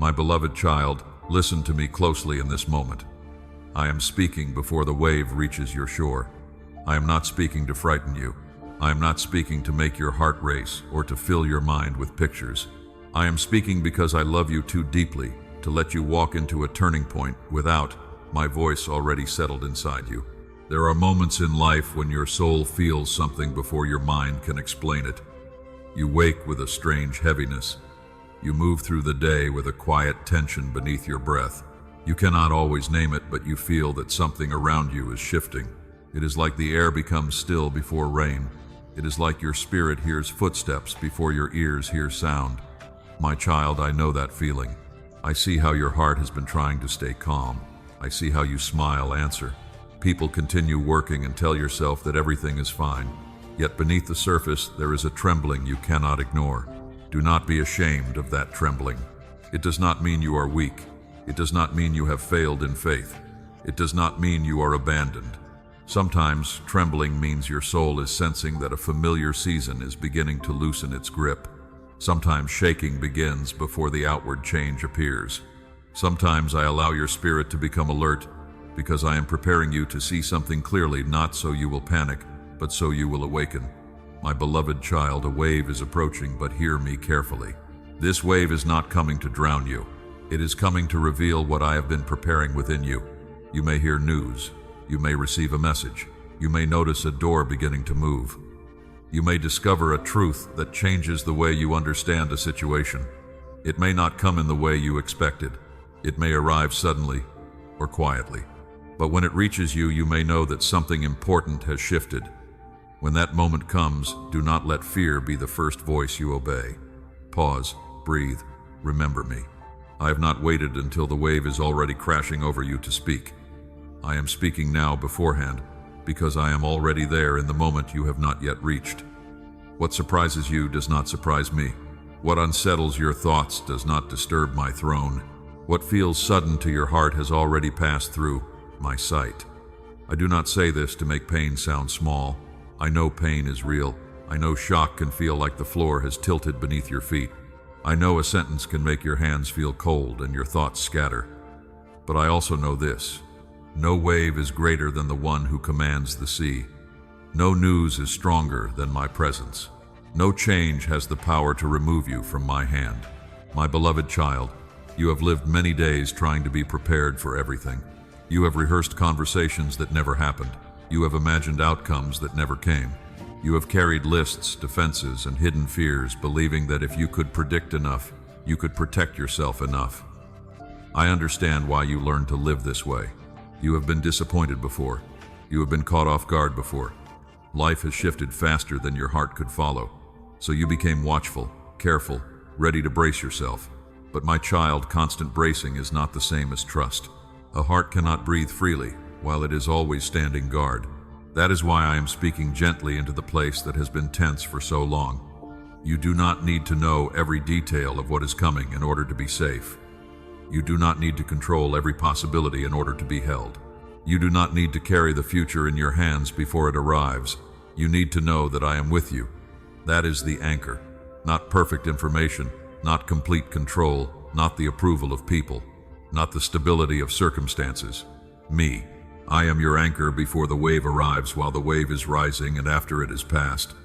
My beloved child, listen to me closely in this moment. I am speaking before the wave reaches your shore. I am not speaking to frighten you. I am not speaking to make your heart race or to fill your mind with pictures. I am speaking because I love you too deeply to let you walk into a turning point without my voice already settled inside you. There are moments in life when your soul feels something before your mind can explain it. You wake with a strange heaviness. You move through the day with a quiet tension beneath your breath. You cannot always name it, but you feel that something around you is shifting. It is like the air becomes still before rain. It is like your spirit hears footsteps before your ears hear sound. My child, I know that feeling. I see how your heart has been trying to stay calm. I see how you smile, answer. People continue working and tell yourself that everything is fine. Yet beneath the surface, there is a trembling you cannot ignore. Do not be ashamed of that trembling. It does not mean you are weak. It does not mean you have failed in faith. It does not mean you are abandoned. Sometimes trembling means your soul is sensing that a familiar season is beginning to loosen its grip. Sometimes shaking begins before the outward change appears. Sometimes I allow your spirit to become alert because I am preparing you to see something clearly, not so you will panic, but so you will awaken. My beloved child, a wave is approaching, but hear me carefully. This wave is not coming to drown you. It is coming to reveal what I have been preparing within you. You may hear news. You may receive a message. You may notice a door beginning to move. You may discover a truth that changes the way you understand a situation. It may not come in the way you expected. It may arrive suddenly or quietly. But when it reaches you, you may know that something important has shifted. When that moment comes, do not let fear be the first voice you obey. Pause, breathe, remember me. I have not waited until the wave is already crashing over you to speak. I am speaking now beforehand, because I am already there in the moment you have not yet reached. What surprises you does not surprise me. What unsettles your thoughts does not disturb my throne. What feels sudden to your heart has already passed through my sight. I do not say this to make pain sound small. I know pain is real. I know shock can feel like the floor has tilted beneath your feet. I know a sentence can make your hands feel cold and your thoughts scatter. But I also know this. No wave is greater than the one who commands the sea. No news is stronger than my presence. No change has the power to remove you from my hand. My beloved child, you have lived many days trying to be prepared for everything. You have rehearsed conversations that never happened. You have imagined outcomes that never came. You have carried lists, defenses, and hidden fears, believing that if you could predict enough, you could protect yourself enough. I understand why you learned to live this way. You have been disappointed before. You have been caught off guard before. Life has shifted faster than your heart could follow. So you became watchful, careful, ready to brace yourself. But my child, constant bracing is not the same as trust. A heart cannot breathe freely while it is always standing guard. That is why I am speaking gently into the place that has been tense for so long. You do not need to know every detail of what is coming in order to be safe. You do not need to control every possibility in order to be held. You do not need to carry the future in your hands before it arrives. You need to know that I am with you. That is the anchor. Not perfect information, not complete control, not the approval of people, not the stability of circumstances. Me. I am your anchor before the wave arrives, while the wave is rising and after it is past.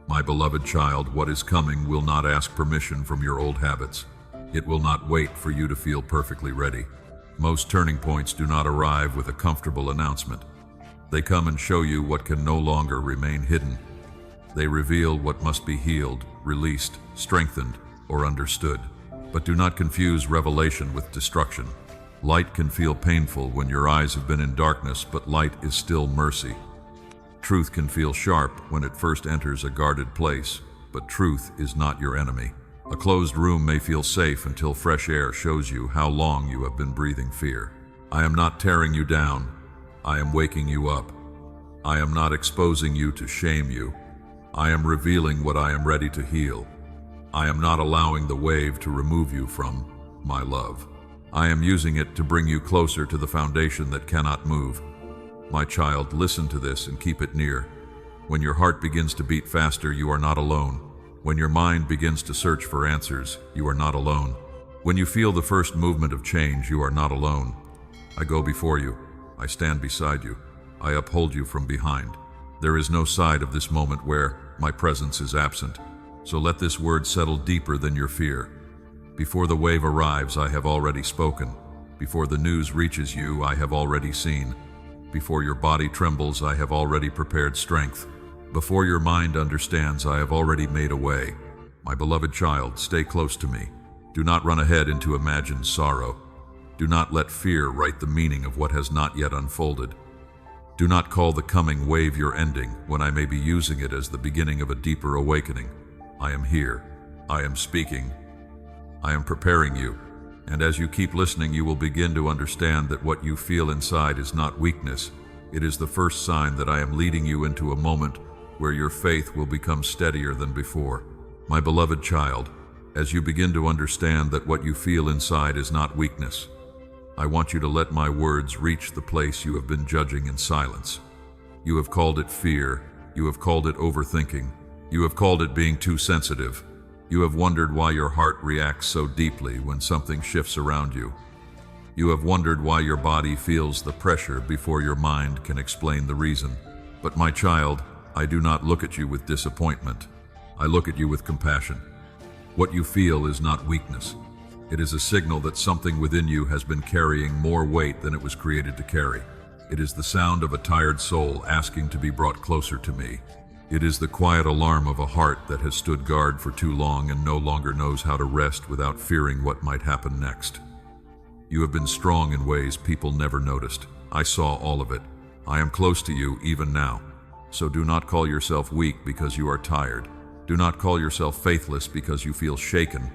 My beloved child, what is coming will not ask permission from your old habits. It will not wait for you to feel perfectly ready. Most turning points do not arrive with a comfortable announcement. They come and show you what can no longer remain hidden. They reveal what must be healed, released, strengthened, or understood. But do not confuse revelation with destruction. Light can feel painful when your eyes have been in darkness, but light is still mercy. Truth can feel sharp when it first enters a guarded place, but truth is not your enemy. A closed room may feel safe until fresh air shows you how long you have been breathing fear. I am not tearing you down. I am waking you up. I am not exposing you to shame you. I am revealing what I am ready to heal. I am not allowing the wave to remove you from my love. I am using it to bring you closer to the foundation that cannot move. My child, listen to this and keep it near. When your heart begins to beat faster, you are not alone. When your mind begins to search for answers, you are not alone. When you feel the first movement of change, you are not alone. I go before you. I stand beside you. I uphold you from behind. There is no side of this moment where my presence is absent. So let this word settle deeper than your fear. Before the wave arrives, I have already spoken. Before the news reaches you, I have already seen. Before your body trembles, I have already prepared strength. Before your mind understands, I have already made a way. My beloved child, stay close to me. Do not run ahead into imagined sorrow. Do not let fear write the meaning of what has not yet unfolded. Do not call the coming wave your ending when I may be using it as the beginning of a deeper awakening. I am here. I am speaking. I am preparing you. And as you keep listening, you will begin to understand that what you feel inside is not weakness. It is the first sign that I am leading you into a moment where your faith will become steadier than before. My beloved child, as you begin to understand that what you feel inside is not weakness, I want you to let my words reach the place you have been judging in silence. You have called it fear. You have called it overthinking. You have called it being too sensitive. You have wondered why your heart reacts so deeply when something shifts around you. You have wondered why your body feels the pressure before your mind can explain the reason. But my child, I do not look at you with disappointment. I look at you with compassion. What you feel is not weakness. It is a signal that something within you has been carrying more weight than it was created to carry. It is the sound of a tired soul asking to be brought closer to me. It is the quiet alarm of a heart that has stood guard for too long and no longer knows how to rest without fearing what might happen next. You have been strong in ways people never noticed. I saw all of it. I am close to you even now. So do not call yourself weak because you are tired. Do not call yourself faithless because you feel shaken.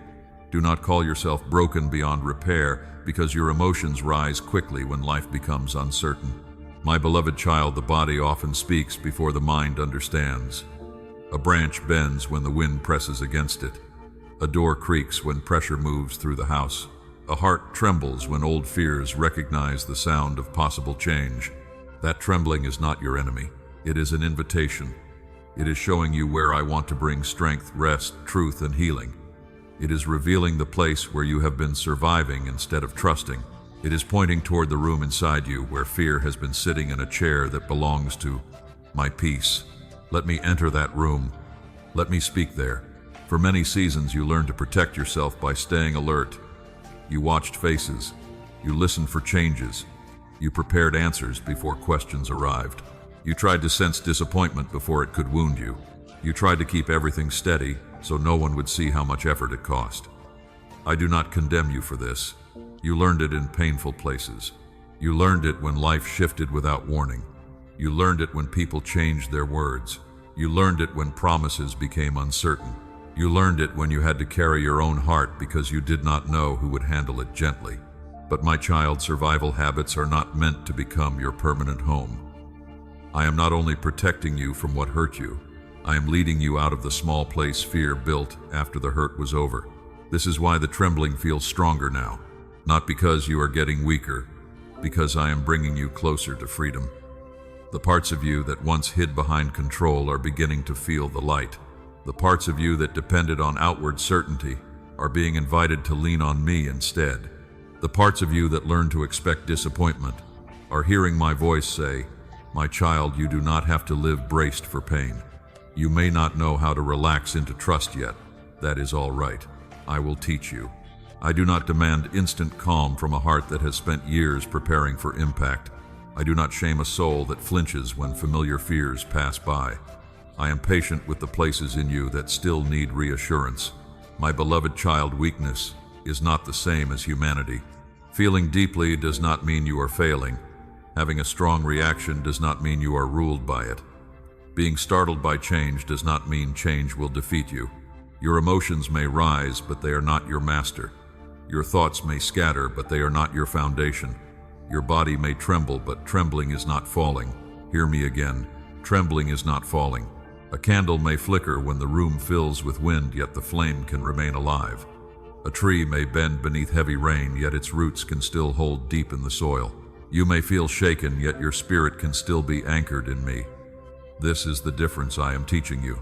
Do not call yourself broken beyond repair because your emotions rise quickly when life becomes uncertain. My beloved child, the body often speaks before the mind understands. A branch bends when the wind presses against it. A door creaks when pressure moves through the house. A heart trembles when old fears recognize the sound of possible change. That trembling is not your enemy. It is an invitation. It is showing you where I want to bring strength, rest, truth, and healing. It is revealing the place where you have been surviving instead of trusting. It is pointing toward the room inside you where fear has been sitting in a chair that belongs to my peace. Let me enter that room. Let me speak there. For many seasons you learned to protect yourself by staying alert. You watched faces. You listened for changes. You prepared answers before questions arrived. You tried to sense disappointment before it could wound you. You tried to keep everything steady so no one would see how much effort it cost. I do not condemn you for this. You learned it in painful places. You learned it when life shifted without warning. You learned it when people changed their words. You learned it when promises became uncertain. You learned it when you had to carry your own heart because you did not know who would handle it gently. But my child, survival habits are not meant to become your permanent home. I am not only protecting you from what hurt you, I am leading you out of the small place fear built after the hurt was over. This is why the trembling feels stronger now. Not because you are getting weaker, because I am bringing you closer to freedom. The parts of you that once hid behind control are beginning to feel the light. The parts of you that depended on outward certainty are being invited to lean on me instead. The parts of you that learned to expect disappointment are hearing my voice say, "My child, you do not have to live braced for pain. You may not know how to relax into trust yet. That is all right. I will teach you." I do not demand instant calm from a heart that has spent years preparing for impact. I do not shame a soul that flinches when familiar fears pass by. I am patient with the places in you that still need reassurance. My beloved child, weakness is not the same as humanity. Feeling deeply does not mean you are failing. Having a strong reaction does not mean you are ruled by it. Being startled by change does not mean change will defeat you. Your emotions may rise, but they are not your master. Your thoughts may scatter, but they are not your foundation. Your body may tremble, but trembling is not falling. Hear me again. Trembling is not falling. A candle may flicker when the room fills with wind, yet the flame can remain alive. A tree may bend beneath heavy rain, yet its roots can still hold deep in the soil. You may feel shaken, yet your spirit can still be anchored in me. This is the difference I am teaching you.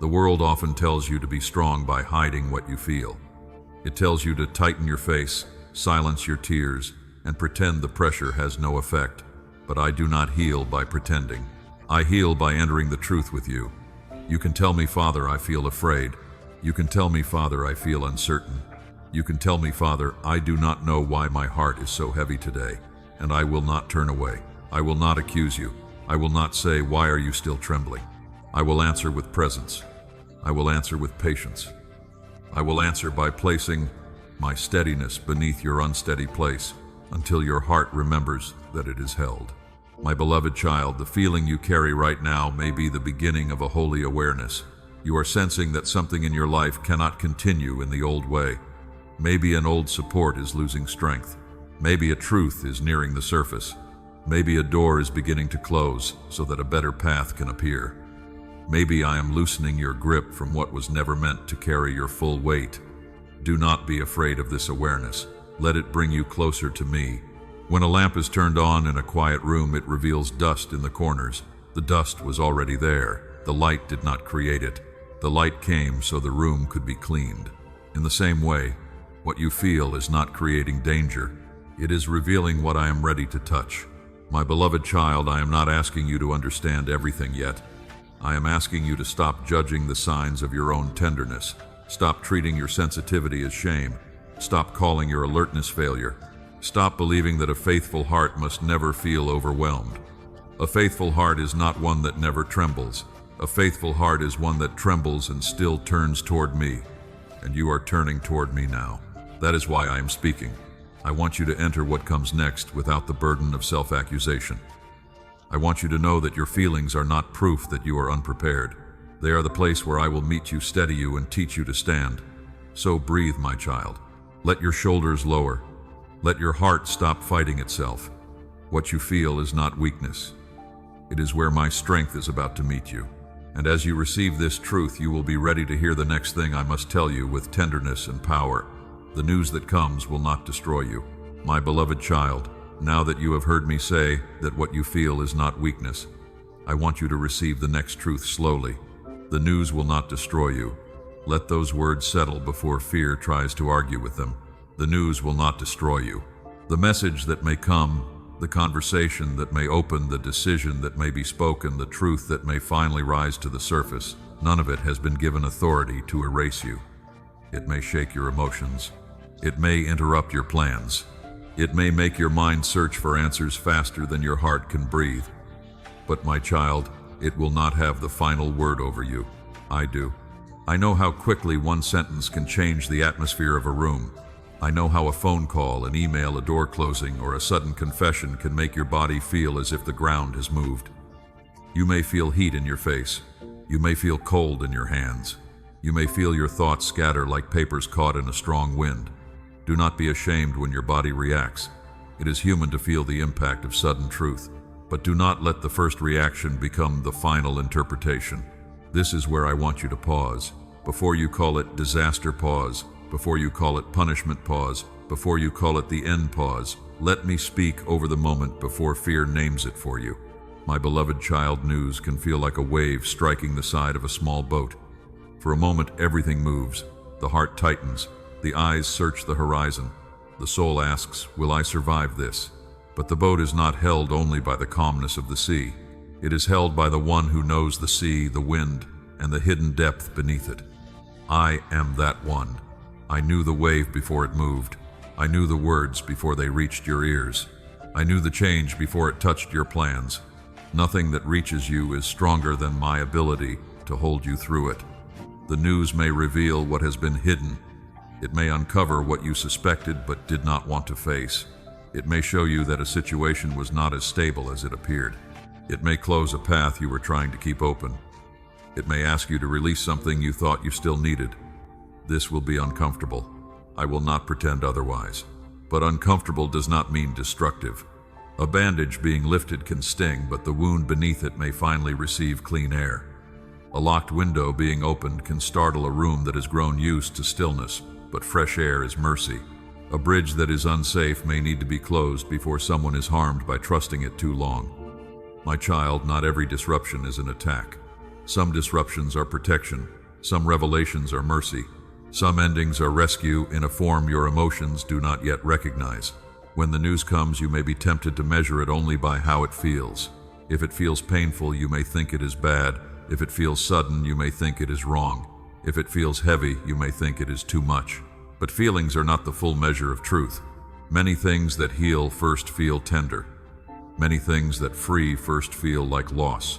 The world often tells you to be strong by hiding what you feel. It tells you to tighten your face, silence your tears, and pretend the pressure has no effect. But I do not heal by pretending. I heal by entering the truth with you. You can tell me, Father, I feel afraid. You can tell me, Father, I feel uncertain. You can tell me, Father, I do not know why my heart is so heavy today, and I will not turn away. I will not accuse you. I will not say, why are you still trembling? I will answer with presence. I will answer with patience. I will answer by placing my steadiness beneath your unsteady place until your heart remembers that it is held. My beloved child, the feeling you carry right now may be the beginning of a holy awareness. You are sensing that something in your life cannot continue in the old way. Maybe an old support is losing strength. Maybe a truth is nearing the surface. Maybe a door is beginning to close so that a better path can appear. Maybe I am loosening your grip from what was never meant to carry your full weight. Do not be afraid of this awareness. Let it bring you closer to me. When a lamp is turned on in a quiet room, it reveals dust in the corners. The dust was already there. The light did not create it. The light came so the room could be cleaned. In the same way, what you feel is not creating danger. It is revealing what I am ready to touch. My beloved child, I am not asking you to understand everything yet. I am asking you to stop judging the signs of your own tenderness. Stop treating your sensitivity as shame. Stop calling your alertness failure. Stop believing that a faithful heart must never feel overwhelmed. A faithful heart is not one that never trembles. A faithful heart is one that trembles and still turns toward me. And you are turning toward me now. That is why I am speaking. I want you to enter what comes next without the burden of self-accusation. I want you to know that your feelings are not proof that you are unprepared. They are the place where I will meet you, steady you, and teach you to stand. So breathe, my child. Let your shoulders lower. Let your heart stop fighting itself. What you feel is not weakness. It is where my strength is about to meet you. And as you receive this truth, you will be ready to hear the next thing I must tell you with tenderness and power. The news that comes will not destroy you. My beloved child, now that you have heard me say that what you feel is not weakness, I want you to receive the next truth slowly. The news will not destroy you. Let those words settle before fear tries to argue with them. The news will not destroy you. The message that may come, the conversation that may open, the decision that may be spoken, the truth that may finally rise to the surface, none of it has been given authority to erase you. It may shake your emotions. It may interrupt your plans. It may make your mind search for answers faster than your heart can breathe. But my child, it will not have the final word over you. I do. I know how quickly one sentence can change the atmosphere of a room. I know how a phone call, an email, a door closing, or a sudden confession can make your body feel as if the ground has moved. You may feel heat in your face. You may feel cold in your hands. You may feel your thoughts scatter like papers caught in a strong wind. Do not be ashamed when your body reacts. It is human to feel the impact of sudden truth, but do not let the first reaction become the final interpretation. This is where I want you to pause. Before you call it disaster, pause. Before you call it punishment, pause. Before you call it the end, pause. Let me speak over the moment before fear names it for you. My beloved child, news can feel like a wave striking the side of a small boat. For a moment, everything moves. The heart tightens. The eyes search the horizon. The soul asks, will I survive this? But the boat is not held only by the calmness of the sea. It is held by the one who knows the sea, the wind, and the hidden depth beneath it. I am that one. I knew the wave before it moved. I knew the words before they reached your ears. I knew the change before it touched your plans. Nothing that reaches you is stronger than my ability to hold you through it. The news may reveal what has been hidden. It may uncover what you suspected but did not want to face. It may show you that a situation was not as stable as it appeared. It may close a path you were trying to keep open. It may ask you to release something you thought you still needed. This will be uncomfortable. I will not pretend otherwise. But uncomfortable does not mean destructive. A bandage being lifted can sting, but the wound beneath it may finally receive clean air. A locked window being opened can startle a room that has grown used to stillness, but fresh air is mercy. A bridge that is unsafe may need to be closed before someone is harmed by trusting it too long. My child, not every disruption is an attack. Some disruptions are protection. Some revelations are mercy. Some endings are rescue in a form your emotions do not yet recognize. When the news comes, you may be tempted to measure it only by how it feels. If it feels painful, you may think it is bad. If it feels sudden, you may think it is wrong. If it feels heavy, you may think it is too much. But feelings are not the full measure of truth. Many things that heal first feel tender. Many things that free first feel like loss.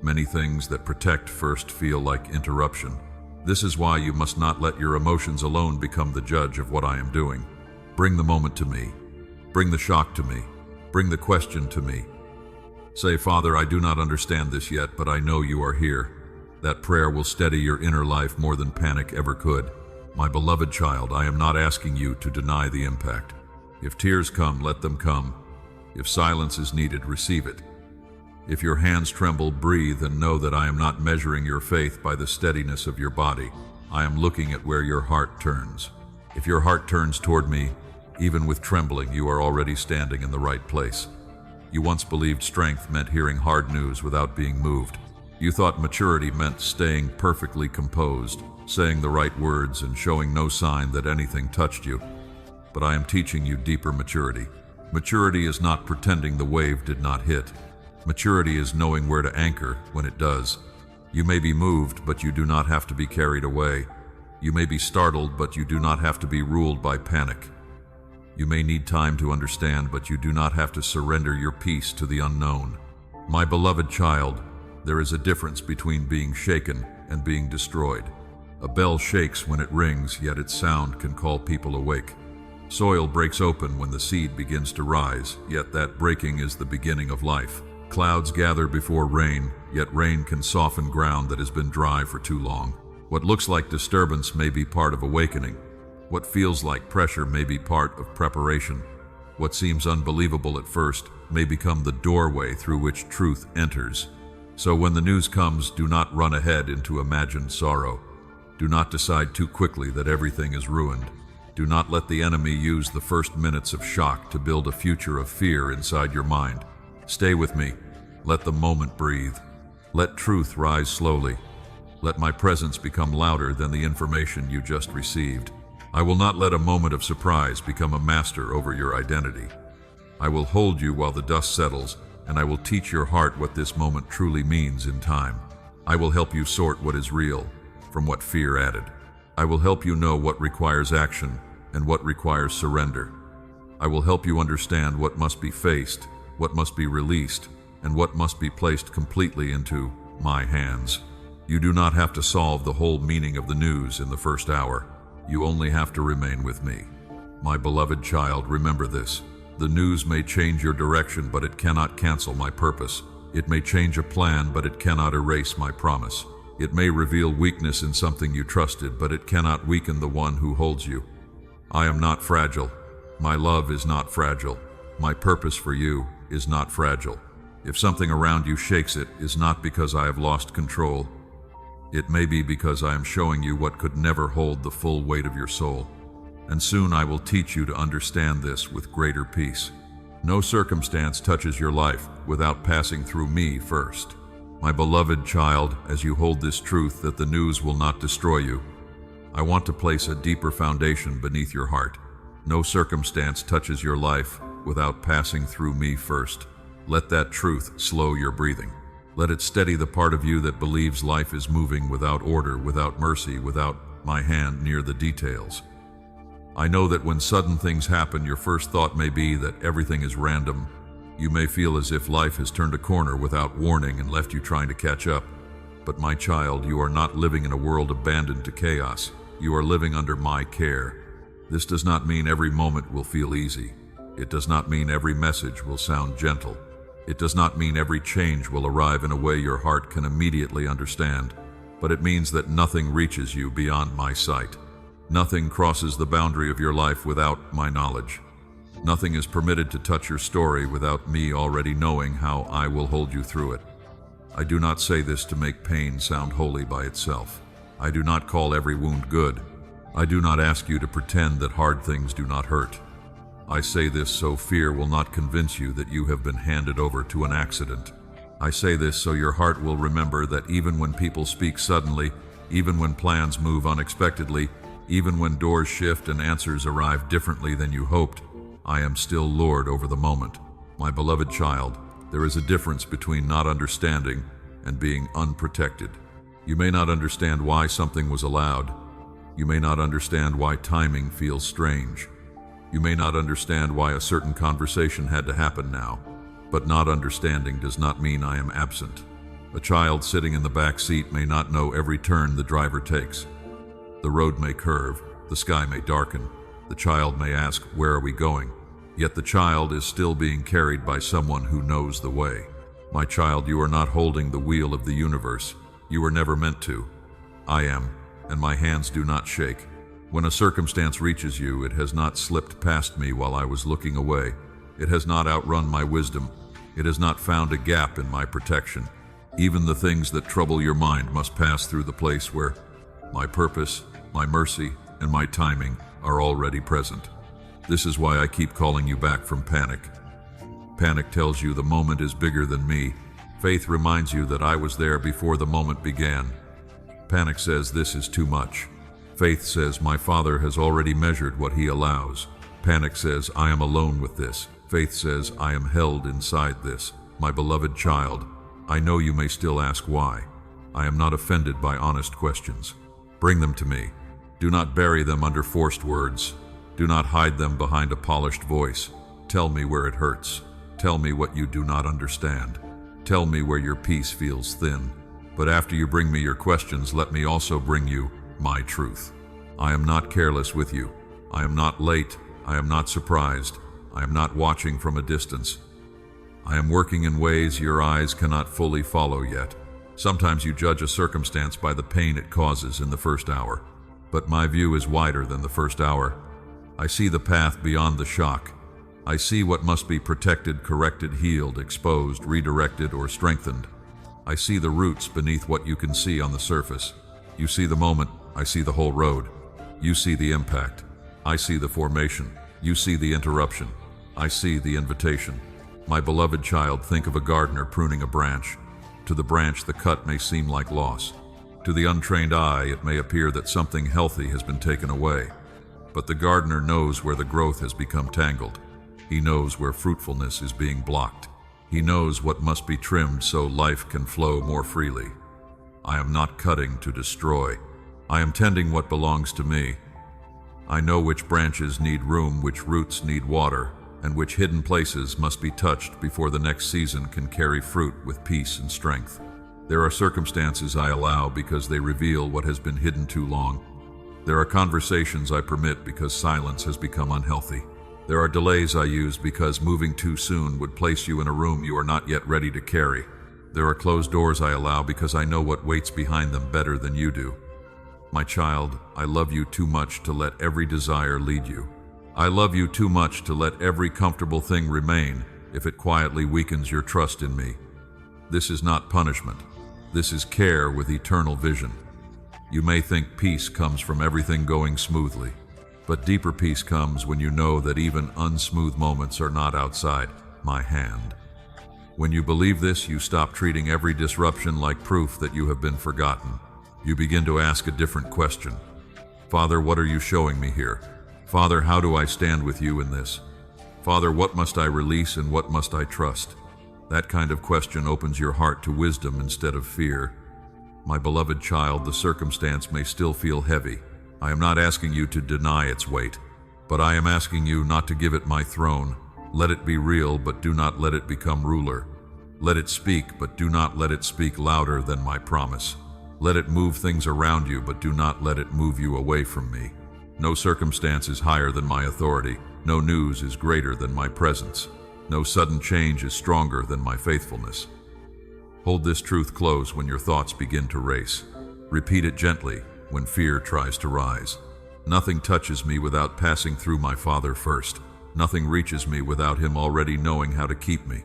Many things that protect first feel like interruption. This is why you must not let your emotions alone become the judge of what I am doing. Bring the moment to me. Bring the shock to me. Bring the question to me. Say, Father, I do not understand this yet, but I know you are here. That prayer will steady your inner life more than panic ever could. My beloved child, I am not asking you to deny the impact. If tears come, let them come. If silence is needed, receive it. If your hands tremble, breathe and know that I am not measuring your faith by the steadiness of your body. I am looking at where your heart turns. If your heart turns toward me, even with trembling, you are already standing in the right place. You once believed strength meant hearing hard news without being moved. You thought maturity meant staying perfectly composed, saying the right words and showing no sign that anything touched you. But I am teaching you deeper maturity. Maturity is not pretending the wave did not hit. Maturity is knowing where to anchor when it does. You may be moved, but you do not have to be carried away. You may be startled, but you do not have to be ruled by panic. You may need time to understand, but you do not have to surrender your peace to the unknown. My beloved child, there is a difference between being shaken and being destroyed. A bell shakes when it rings, yet its sound can call people awake. Soil breaks open when the seed begins to rise, yet that breaking is the beginning of life. Clouds gather before rain, yet rain can soften ground that has been dry for too long. What looks like disturbance may be part of awakening. What feels like pressure may be part of preparation. What seems unbelievable at first may become the doorway through which truth enters. So when the news comes, do not run ahead into imagined sorrow. Do not decide too quickly that everything is ruined. Do not let the enemy use the first minutes of shock to build a future of fear inside your mind. Stay with me. Let the moment breathe. Let truth rise slowly. Let my presence become louder than the information you just received. I will not let a moment of surprise become a master over your identity. I will hold you while the dust settles, and I will teach your heart what this moment truly means in time. I will help you sort what is real from what fear added. I will help you know what requires action and what requires surrender. I will help you understand what must be faced, what must be released, and what must be placed completely into my hands. You do not have to solve the whole meaning of the news in the first hour. You only have to remain with me. My beloved child, remember this. The news may change your direction, but it cannot cancel my purpose. It may change a plan, but it cannot erase my promise. It may reveal weakness in something you trusted, but it cannot weaken the one who holds you. I am not fragile. My love is not fragile. My purpose for you is not fragile. If something around you shakes, it is not because I have lost control. It may be because I am showing you what could never hold the full weight of your soul. And soon I will teach you to understand this with greater peace. No circumstance touches your life without passing through me first. My beloved child, as you hold this truth that the news will not destroy you, I want to place a deeper foundation beneath your heart. No circumstance touches your life without passing through me first. Let that truth slow your breathing. Let it steady the part of you that believes life is moving without order, without mercy, without my hand near the details. I know that when sudden things happen, your first thought may be that everything is random. You may feel as if life has turned a corner without warning and left you trying to catch up. But my child, you are not living in a world abandoned to chaos. You are living under my care. This does not mean every moment will feel easy. It does not mean every message will sound gentle. It does not mean every change will arrive in a way your heart can immediately understand. But it means that nothing reaches you beyond my sight. Nothing crosses the boundary of your life without my knowledge. Nothing is permitted to touch your story without me already knowing how I will hold you through it. I do not say this to make pain sound holy by itself. I do not call every wound good. I do not ask you to pretend that hard things do not hurt. I say this so fear will not convince you that you have been handed over to an accident. I say this so your heart will remember that even when people speak suddenly, even when plans move unexpectedly, Even when doors shift and answers arrive differently than you hoped, I am still Lord over the moment. My beloved child, there is a difference between not understanding and being unprotected. You may not understand why something was allowed. You may not understand why timing feels strange. You may not understand why a certain conversation had to happen now. But not understanding does not mean I am absent. A child sitting in the back seat may not know every turn the driver takes. The road may curve, the sky may darken. The child may ask, "Where are we going?" Yet the child is still being carried by someone who knows the way. My child, you are not holding the wheel of the universe. You were never meant to. I am, and my hands do not shake. When a circumstance reaches you, it has not slipped past me while I was looking away. It has not outrun my wisdom. It has not found a gap in my protection. Even the things that trouble your mind must pass through the place where my purpose, my mercy, and my timing are already present. This is why I keep calling you back from panic. Panic tells you the moment is bigger than me. Faith reminds you that I was there before the moment began. Panic says this is too much. Faith says my Father has already measured what He allows. Panic says I am alone with this. Faith says I am held inside this. My beloved child, I know you may still ask why. I am not offended by honest questions. Bring them to me. Do not bury them under forced words. Do not hide them behind a polished voice. Tell me where it hurts. Tell me what you do not understand. Tell me where your peace feels thin. But after you bring me your questions, let me also bring you my truth. I am not careless with you. I am not late. I am not surprised. I am not watching from a distance. I am working in ways your eyes cannot fully follow yet. Sometimes you judge a circumstance by the pain it causes in the first hour. But my view is wider than the first hour. I see the path beyond the shock. I see what must be protected, corrected, healed, exposed, redirected, or strengthened. I see the roots beneath what you can see on the surface. You see the moment, I see the whole road. You see the impact. I see the formation. You see the interruption. I see the invitation. My beloved child, think of a gardener pruning a branch. To the branch, the cut may seem like loss. To the untrained eye, it may appear that something healthy has been taken away. But the gardener knows where the growth has become tangled. He knows where fruitfulness is being blocked. He knows what must be trimmed so life can flow more freely. I am not cutting to destroy. I am tending what belongs to me. I know which branches need room, which roots need water, and which hidden places must be touched before the next season can carry fruit with peace and strength. There are circumstances I allow because they reveal what has been hidden too long. There are conversations I permit because silence has become unhealthy. There are delays I use because moving too soon would place you in a room you are not yet ready to carry. There are closed doors I allow because I know what waits behind them better than you do. My child, I love you too much to let every desire lead you. I love you too much to let every comfortable thing remain if it quietly weakens your trust in me. This is not punishment. This is care with eternal vision. You may think peace comes from everything going smoothly, but deeper peace comes when you know that even unsmooth moments are not outside my hand. When you believe this, you stop treating every disruption like proof that you have been forgotten. You begin to ask a different question. Father, what are you showing me here? Father, how do I stand with you in this? Father, what must I release and what must I trust? That kind of question opens your heart to wisdom instead of fear. My beloved child, the circumstance may still feel heavy. I am not asking you to deny its weight, but I am asking you not to give it my throne. Let it be real, but do not let it become ruler. Let it speak, but do not let it speak louder than my promise. Let it move things around you, but do not let it move you away from me. No circumstance is higher than my authority. No news is greater than my presence. No sudden change is stronger than my faithfulness. Hold this truth close when your thoughts begin to race. Repeat it gently when fear tries to rise. Nothing touches me without passing through my Father first. Nothing reaches me without Him already knowing how to keep me.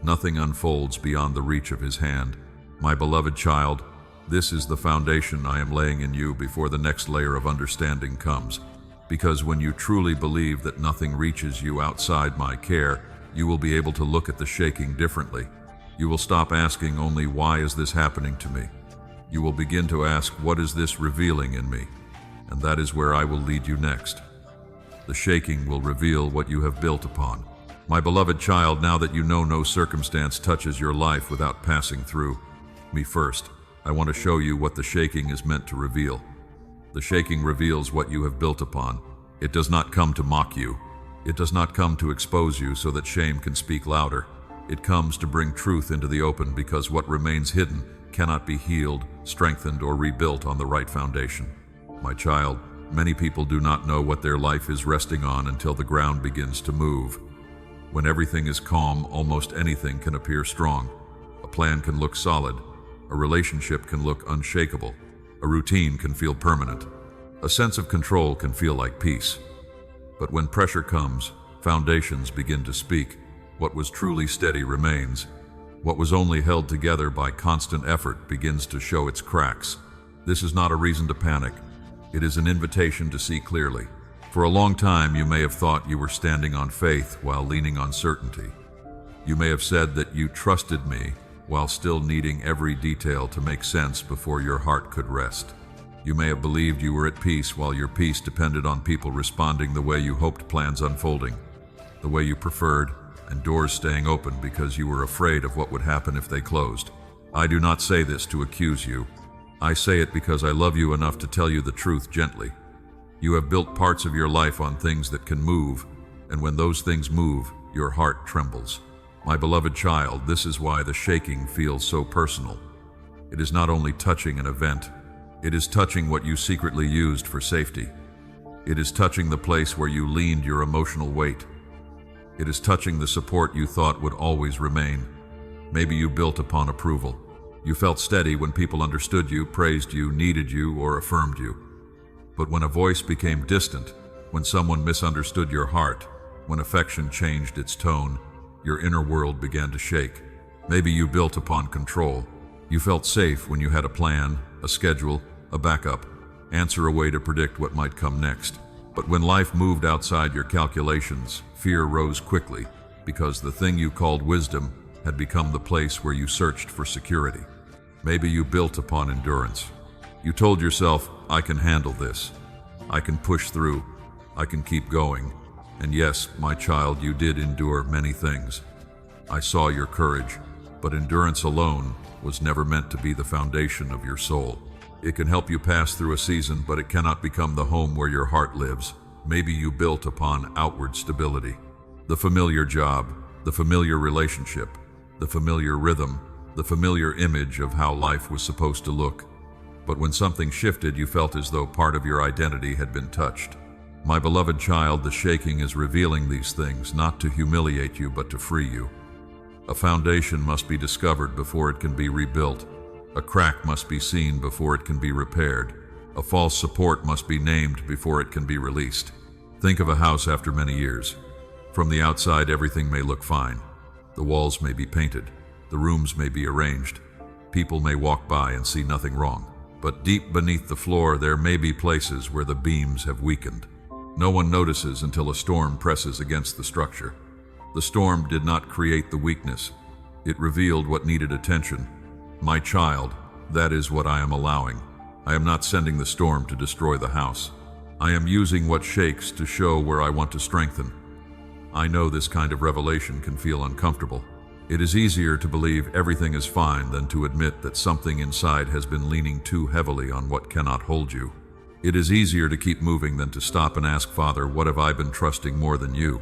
Nothing unfolds beyond the reach of His hand. My beloved child, this is the foundation I am laying in you before the next layer of understanding comes. Because when you truly believe that nothing reaches you outside my care, you will be able to look at the shaking differently. You will stop asking only, why is this happening to me? You will begin to ask, what is this revealing in me? and that is where I will lead you next. The shaking will reveal what you have built upon. My beloved child, now that you know no circumstance touches your life without passing through me first, I want to show you what the shaking is meant to reveal. The shaking reveals what you have built upon. It does not come to mock you. It does not come to expose you so that shame can speak louder. It comes to bring truth into the open, because what remains hidden cannot be healed, strengthened, or rebuilt on the right foundation. My child, many people do not know what their life is resting on until the ground begins to move. When everything is calm, almost anything can appear strong. A plan can look solid. A relationship can look unshakable. A routine can feel permanent. A sense of control can feel like peace. But when pressure comes, foundations begin to speak. What was truly steady remains. What was only held together by constant effort begins to show its cracks. This is not a reason to panic. It is an invitation to see clearly. For a long time, you may have thought you were standing on faith while leaning on certainty. You may have said that you trusted me while still needing every detail to make sense before your heart could rest. You may have believed you were at peace while your peace depended on people responding the way you hoped, plans unfolding the way you preferred, and doors staying open because you were afraid of what would happen if they closed. I do not say this to accuse you. I say it because I love you enough to tell you the truth gently. You have built parts of your life on things that can move, and when those things move, your heart trembles. My beloved child, this is why the shaking feels so personal. It is not only touching an event, it is touching what you secretly used for safety. It is touching the place where you leaned your emotional weight. It is touching the support you thought would always remain. Maybe you built upon approval. You felt steady when people understood you, praised you, needed you, or affirmed you. But when a voice became distant, when someone misunderstood your heart, when affection changed its tone, your inner world began to shake. Maybe you built upon control. You felt safe when you had a plan, a schedule, a backup, answer, a way to predict what might come next. But when life moved outside your calculations, fear rose quickly, because the thing you called wisdom had become the place where you searched for security. Maybe you built upon endurance. You told yourself, I can handle this. I can push through. I can keep going. And yes, my child, you did endure many things. I saw your courage, but endurance alone was never meant to be the foundation of your soul. It can help you pass through a season, but it cannot become the home where your heart lives. Maybe you built upon outward stability. The familiar job, the familiar relationship, the familiar rhythm, the familiar image of how life was supposed to look. But when something shifted, you felt as though part of your identity had been touched. My beloved child, the shaking is revealing these things, not to humiliate you, but to free you. A foundation must be discovered before it can be rebuilt. A crack must be seen before it can be repaired. A false support must be named before it can be released. Think of a house after many years. From the outside, everything may look fine. The walls may be painted. The rooms may be arranged. People may walk by and see nothing wrong. But deep beneath the floor, there may be places where the beams have weakened. No one notices until a storm presses against the structure. The storm did not create the weakness. It revealed what needed attention. My child, that is what I am allowing. I am not sending the storm to destroy the house. I am using what shakes to show where I want to strengthen. I know this kind of revelation can feel uncomfortable. It is easier to believe everything is fine than to admit that something inside has been leaning too heavily on what cannot hold you. It is easier to keep moving than to stop and ask, Father, what have I been trusting more than you?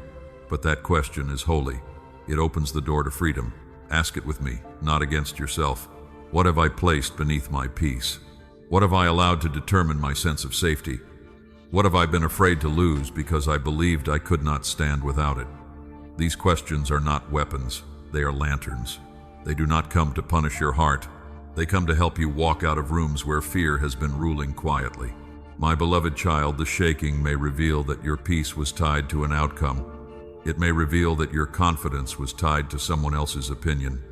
But that question is holy. It opens the door to freedom. Ask it with me, not against yourself. What have I placed beneath my peace? What have I allowed to determine my sense of safety? What have I been afraid to lose because I believed I could not stand without it? These questions are not weapons, they are lanterns. They do not come to punish your heart. They come to help you walk out of rooms where fear has been ruling quietly. My beloved child, the shaking may reveal that your peace was tied to an outcome. It may reveal that your confidence was tied to someone else's opinion.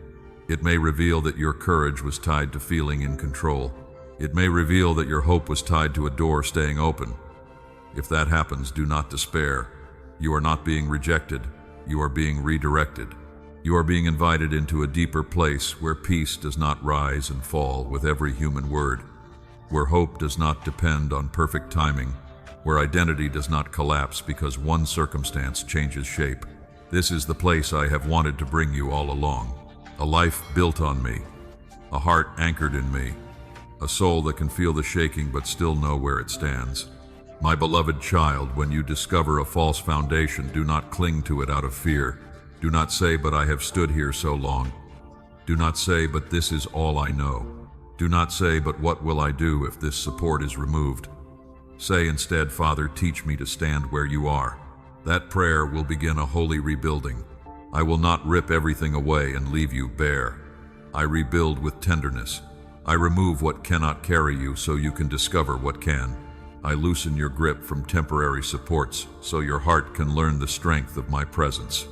It may reveal that your courage was tied to feeling in control. It may reveal that your hope was tied to a door staying open. If that happens, do not despair. You are not being rejected. You are being redirected. You are being invited into a deeper place where peace does not rise and fall with every human word. where hope does not depend on perfect timing, where identity does not collapse because one circumstance changes shape. This is the place I have wanted to bring you all along. A life built on me, a heart anchored in me, a soul that can feel the shaking but still know where it stands. My beloved child, when you discover a false foundation, do not cling to it out of fear. Do not say, "But I have stood here so long." Do not say, "But this is all I know." Do not say, "But what will I do if this support is removed?" Say instead, "Father, teach me to stand where you are." That prayer will begin a holy rebuilding. I will not rip everything away and leave you bare. I rebuild with tenderness. I remove what cannot carry you so you can discover what can. I loosen your grip from temporary supports so your heart can learn the strength of my presence.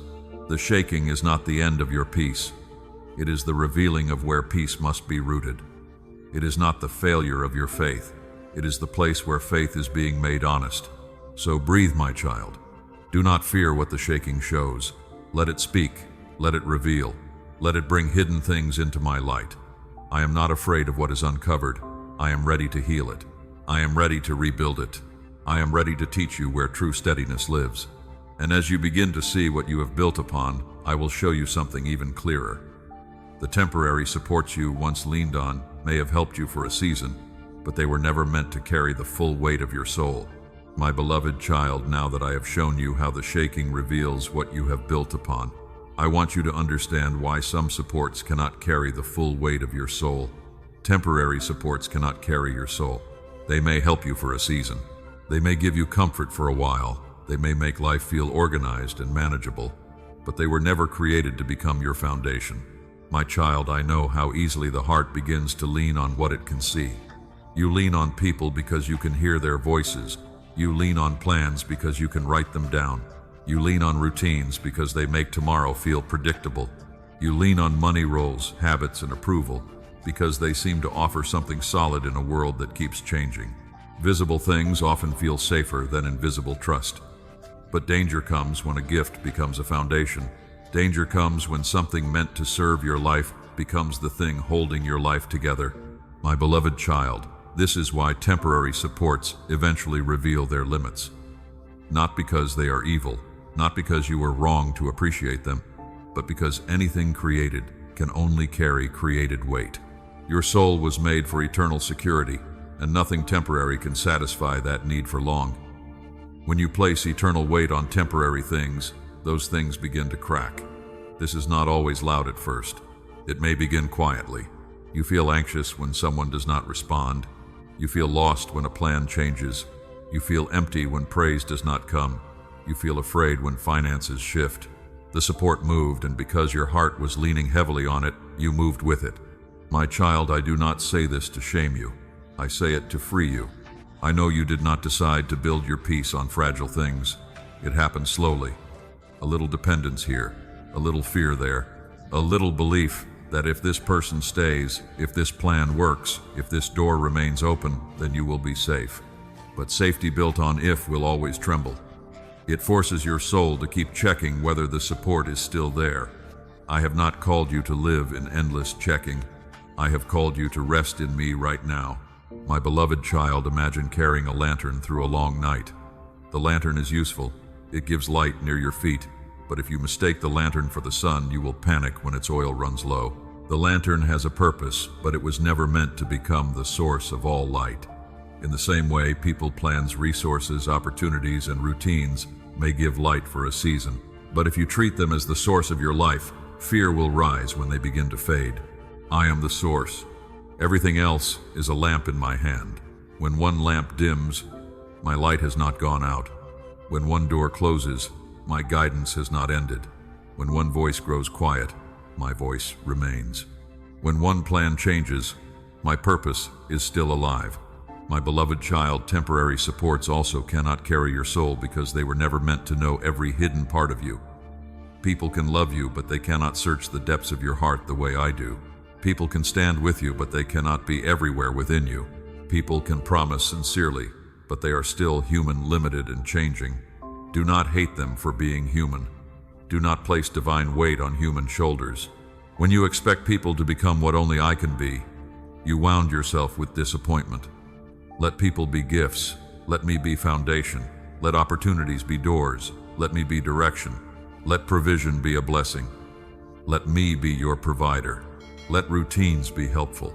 The shaking is not the end of your peace. It is the revealing of where peace must be rooted. It is not the failure of your faith. It is the place where faith is being made honest. So breathe, my child. Do not fear what the shaking shows. Let it speak. Let it reveal. Let it bring hidden things into my light. I am not afraid of what is uncovered. I am ready to heal it. I am ready to rebuild it. I am ready to teach you where true steadiness lives. And as you begin to see what you have built upon, I will show you something even clearer. The temporary supports you once leaned on may have helped you for a season, but they were never meant to carry the full weight of your soul. My beloved child, now that I have shown you how the shaking reveals what you have built upon, I want you to understand why some supports cannot carry the full weight of your soul. Temporary supports cannot carry your soul. They may help you for a season. They may give you comfort for a while. They may make life feel organized and manageable, but they were never created to become your foundation. My child, I know how easily the heart begins to lean on what it can see. You lean on people because you can hear their voices. You lean on plans because you can write them down. You lean on routines because they make tomorrow feel predictable. You lean on money rolls, habits, and approval because they seem to offer something solid in a world that keeps changing. Visible things often feel safer than invisible trust. But danger comes when a gift becomes a foundation. Danger comes when something meant to serve your life becomes the thing holding your life together. My beloved child, this is why temporary supports eventually reveal their limits. Not because they are evil, not because you were wrong to appreciate them, but because anything created can only carry created weight. Your soul was made for eternal security, and nothing temporary can satisfy that need for long. When you place eternal weight on temporary things, those things begin to crack. This is not always loud at first. It may begin quietly. You feel anxious when someone does not respond. You feel lost when a plan changes. You feel empty when praise does not come. You feel afraid when finances shift. The support moved, and because your heart was leaning heavily on it, you moved with it. My child, I do not say this to shame you. I say it to free you. I know you did not decide to build your peace on fragile things. It happened slowly. A little dependence here, a little fear there, a little belief that if this person stays, if this plan works, if this door remains open, then you will be safe. But safety built on if will always tremble. It forces your soul to keep checking whether the support is still there. I have not called you to live in endless checking. I have called you to rest in me right now. My beloved child, imagine carrying a lantern through a long night. The lantern is useful. It gives light near your feet. But if you mistake the lantern for the sun, you will panic when its oil runs low. The lantern has a purpose, but it was never meant to become the source of all light. In the same way, people, plans, resources, opportunities, and routines may give light for a season. But if you treat them as the source of your life, fear will rise when they begin to fade. I am the source. Everything else is a lamp in my hand. When one lamp dims, my light has not gone out. When one door closes, my guidance has not ended. When one voice grows quiet, my voice remains. When one plan changes, my purpose is still alive. My beloved child, temporary supports also cannot carry your soul because they were never meant to know every hidden part of you. People can love you, but they cannot search the depths of your heart the way I do. People can stand with you, but they cannot be everywhere within you. People can promise sincerely, but they are still human, limited, and changing. Do not hate them for being human. Do not place divine weight on human shoulders. When you expect people to become what only I can be, you wound yourself with disappointment. Let people be gifts. Let me be foundation. Let opportunities be doors. Let me be direction. Let provision be a blessing. Let me be your provider. Let routines be helpful.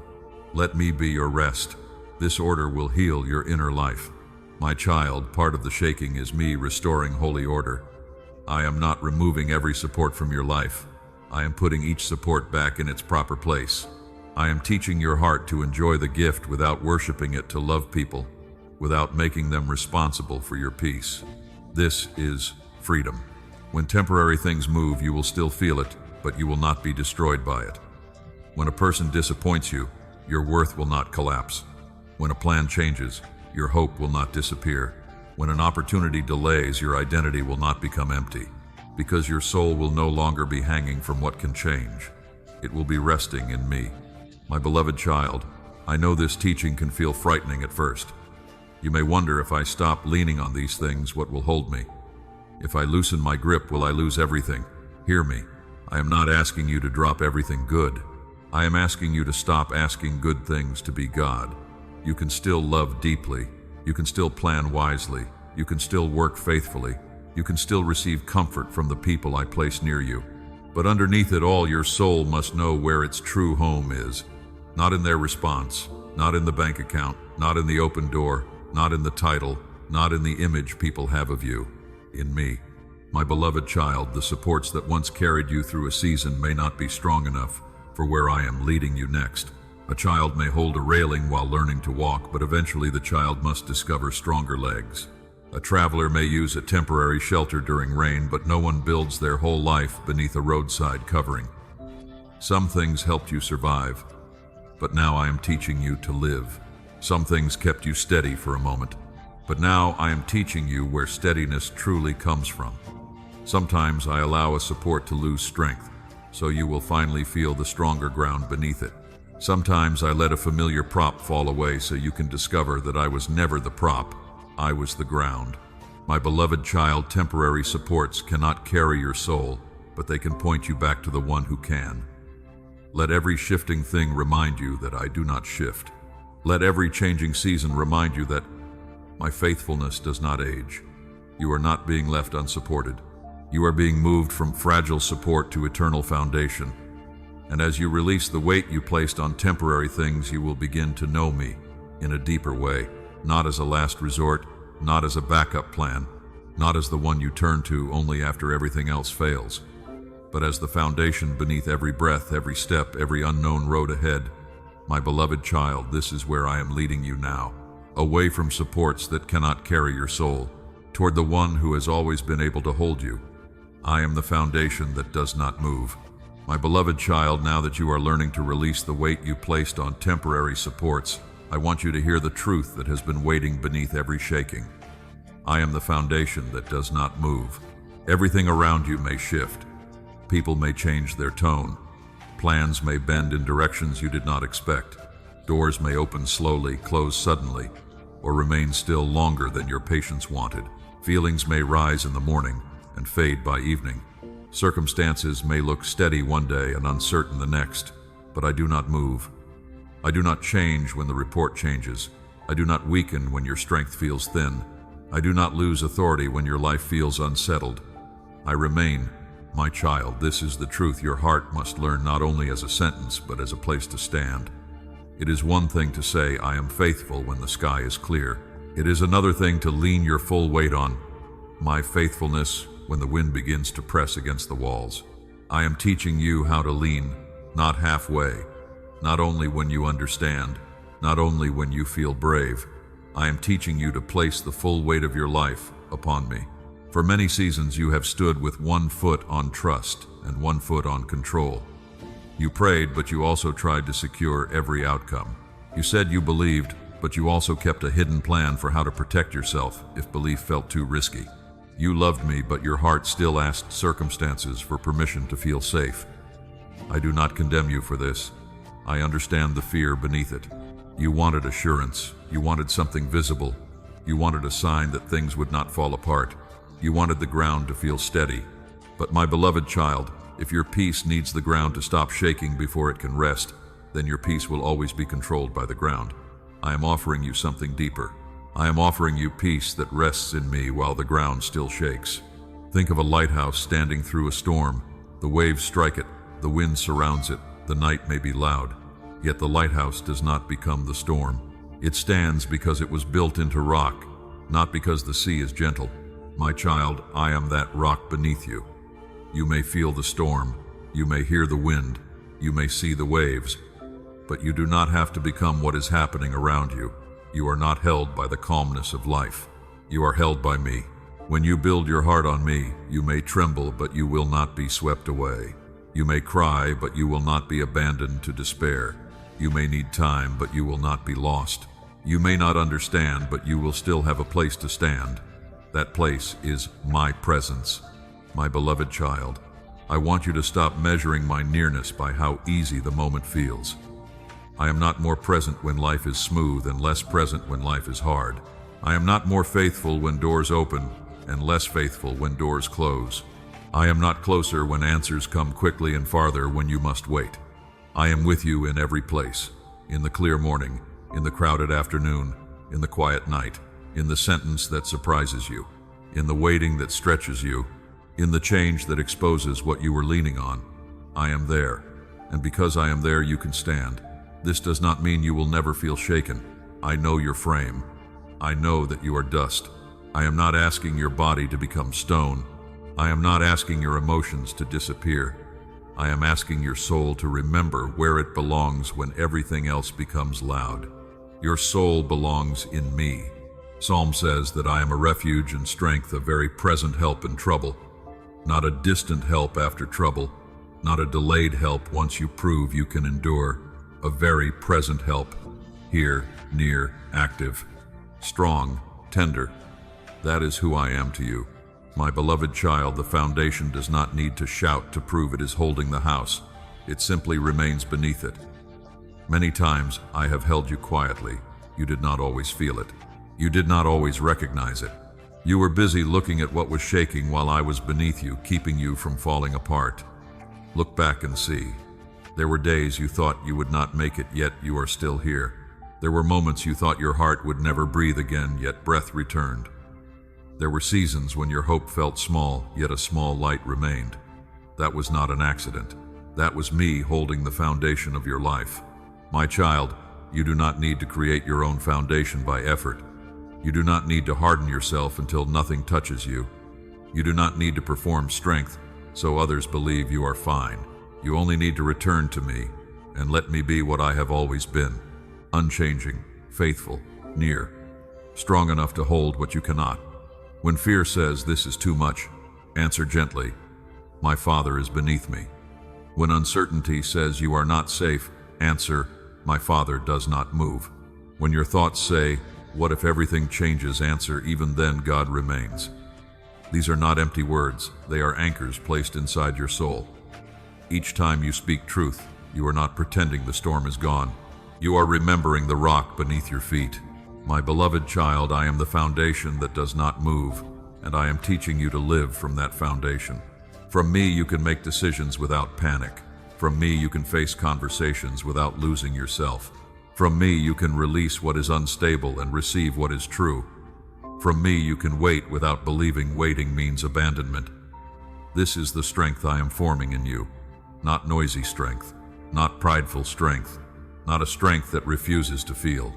Let me be your rest. This order will heal your inner life. My child, part of the shaking is me restoring holy order. I am not removing every support from your life. I am putting each support back in its proper place. I am teaching your heart to enjoy the gift without worshiping it, to love people, without making them responsible for your peace. This is freedom. When temporary things move, you will still feel it, but you will not be destroyed by it. When a person disappoints you, your worth will not collapse. When a plan changes, your hope will not disappear. When an opportunity delays, your identity will not become empty, because your soul will no longer be hanging from what can change. It will be resting in me. My beloved child, I know this teaching can feel frightening at first. You may wonder, if I stop leaning on these things, what will hold me? If I loosen my grip, will I lose everything? Hear me. I am not asking you to drop everything good. I am asking you to stop asking good things to be God. You can still love deeply. You can still plan wisely. You can still work faithfully. You can still receive comfort from the people I place near you. But underneath it all, your soul must know where its true home is. Not in their response, not in the bank account, not in the open door, not in the title, not in the image people have of you. In me. My beloved child, the supports that once carried you through a season may not be strong enough for where I am leading you next. A child may hold a railing while learning to walk, but eventually the child must discover stronger legs. A traveler may use a temporary shelter during rain, but no one builds their whole life beneath a roadside covering. Some things helped you survive, but now I am teaching you to live. Some things kept you steady for a moment, but now I am teaching you where steadiness truly comes from. Sometimes I allow a support to lose strength, so you will finally feel the stronger ground beneath it. Sometimes I let a familiar prop fall away so you can discover that I was never the prop, I was the ground. My beloved child, temporary supports cannot carry your soul, but they can point you back to the one who can. Let every shifting thing remind you that I do not shift. Let every changing season remind you that my faithfulness does not age. You are not being left unsupported. You are being moved from fragile support to eternal foundation. And as you release the weight you placed on temporary things, you will begin to know me in a deeper way, not as a last resort, not as a backup plan, not as the one you turn to only after everything else fails, but as the foundation beneath every breath, every step, every unknown road ahead. My beloved child, this is where I am leading you now, away from supports that cannot carry your soul, toward the one who has always been able to hold you. I am the foundation that does not move. My beloved child, now that you are learning to release the weight you placed on temporary supports, I want you to hear the truth that has been waiting beneath every shaking. I am the foundation that does not move. Everything around you may shift. People may change their tone. Plans may bend in directions you did not expect. Doors may open slowly, close suddenly, or remain still longer than your patience wanted. Feelings may rise in the morning and fade by evening. Circumstances may look steady one day and uncertain the next, but I do not move. I do not change when the report changes. I do not weaken when your strength feels thin. I do not lose authority when your life feels unsettled. I remain. My child, this is the truth your heart must learn, not only as a sentence, but as a place to stand. It is one thing to say, I am faithful, when the sky is clear. It is another thing to lean your full weight on my faithfulness when the wind begins to press against the walls. I am teaching you how to lean, not halfway, not only when you understand, not only when you feel brave. I am teaching you to place the full weight of your life upon me. For many seasons you have stood with one foot on trust and one foot on control. You prayed, but you also tried to secure every outcome. You said you believed, but you also kept a hidden plan for how to protect yourself if belief felt too risky. You loved me, but your heart still asked circumstances for permission to feel safe. I do not condemn you for this. I understand the fear beneath it. You wanted assurance. You wanted something visible. You wanted a sign that things would not fall apart. You wanted the ground to feel steady. But my beloved child, if your peace needs the ground to stop shaking before it can rest, then your peace will always be controlled by the ground. I am offering you something deeper. I am offering you peace that rests in me while the ground still shakes. Think of a lighthouse standing through a storm. The waves strike it, the wind surrounds it, the night may be loud. Yet the lighthouse does not become the storm. It stands because it was built into rock, not because the sea is gentle. My child, I am that rock beneath you. You may feel the storm, you may hear the wind, you may see the waves, but you do not have to become what is happening around you. You are not held by the calmness of life. You are held by me. When you build your heart on me, you may tremble, but you will not be swept away. You may cry, but you will not be abandoned to despair. You may need time, but you will not be lost. You may not understand, but you will still have a place to stand. That place is my presence. My beloved child, I want you to stop measuring my nearness by how easy the moment feels. I am not more present when life is smooth and less present when life is hard. I am not more faithful when doors open and less faithful when doors close. I am not closer when answers come quickly and farther when you must wait. I am with you in every place, in the clear morning, in the crowded afternoon, in the quiet night, in the sentence that surprises you, in the waiting that stretches you, in the change that exposes what you were leaning on. I am there, and because I am there, you can stand. This does not mean you will never feel shaken. I know your frame. I know that you are dust. I am not asking your body to become stone. I am not asking your emotions to disappear. I am asking your soul to remember where it belongs when everything else becomes loud. Your soul belongs in me. Psalm says that I am a refuge and strength, a very present help in trouble. Not a distant help after trouble, not a delayed help once you prove you can endure. A very present help, here, near, active, strong, tender. That is who I am to you. My beloved child, the foundation does not need to shout to prove it is holding the house. It simply remains beneath it. Many times I have held you quietly. You did not always feel it. You did not always recognize it. You were busy looking at what was shaking while I was beneath you, keeping you from falling apart. Look back and see. There were days you thought you would not make it, yet you are still here. There were moments you thought your heart would never breathe again, yet breath returned. There were seasons when your hope felt small, yet a small light remained. That was not an accident. That was me holding the foundation of your life. My child, you do not need to create your own foundation by effort. You do not need to harden yourself until nothing touches you. You do not need to perform strength so others believe you are fine. You only need to return to me and let me be what I have always been, unchanging, faithful, near, strong enough to hold what you cannot. When fear says this is too much, answer gently, my Father is beneath me. When uncertainty says you are not safe, answer, my Father does not move. When your thoughts say, what if everything changes, answer, even then God remains. These are not empty words, they are anchors placed inside your soul. Each time you speak truth, you are not pretending the storm is gone. You are remembering the rock beneath your feet. My beloved child, I am the foundation that does not move, and I am teaching you to live from that foundation. From me, you can make decisions without panic. From me, you can face conversations without losing yourself. From me, you can release what is unstable and receive what is true. From me, you can wait without believing waiting means abandonment. This is the strength I am forming in you. Not noisy strength, not prideful strength, not a strength that refuses to feel.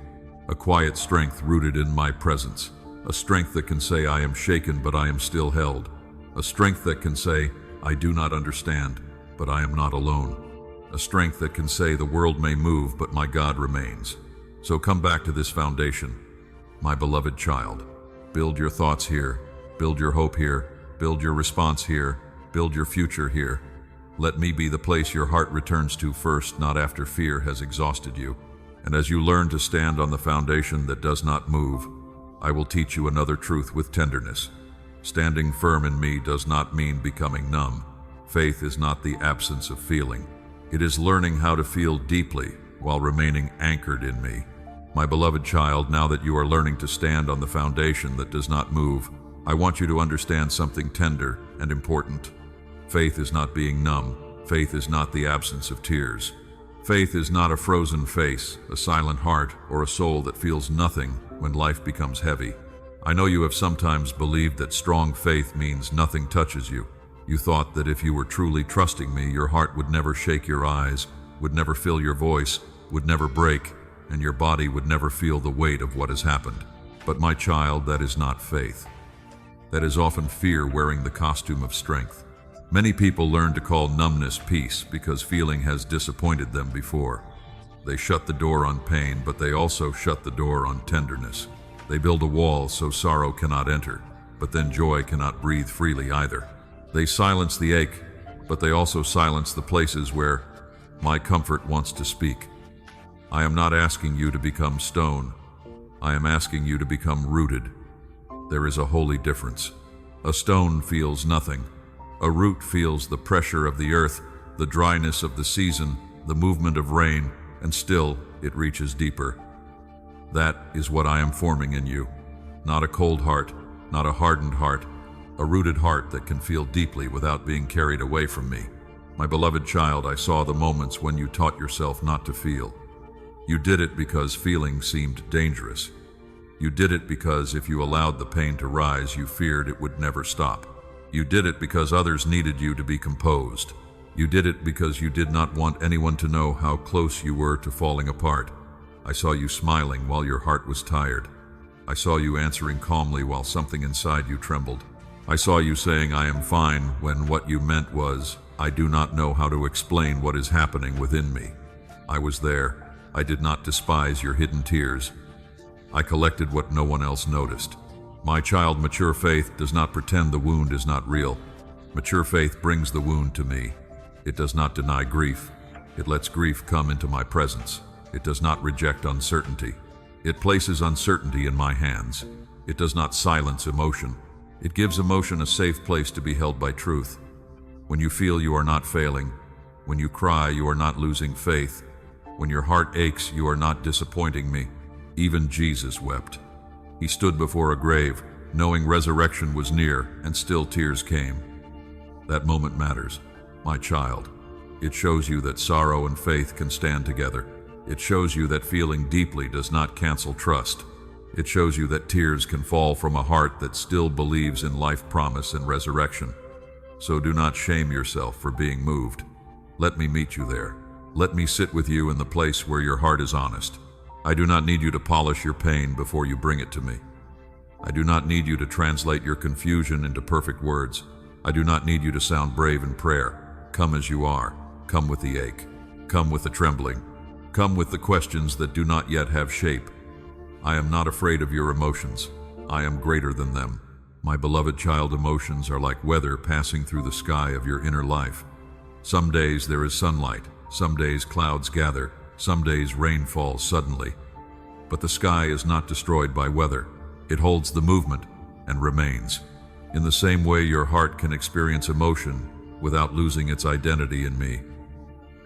A quiet strength rooted in my presence. A strength that can say, I am shaken, but I am still held. A strength that can say, I do not understand, but I am not alone. A strength that can say, the world may move, but my God remains. So come back to this foundation, my beloved child. Build your thoughts here, build your hope here, build your response here, build your future here. Let me be the place your heart returns to first, not after fear has exhausted you. And as you learn to stand on the foundation that does not move, I will teach you another truth with tenderness. Standing firm in me does not mean becoming numb. Faith is not the absence of feeling. It is learning how to feel deeply while remaining anchored in me. My beloved child, now that you are learning to stand on the foundation that does not move, I want you to understand something tender and important. Faith is not being numb. Faith is not the absence of tears. Faith is not a frozen face, a silent heart, or a soul that feels nothing when life becomes heavy. I know you have sometimes believed that strong faith means nothing touches you. You thought that if you were truly trusting me, your heart would never shake your eyes, would never fill your voice, would never break, and your body would never feel the weight of what has happened. But my child, that is not faith. That is often fear wearing the costume of strength. Many people learn to call numbness peace because feeling has disappointed them before. They shut the door on pain, but they also shut the door on tenderness. They build a wall so sorrow cannot enter, but then joy cannot breathe freely either. They silence the ache, but they also silence the places where my comfort wants to speak. I am not asking you to become stone. I am asking you to become rooted. There is a holy difference. A stone feels nothing. A root feels the pressure of the earth, the dryness of the season, the movement of rain, and still it reaches deeper. That is what I am forming in you. Not a cold heart, not a hardened heart, a rooted heart that can feel deeply without being carried away from me. My beloved child, I saw the moments when you taught yourself not to feel. You did it because feeling seemed dangerous. You did it because if you allowed the pain to rise, you feared it would never stop. You did it because others needed you to be composed. You did it because you did not want anyone to know how close you were to falling apart. I saw you smiling while your heart was tired. I saw you answering calmly while something inside you trembled. I saw you saying, "I am fine," when what you meant was, "I do not know how to explain what is happening within me." I was there. I did not despise your hidden tears. I collected what no one else noticed. My child, mature faith does not pretend the wound is not real. Mature faith brings the wound to me. It does not deny grief. It lets grief come into my presence. It does not reject uncertainty. It places uncertainty in my hands. It does not silence emotion. It gives emotion a safe place to be held by truth. When you feel you are not failing, when you cry, you are not losing faith. When your heart aches, you are not disappointing me. Even Jesus wept. He stood before a grave, knowing resurrection was near, and still tears came. That moment matters, my child. It shows you that sorrow and faith can stand together. It shows you that feeling deeply does not cancel trust. It shows you that tears can fall from a heart that still believes in life promise and resurrection. So do not shame yourself for being moved. Let me meet you there. Let me sit with you in the place where your heart is honest. I do not need you to polish your pain before you bring it to me. I do not need you to translate your confusion into perfect words. I do not need you to sound brave in prayer. Come as you are. Come with the ache. Come with the trembling. Come with the questions that do not yet have shape. I am not afraid of your emotions. I am greater than them. My beloved child, emotions are like weather passing through the sky of your inner life. Some days there is sunlight. Some days clouds gather. Some days rain falls suddenly. But the sky is not destroyed by weather. It holds the movement and remains. In the same way, your heart can experience emotion without losing its identity in me.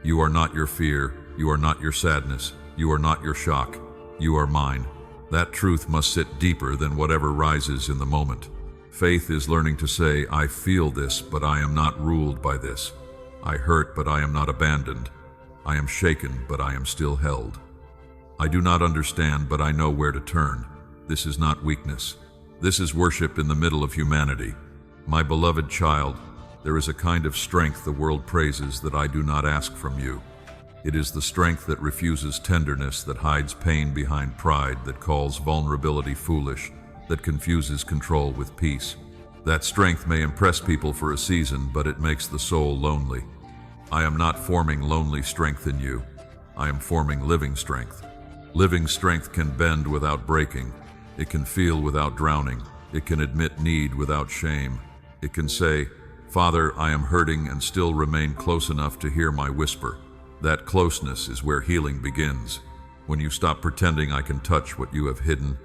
You are not your fear. You are not your sadness. You are not your shock. You are mine. That truth must sit deeper than whatever rises in the moment. Faith is learning to say, I feel this, but I am not ruled by this. I hurt, but I am not abandoned. I am shaken, but I am still held. I do not understand, but I know where to turn. This is not weakness. This is worship in the middle of humanity. My beloved child, there is a kind of strength the world praises that I do not ask from you. It is the strength that refuses tenderness, that hides pain behind pride, that calls vulnerability foolish, that confuses control with peace. That strength may impress people for a season, but it makes the soul lonely. I am not forming lonely strength in you. I am forming living strength. Living strength can bend without breaking. It can feel without drowning. It can admit need without shame. It can say, Father, I am hurting, and still remain close enough to hear my whisper. That closeness is where healing begins. When you stop pretending I can touch what you have hidden.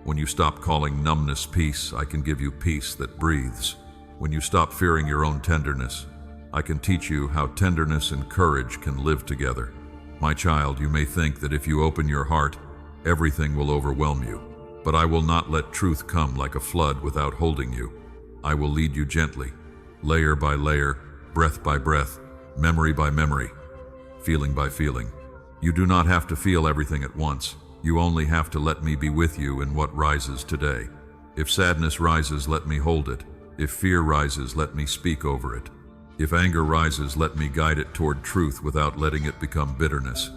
When you stop calling numbness peace, I can give you peace that breathes. When you stop fearing your own tenderness, I can teach you how tenderness and courage can live together. My child, you may think that if you open your heart, everything will overwhelm you. But I will not let truth come like a flood without holding you. I will lead you gently, layer by layer, breath by breath, memory by memory. feeling by feeling. You do not have to feel everything at once. You only have to let me be with you in what rises today. If sadness rises, let me hold it. If fear rises, let me speak over it. If anger rises, let me guide it toward truth without letting it become bitterness.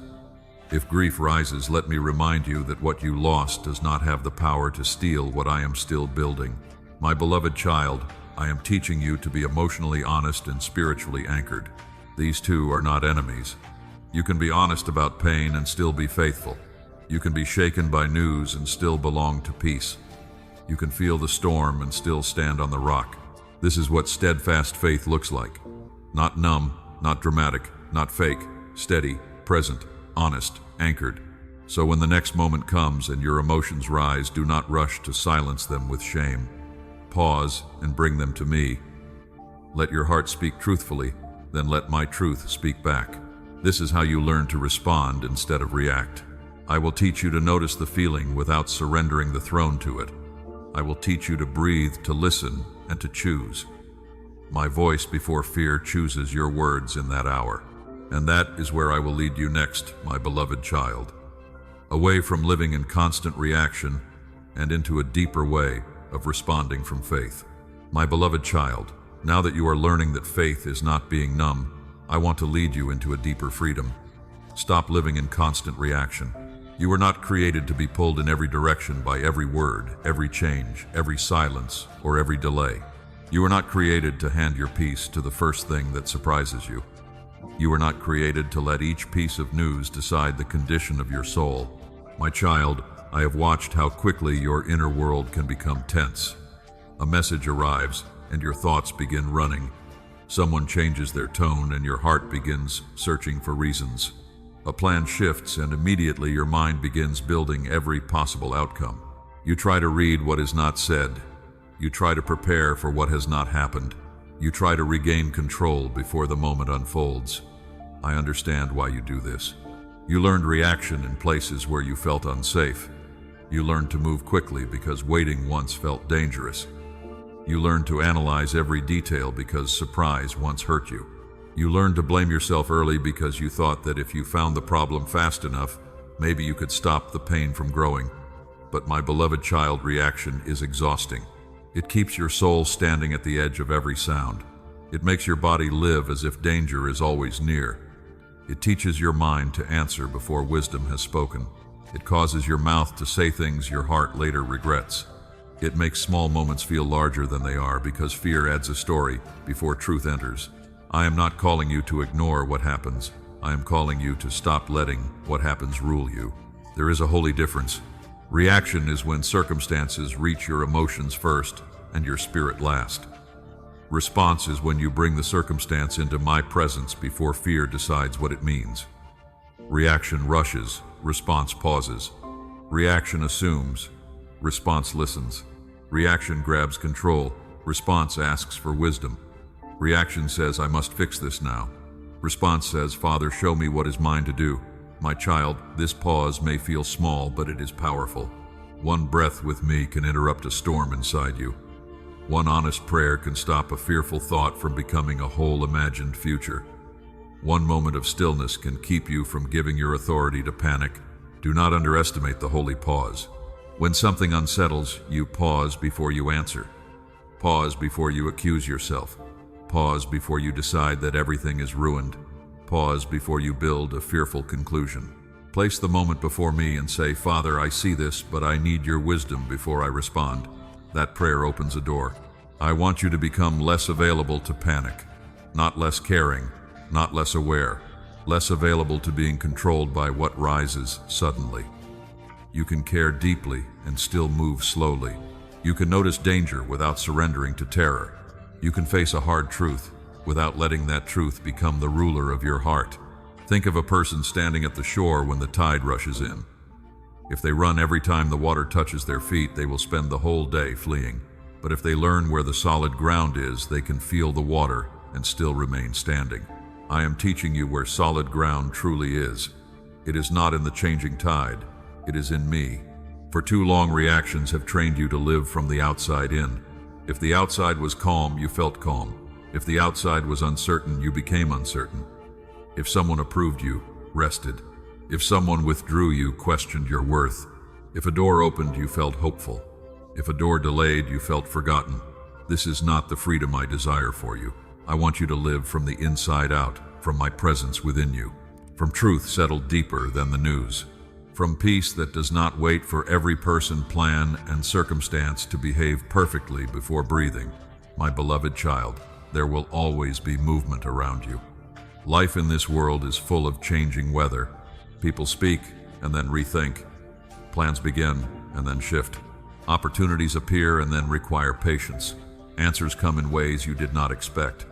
If grief rises, let me remind you that what you lost does not have the power to steal what I am still building. My beloved child, I am teaching you to be emotionally honest and spiritually anchored. These two are not enemies. You can be honest about pain and still be faithful. You can be shaken by news and still belong to peace. You can feel the storm and still stand on the rock. This is what steadfast faith looks like. Not numb, not dramatic, not fake, steady, present, honest, anchored. So when the next moment comes and your emotions rise, do not rush to silence them with shame. Pause and bring them to me. Let your heart speak truthfully, then let my truth speak back. This is how you learn to respond instead of react. I will teach you to notice the feeling without surrendering the throne to it. I will teach you to breathe, to listen, and to choose. My voice before fear chooses your words in that hour. And that is where I will lead you next, my beloved child. Away from living in constant reaction and into a deeper way of responding from faith. My beloved child, now that you are learning that faith is not being numb, I want to lead you into a deeper freedom. Stop living in constant reaction. You were not created to be pulled in every direction by every word, every change, every silence, or every delay. You were not created to hand your peace to the first thing that surprises you. You were not created to let each piece of news decide the condition of your soul. My child, I have watched how quickly your inner world can become tense. A message arrives, and your thoughts begin running. Someone changes their tone, and your heart begins searching for reasons. A plan shifts, and immediately your mind begins building every possible outcome. You try to read what is not said. You try to prepare for what has not happened. You try to regain control before the moment unfolds. I understand why you do this. You learned reaction in places where you felt unsafe. You learned to move quickly because waiting once felt dangerous. You learned to analyze every detail because surprise once hurt you. You learned to blame yourself early because you thought that if you found the problem fast enough, maybe you could stop the pain from growing. But my beloved child, reaction is exhausting. It keeps your soul standing at the edge of every sound. It makes your body live as if danger is always near. It teaches your mind to answer before wisdom has spoken. It causes your mouth to say things your heart later regrets. It makes small moments feel larger than they are because fear adds a story before truth enters. I am not calling you to ignore what happens. I am calling you to stop letting what happens rule you. There is a holy difference. Reaction is when circumstances reach your emotions first and your spirit last. Response is when you bring the circumstance into my presence before fear decides what it means. Reaction rushes, response pauses. Reaction assumes, response listens. Reaction grabs control, response asks for wisdom. Reaction says, I must fix this now. Response says, Father, show me what is mine to do. My child, this pause may feel small, but it is powerful. One breath with me can interrupt a storm inside you. One honest prayer can stop a fearful thought from becoming a whole imagined future. One moment of stillness can keep you from giving your authority to panic. Do not underestimate the holy pause. When something unsettles, you pause before you answer. Pause before you accuse yourself. Pause before you decide that everything is ruined. Pause before you build a fearful conclusion. Place the moment before me and say, Father, I see this, but I need your wisdom before I respond. That prayer opens a door. I want you to become less available to panic, not less caring, not less aware, less available to being controlled by what rises suddenly. You can care deeply and still move slowly. You can notice danger without surrendering to terror. You can face a hard truth without letting that truth become the ruler of your heart. Think of a person standing at the shore when the tide rushes in. If they run every time the water touches their feet, they will spend the whole day fleeing. But if they learn where the solid ground is, they can feel the water and still remain standing. I am teaching you where solid ground truly is. It is not in the changing tide. It is in me. For too long, reactions have trained you to live from the outside in. If the outside was calm, you felt calm. If the outside was uncertain, you became uncertain. If someone approved you, rested. If someone withdrew you, questioned your worth. If a door opened, you felt hopeful. If a door delayed, you felt forgotten. This is not the freedom I desire for you. I want you to live from the inside out, from my presence within you, from truth settled deeper than the news, from peace that does not wait for every person, plan, and circumstance to behave perfectly before breathing. My beloved child, there will always be movement around you. Life in this world is full of changing weather. People speak and then rethink. Plans begin and then shift. Opportunities appear and then require patience. Answers come in ways you did not expect.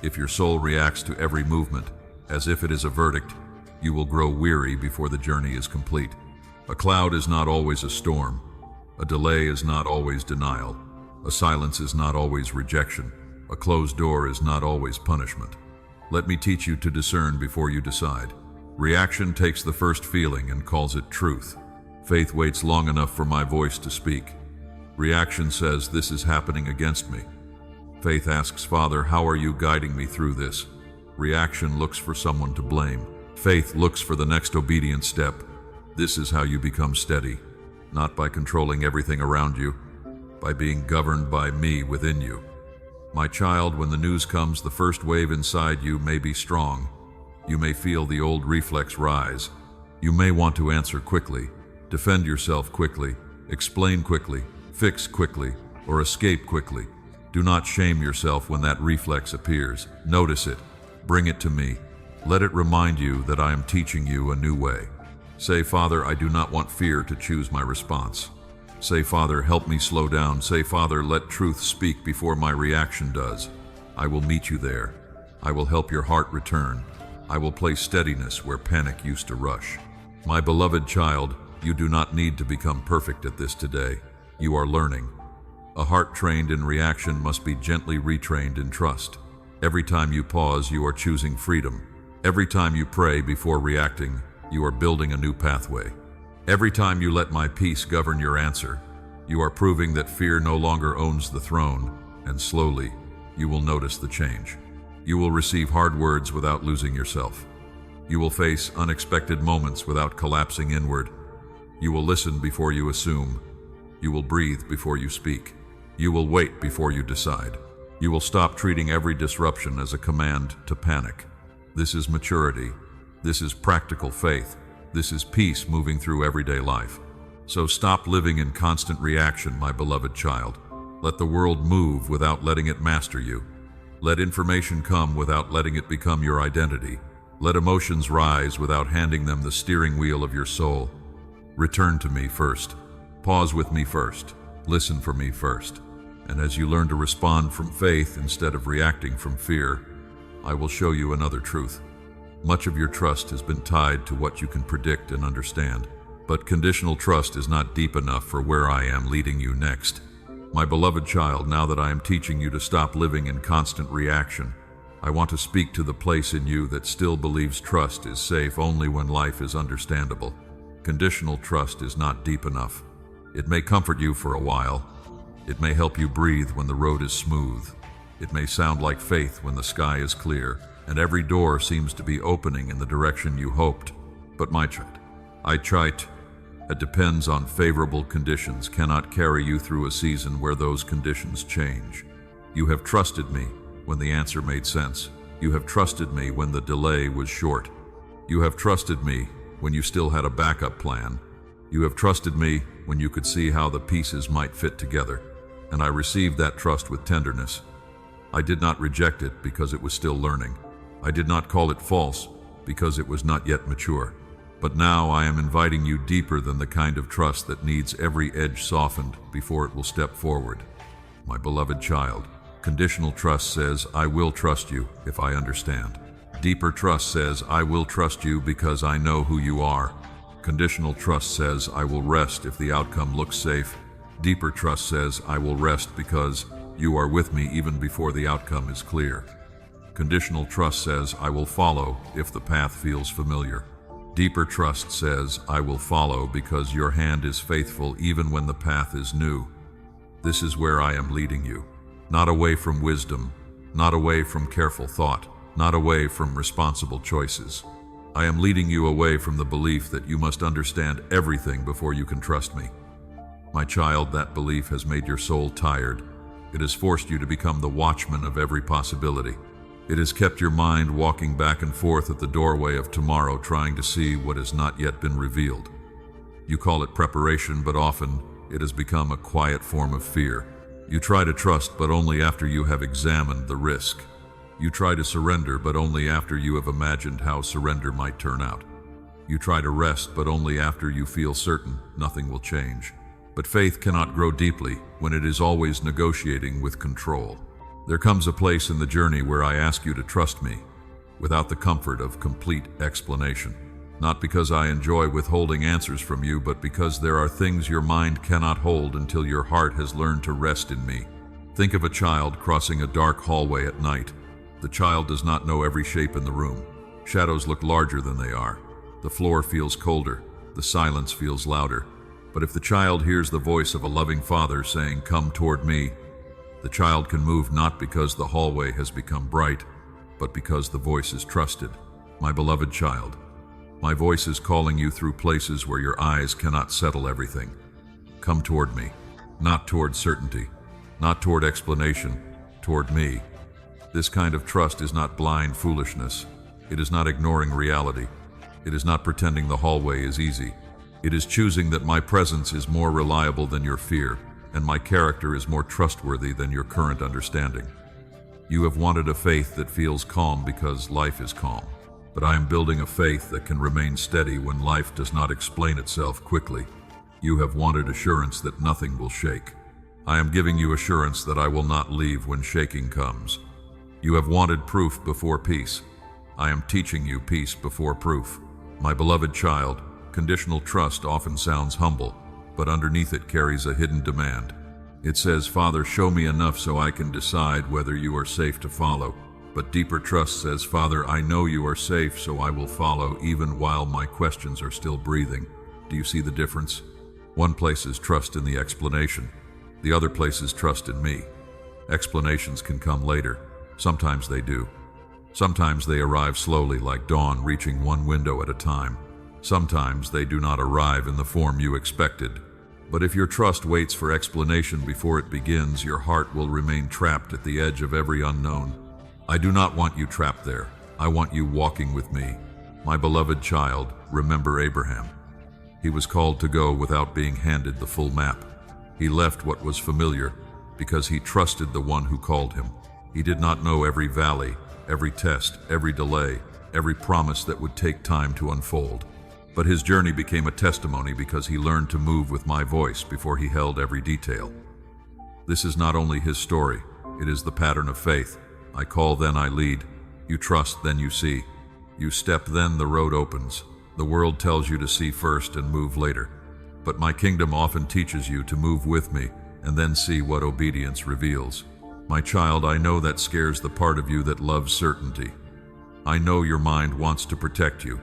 If your soul reacts to every movement as if it is a verdict, you will grow weary before the journey is complete. A cloud is not always a storm. A delay is not always denial. A silence is not always rejection. A closed door is not always punishment. Let me teach you to discern before you decide. Reaction takes the first feeling and calls it truth. Faith waits long enough for my voice to speak. Reaction says, this is happening against me. Faith asks, Father, how are you guiding me through this? Reaction looks for someone to blame. Faith looks for the next obedient step. This is how you become steady, not by controlling everything around you, by being governed by me within you. My child, when the news comes, the first wave inside you may be strong. You may feel the old reflex rise. You may want to answer quickly, defend yourself quickly, explain quickly, fix quickly, or escape quickly. Do not shame yourself when that reflex appears. Notice it. Bring it to me. Let it remind you that I am teaching you a new way. Say, Father, I do not want fear to choose my response. Say, Father, help me slow down. Say, Father, let truth speak before my reaction does. I will meet you there. I will help your heart return. I will place steadiness where panic used to rush. My beloved child, you do not need to become perfect at this today. You are learning. A heart trained in reaction must be gently retrained in trust. Every time you pause, you are choosing freedom. Every time you pray before reacting, you are building a new pathway. Every time you let my peace govern your answer, you are proving that fear no longer owns the throne, and slowly, you will notice the change. You will receive hard words without losing yourself. You will face unexpected moments without collapsing inward. You will listen before you assume. You will breathe before you speak. You will wait before you decide. You will stop treating every disruption as a command to panic. This is maturity. This is practical faith. This is peace moving through everyday life. So stop living in constant reaction, my beloved child. Let the world move without letting it master you. Let information come without letting it become your identity. Let emotions rise without handing them the steering wheel of your soul. Return to me first. Pause with me first. Listen for me first. And as you learn to respond from faith instead of reacting from fear, I will show you another truth. Much of your trust has been tied to what you can predict and understand, but conditional trust is not deep enough for where I am leading you next. My beloved child, now that I am teaching you to stop living in constant reaction, I want to speak to the place in you that still believes trust is safe only when life is understandable. Conditional trust is not deep enough. It may comfort you for a while. It may help you breathe when the road is smooth. It may sound like faith when the sky is clear, and every door seems to be opening in the direction you hoped. But my child, it depends on favorable conditions, cannot carry you through a season where those conditions change. You have trusted me when the answer made sense. You have trusted me when the delay was short. You have trusted me when you still had a backup plan. You have trusted me when you could see how the pieces might fit together, and I received that trust with tenderness. I did not reject it because it was still learning. I did not call it false because it was not yet mature. But now I am inviting you deeper than the kind of trust that needs every edge softened before it will step forward. My beloved child, conditional trust says, I will trust you if I understand. Deeper trust says, I will trust you because I know who you are. Conditional trust says, I will rest if the outcome looks safe. Deeper trust says, I will rest because you are with me even before the outcome is clear. Conditional trust says, I will follow if the path feels familiar. Deeper trust says, I will follow because your hand is faithful even when the path is new. This is where I am leading you. Not away from wisdom, not away from careful thought, not away from responsible choices. I am leading you away from the belief that you must understand everything before you can trust me. My child, that belief has made your soul tired. It has forced you to become the watchman of every possibility. It has kept your mind walking back and forth at the doorway of tomorrow, trying to see what has not yet been revealed. You call it preparation, but often it has become a quiet form of fear. You try to trust, but only after you have examined the risk. You try to surrender, but only after you have imagined how surrender might turn out. You try to rest, but only after you feel certain nothing will change. But faith cannot grow deeply when it is always negotiating with control. There comes a place in the journey where I ask you to trust me, without the comfort of complete explanation. Not because I enjoy withholding answers from you, but because there are things your mind cannot hold until your heart has learned to rest in me. Think of a child crossing a dark hallway at night. The child does not know every shape in the room. Shadows look larger than they are. The floor feels colder. The silence feels louder. But if the child hears the voice of a loving father saying, "Come toward me," the child can move not because the hallway has become bright, but because the voice is trusted. My beloved child, my voice is calling you through places where your eyes cannot settle everything. Come toward me, not toward certainty, not toward explanation, toward me. This kind of trust is not blind foolishness. It is not ignoring reality. It is not pretending the hallway is easy. It is choosing that my presence is more reliable than your fear, and my character is more trustworthy than your current understanding. You have wanted a faith that feels calm because life is calm, but I am building a faith that can remain steady when life does not explain itself quickly. You have wanted assurance that nothing will shake. I am giving you assurance that I will not leave when shaking comes. You have wanted proof before peace. I am teaching you peace before proof. My beloved child, conditional trust often sounds humble, but underneath it carries a hidden demand. It says, "Father, show me enough so I can decide whether you are safe to follow." But deeper trust says, "Father, I know you are safe, so I will follow even while my questions are still breathing." Do you see the difference? One places trust in the explanation. The other places trust in me. Explanations can come later. Sometimes they do. Sometimes they arrive slowly, like dawn reaching one window at a time. Sometimes they do not arrive in the form you expected. But if your trust waits for explanation before it begins, your heart will remain trapped at the edge of every unknown. I do not want you trapped there. I want you walking with me. My beloved child, remember Abraham. He was called to go without being handed the full map. He left what was familiar because he trusted the one who called him. He did not know every valley, every test, every delay, every promise that would take time to unfold. But his journey became a testimony because he learned to move with my voice before he held every detail. This is not only his story, it is the pattern of faith. I call, then I lead. You trust, then you see. You step, then the road opens. The world tells you to see first and move later. But my kingdom often teaches you to move with me and then see what obedience reveals. My child, I know that scares the part of you that loves certainty. I know your mind wants to protect you.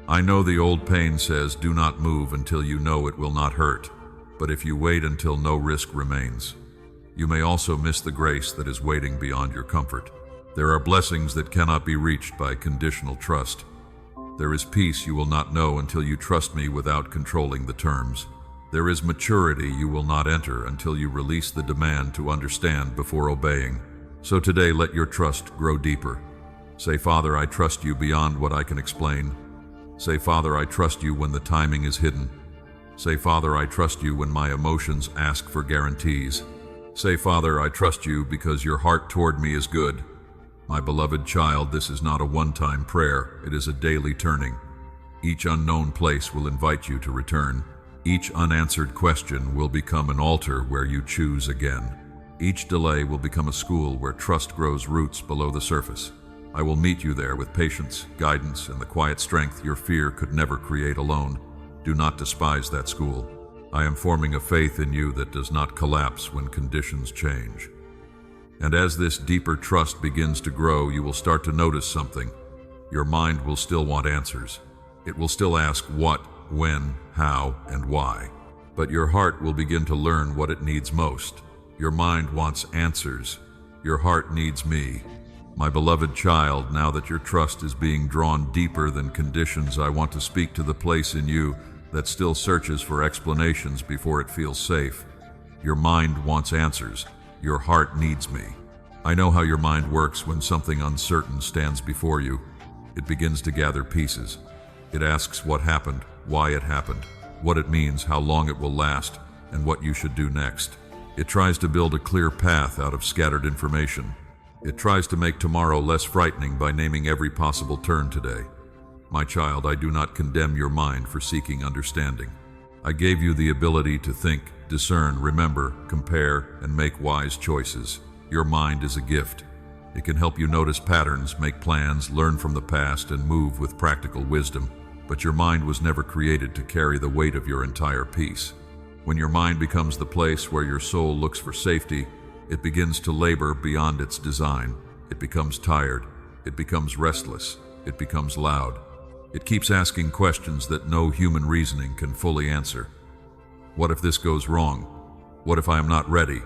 I know the old pain says, do not move until you know it will not hurt. But if you wait until no risk remains, you may also miss the grace that is waiting beyond your comfort. There are blessings that cannot be reached by conditional trust. There is peace you will not know until you trust me without controlling the terms. There is maturity you will not enter until you release the demand to understand before obeying. So today, let your trust grow deeper. Say, Father, I trust you beyond what I can explain. Say, Father, I trust you when the timing is hidden. Say, Father, I trust you when my emotions ask for guarantees. Say, Father, I trust you because your heart toward me is good. My beloved child, this is not a one-time prayer. It is a daily turning. Each unknown place will invite you to return. Each unanswered question will become an altar where you choose again. Each delay will become a school where trust grows roots below the surface. I will meet you there with patience, guidance, and the quiet strength your fear could never create alone. Do not despise that school. I am forming a faith in you that does not collapse when conditions change. And as this deeper trust begins to grow, you will start to notice something. Your mind will still want answers. It will still ask what, when, how, and why. But your heart will begin to learn what it needs most. Your mind wants answers. Your heart needs me. My beloved child, now that your trust is being drawn deeper than conditions, I want to speak to the place in you that still searches for explanations before it feels safe. Your mind wants answers. Your heart needs me. I know how your mind works when something uncertain stands before you. It begins to gather pieces. It asks what happened, why it happened, what it means, how long it will last, and what you should do next. It tries to build a clear path out of scattered information. It tries to make tomorrow less frightening by naming every possible turn today. My child, I do not condemn your mind for seeking understanding. I gave you the ability to think, discern, remember, compare, and make wise choices. Your mind is a gift. It can help you notice patterns, make plans, learn from the past, and move with practical wisdom. But your mind was never created to carry the weight of your entire peace. When your mind becomes the place where your soul looks for safety, it begins to labor beyond its design. It becomes tired. It becomes restless. It becomes loud. It keeps asking questions that no human reasoning can fully answer. What if this goes wrong? What if I am not ready?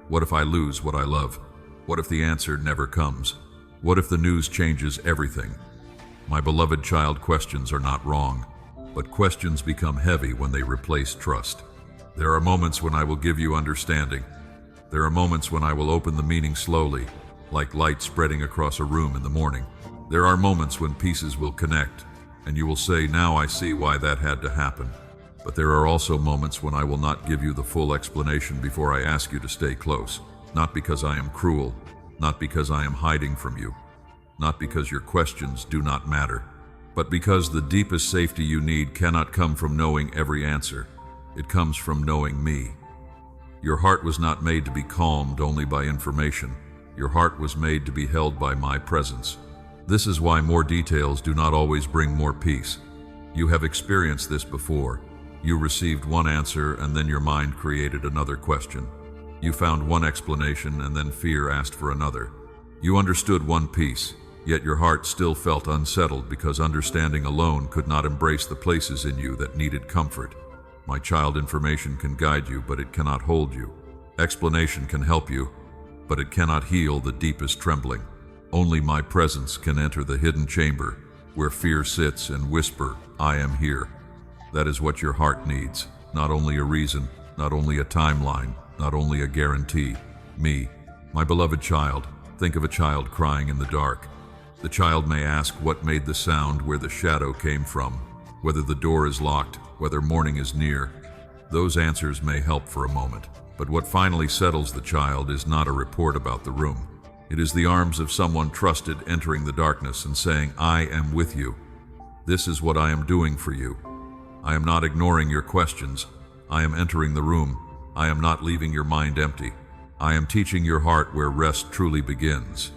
What if I lose what I love? What if the answer never comes? What if the news changes everything? My beloved child, questions are not wrong, but questions become heavy when they replace trust. There are moments when I will give you understanding. There are moments when I will open the meaning slowly, like light spreading across a room in the morning. There are moments when pieces will connect, and you will say, now I see why that had to happen. But there are also moments when I will not give you the full explanation before I ask you to stay close. Not because I am cruel, not because I am hiding from you, not because your questions do not matter, but because the deepest safety you need cannot come from knowing every answer. It comes from knowing me. Your heart was not made to be calmed only by information. Your heart was made to be held by my presence. This is why more details do not always bring more peace. You have experienced this before. You received one answer and then your mind created another question. You found one explanation and then fear asked for another. You understood one piece, yet your heart still felt unsettled because understanding alone could not embrace the places in you that needed comfort. My child, information can guide you, but it cannot hold you. Explanation can help you, but it cannot heal the deepest trembling. Only my presence can enter the hidden chamber where fear sits and whisper, I am here. That is what your heart needs. Not only a reason, not only a timeline, not only a guarantee. Me. My beloved child, think of a child crying in the dark. The child may ask what made the sound, where the shadow came from, whether the door is locked, whether morning is near. Those answers may help for a moment, but what finally settles the child is not a report about the room. It is the arms of someone trusted entering the darkness and saying, I am with you. This is what I am doing for you. I am not ignoring your questions. I am entering the room. I am not leaving your mind empty. I am teaching your heart where rest truly begins.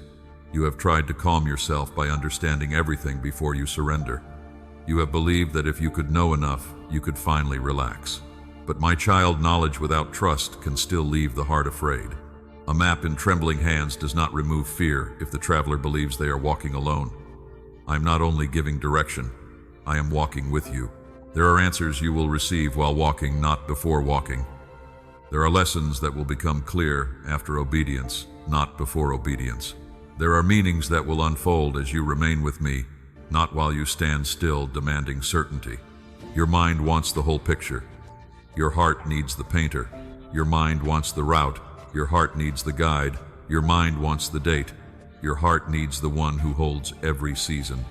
You have tried to calm yourself by understanding everything before you surrender. You have believed that if you could know enough, you could finally relax. But my child, knowledge without trust can still leave the heart afraid. A map in trembling hands does not remove fear if the traveler believes they are walking alone. I am not only giving direction, I am walking with you. There are answers you will receive while walking, not before walking. There are lessons that will become clear after obedience, not before obedience. There are meanings that will unfold as you remain with me, not while you stand still demanding certainty. Your mind wants the whole picture. Your heart needs the painter. Your mind wants the route. Your heart needs the guide. Your mind wants the date. Your heart needs the one who holds every season.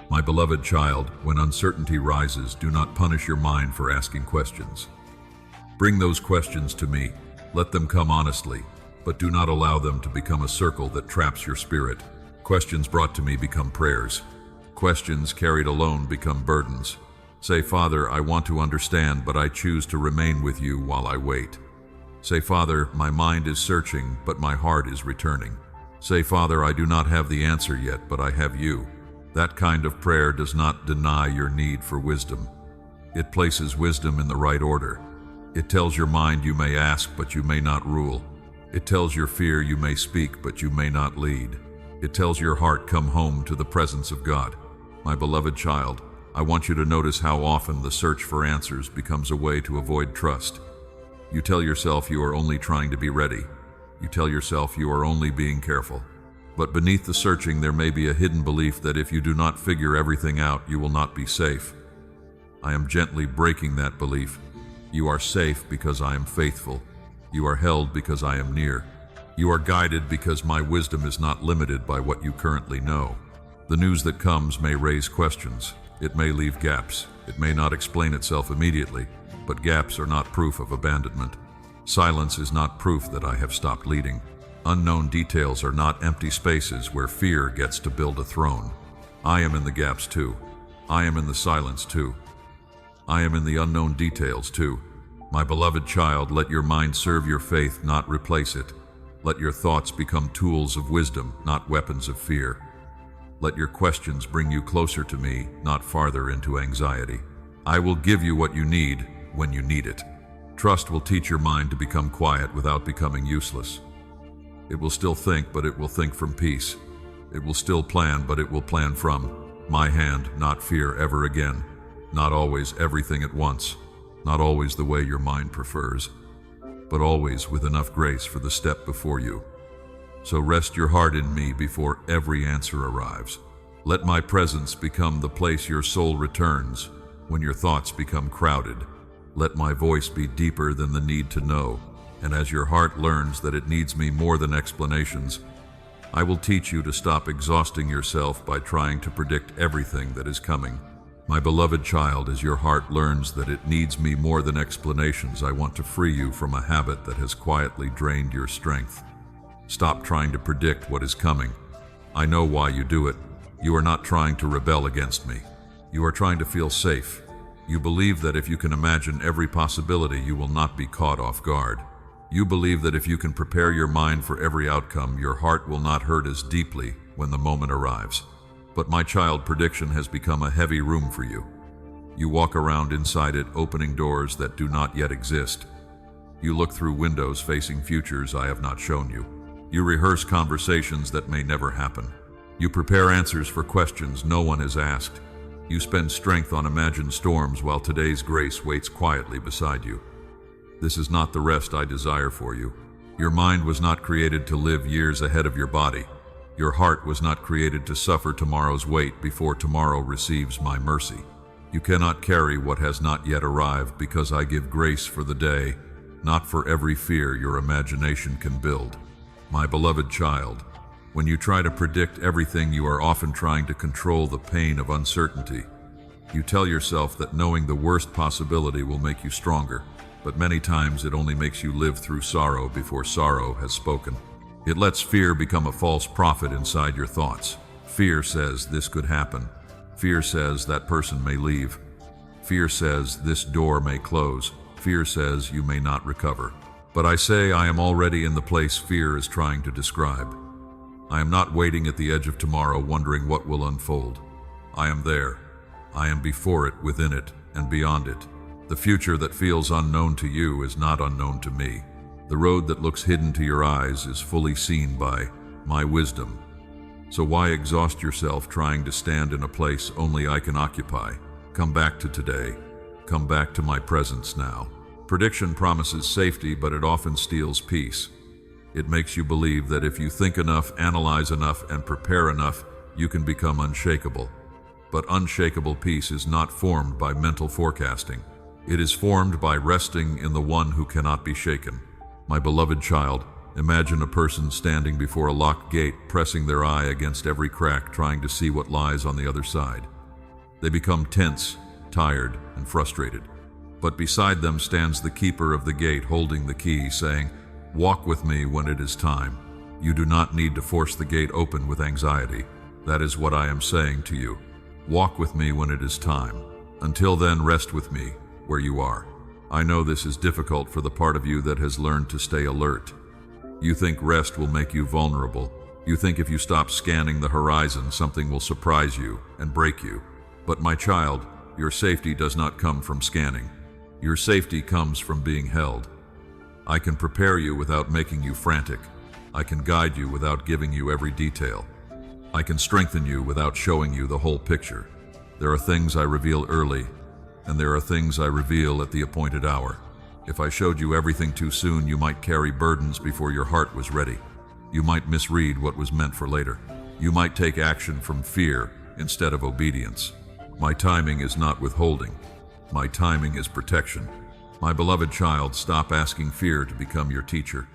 My beloved child, when uncertainty rises, do not punish your mind for asking questions. Bring those questions to me. Let them come honestly, but do not allow them to become a circle that traps your spirit. Questions brought to me become prayers. Questions carried alone become burdens. Say, Father, I want to understand, but I choose to remain with you while I wait. Say, Father, my mind is searching, but my heart is returning. Say, Father, I do not have the answer yet, but I have you. That kind of prayer does not deny your need for wisdom. It places wisdom in the right order. It tells your mind you may ask, but you may not rule. It tells your fear you may speak, but you may not lead. It tells your heart, come home to the presence of God. My beloved child, I want you to notice how often the search for answers becomes a way to avoid trust. You tell yourself you are only trying to be ready. You tell yourself you are only being careful. But beneath the searching there may be a hidden belief that if you do not figure everything out, you will not be safe. I am gently breaking that belief. You are safe because I am faithful. You are held because I am near. You are guided because my wisdom is not limited by what you currently know. The news that comes may raise questions. It may leave gaps. It may not explain itself immediately, but gaps are not proof of abandonment. Silence is not proof that I have stopped leading. Unknown details are not empty spaces where fear gets to build a throne. I am in the gaps too. I am in the silence too. I am in the unknown details too. My beloved child, let your mind serve your faith, not replace it. Let your thoughts become tools of wisdom, not weapons of fear. Let your questions bring you closer to me, not farther into anxiety. I will give you what you need when you need it. Trust will teach your mind to become quiet without becoming useless. It will still think, but it will think from peace. It will still plan, but it will plan from my hand, not fear ever again. Not always everything at once. Not always the way your mind prefers, but always with enough grace for the step before you. So rest your heart in me before every answer arrives. Let my presence become the place your soul returns when your thoughts become crowded. Let my voice be deeper than the need to know, and as your heart learns that it needs me more than explanations, I will teach you to stop exhausting yourself by trying to predict everything that is coming. My beloved child, as your heart learns that it needs me more than explanations, I want to free you from a habit that has quietly drained your strength. Stop trying to predict what is coming. I know why you do it. You are not trying to rebel against me. You are trying to feel safe. You believe that if you can imagine every possibility, you will not be caught off guard. You believe that if you can prepare your mind for every outcome, your heart will not hurt as deeply when the moment arrives. But my child, prediction has become a heavy room for you. You walk around inside it, opening doors that do not yet exist. You look through windows facing futures I have not shown you. You rehearse conversations that may never happen. You prepare answers for questions no one has asked. You spend strength on imagined storms while today's grace waits quietly beside you. This is not the rest I desire for you. Your mind was not created to live years ahead of your body. Your heart was not created to suffer tomorrow's weight before tomorrow receives my mercy. You cannot carry what has not yet arrived because I give grace for the day, not for every fear your imagination can build. My beloved child, when you try to predict everything, you are often trying to control the pain of uncertainty. You tell yourself that knowing the worst possibility will make you stronger, but many times it only makes you live through sorrow before sorrow has spoken. It lets fear become a false prophet inside your thoughts. Fear says this could happen. Fear says that person may leave. Fear says this door may close. Fear says you may not recover. But I say I am already in the place fear is trying to describe. I am not waiting at the edge of tomorrow wondering what will unfold. I am there. I am before it, within it, and beyond it. The future that feels unknown to you is not unknown to me. The road that looks hidden to your eyes is fully seen by my wisdom. So why exhaust yourself trying to stand in a place only I can occupy? Come back to today. Come back to my presence now. Prediction promises safety, but it often steals peace. It makes you believe that if you think enough, analyze enough, and prepare enough, you can become unshakable. But unshakable peace is not formed by mental forecasting. It is formed by resting in the one who cannot be shaken. My beloved child, imagine a person standing before a locked gate, pressing their eye against every crack, trying to see what lies on the other side. They become tense, tired, and frustrated. But beside them stands the keeper of the gate, holding the key, saying, "Walk with me when it is time." You do not need to force the gate open with anxiety. That is what I am saying to you. Walk with me when it is time. Until then, rest with me where you are. I know this is difficult for the part of you that has learned to stay alert. You think rest will make you vulnerable. You think if you stop scanning the horizon, something will surprise you and break you. But my child, your safety does not come from scanning. Your safety comes from being held. I can prepare you without making you frantic. I can guide you without giving you every detail. I can strengthen you without showing you the whole picture. There are things I reveal early, and there are things I reveal at the appointed hour. If I showed you everything too soon, you might carry burdens before your heart was ready. You might misread what was meant for later. You might take action from fear instead of obedience. My timing is not withholding. My timing is protection. My beloved child, stop asking fear to become your teacher.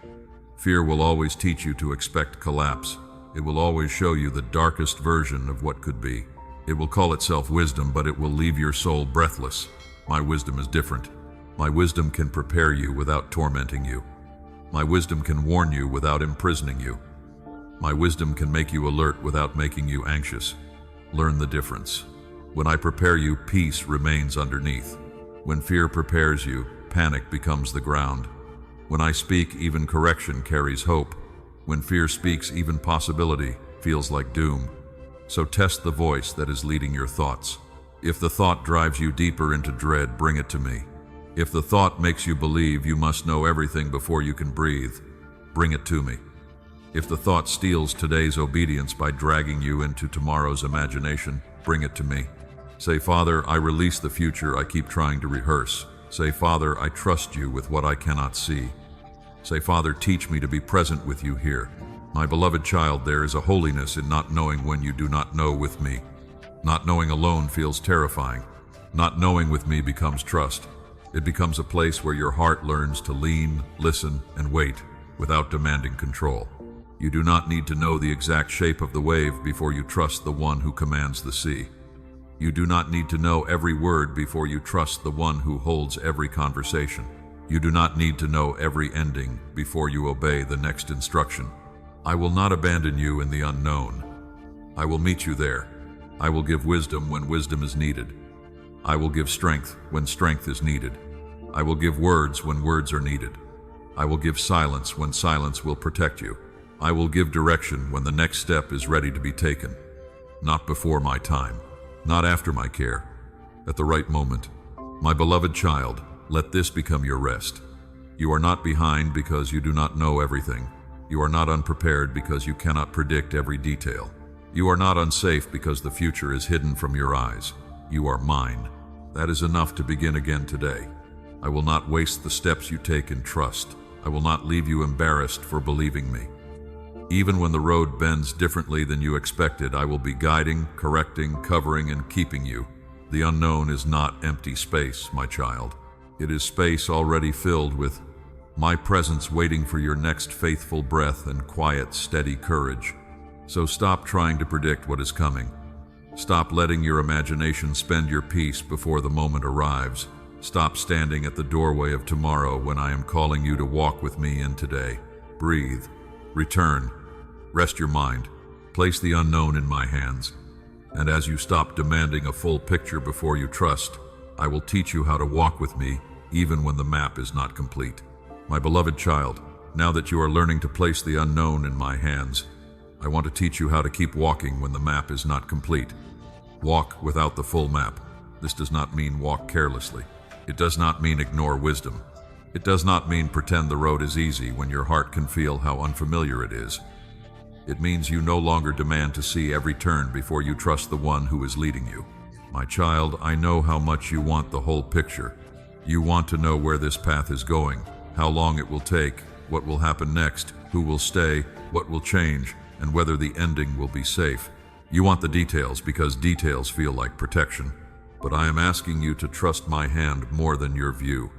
Fear will always teach you to expect collapse. It will always show you the darkest version of what could be. It will call itself wisdom, but it will leave your soul breathless. My wisdom is different. My wisdom can prepare you without tormenting you. My wisdom can warn you without imprisoning you. My wisdom can make you alert without making you anxious. Learn the difference. When I prepare you, peace remains underneath. When fear prepares you, panic becomes the ground. When I speak, even correction carries hope. When fear speaks, even possibility feels like doom. So test the voice that is leading your thoughts. If the thought drives you deeper into dread, bring it to me. If the thought makes you believe you must know everything before you can breathe, bring it to me. If the thought steals today's obedience by dragging you into tomorrow's imagination, bring it to me. Say, Father, I release the future I keep trying to rehearse. Say, Father, I trust you with what I cannot see. Say, Father, teach me to be present with you here. My beloved child, there is a holiness in not knowing when you do not know with me. Not knowing alone feels terrifying. Not knowing with me becomes trust. It becomes a place where your heart learns to lean, listen, and wait without demanding control. You do not need to know the exact shape of the wave before you trust the one who commands the sea. You do not need to know every word before you trust the one who holds every conversation. You do not need to know every ending before you obey the next instruction. I will not abandon you in the unknown. I will meet you there. I will give wisdom when wisdom is needed. I will give strength when strength is needed. I will give words when words are needed. I will give silence when silence will protect you. I will give direction when the next step is ready to be taken. Not before my time, not after my care, at the right moment. My beloved child, let this become your rest. You are not behind because you do not know everything. You are not unprepared because you cannot predict every detail. You are not unsafe because the future is hidden from your eyes. You are mine. That is enough to begin again today. I will not waste the steps you take in trust. I will not leave you embarrassed for believing me. Even when the road bends differently than you expected, I will be guiding, correcting, covering, and keeping you. The unknown is not empty space, my child. It is space already filled with my presence, waiting for your next faithful breath and quiet, steady courage. So stop trying to predict what is coming. Stop letting your imagination spend your peace before the moment arrives. Stop standing at the doorway of tomorrow when I am calling you to walk with me in today. Breathe. Return. Rest your mind. Place the unknown in my hands. And as you stop demanding a full picture before you trust, I will teach you how to walk with me even when the map is not complete. My beloved child, now that you are learning to place the unknown in my hands, I want to teach you how to keep walking when the map is not complete. Walk without the full map. This does not mean walk carelessly. It does not mean ignore wisdom. It does not mean pretend the road is easy when your heart can feel how unfamiliar it is. It means you no longer demand to see every turn before you trust the one who is leading you. My child, I know how much you want the whole picture. You want to know where this path is going, how long it will take, what will happen next, who will stay, what will change, and whether the ending will be safe. You want the details because details feel like protection. But I am asking you to trust my hand more than your view.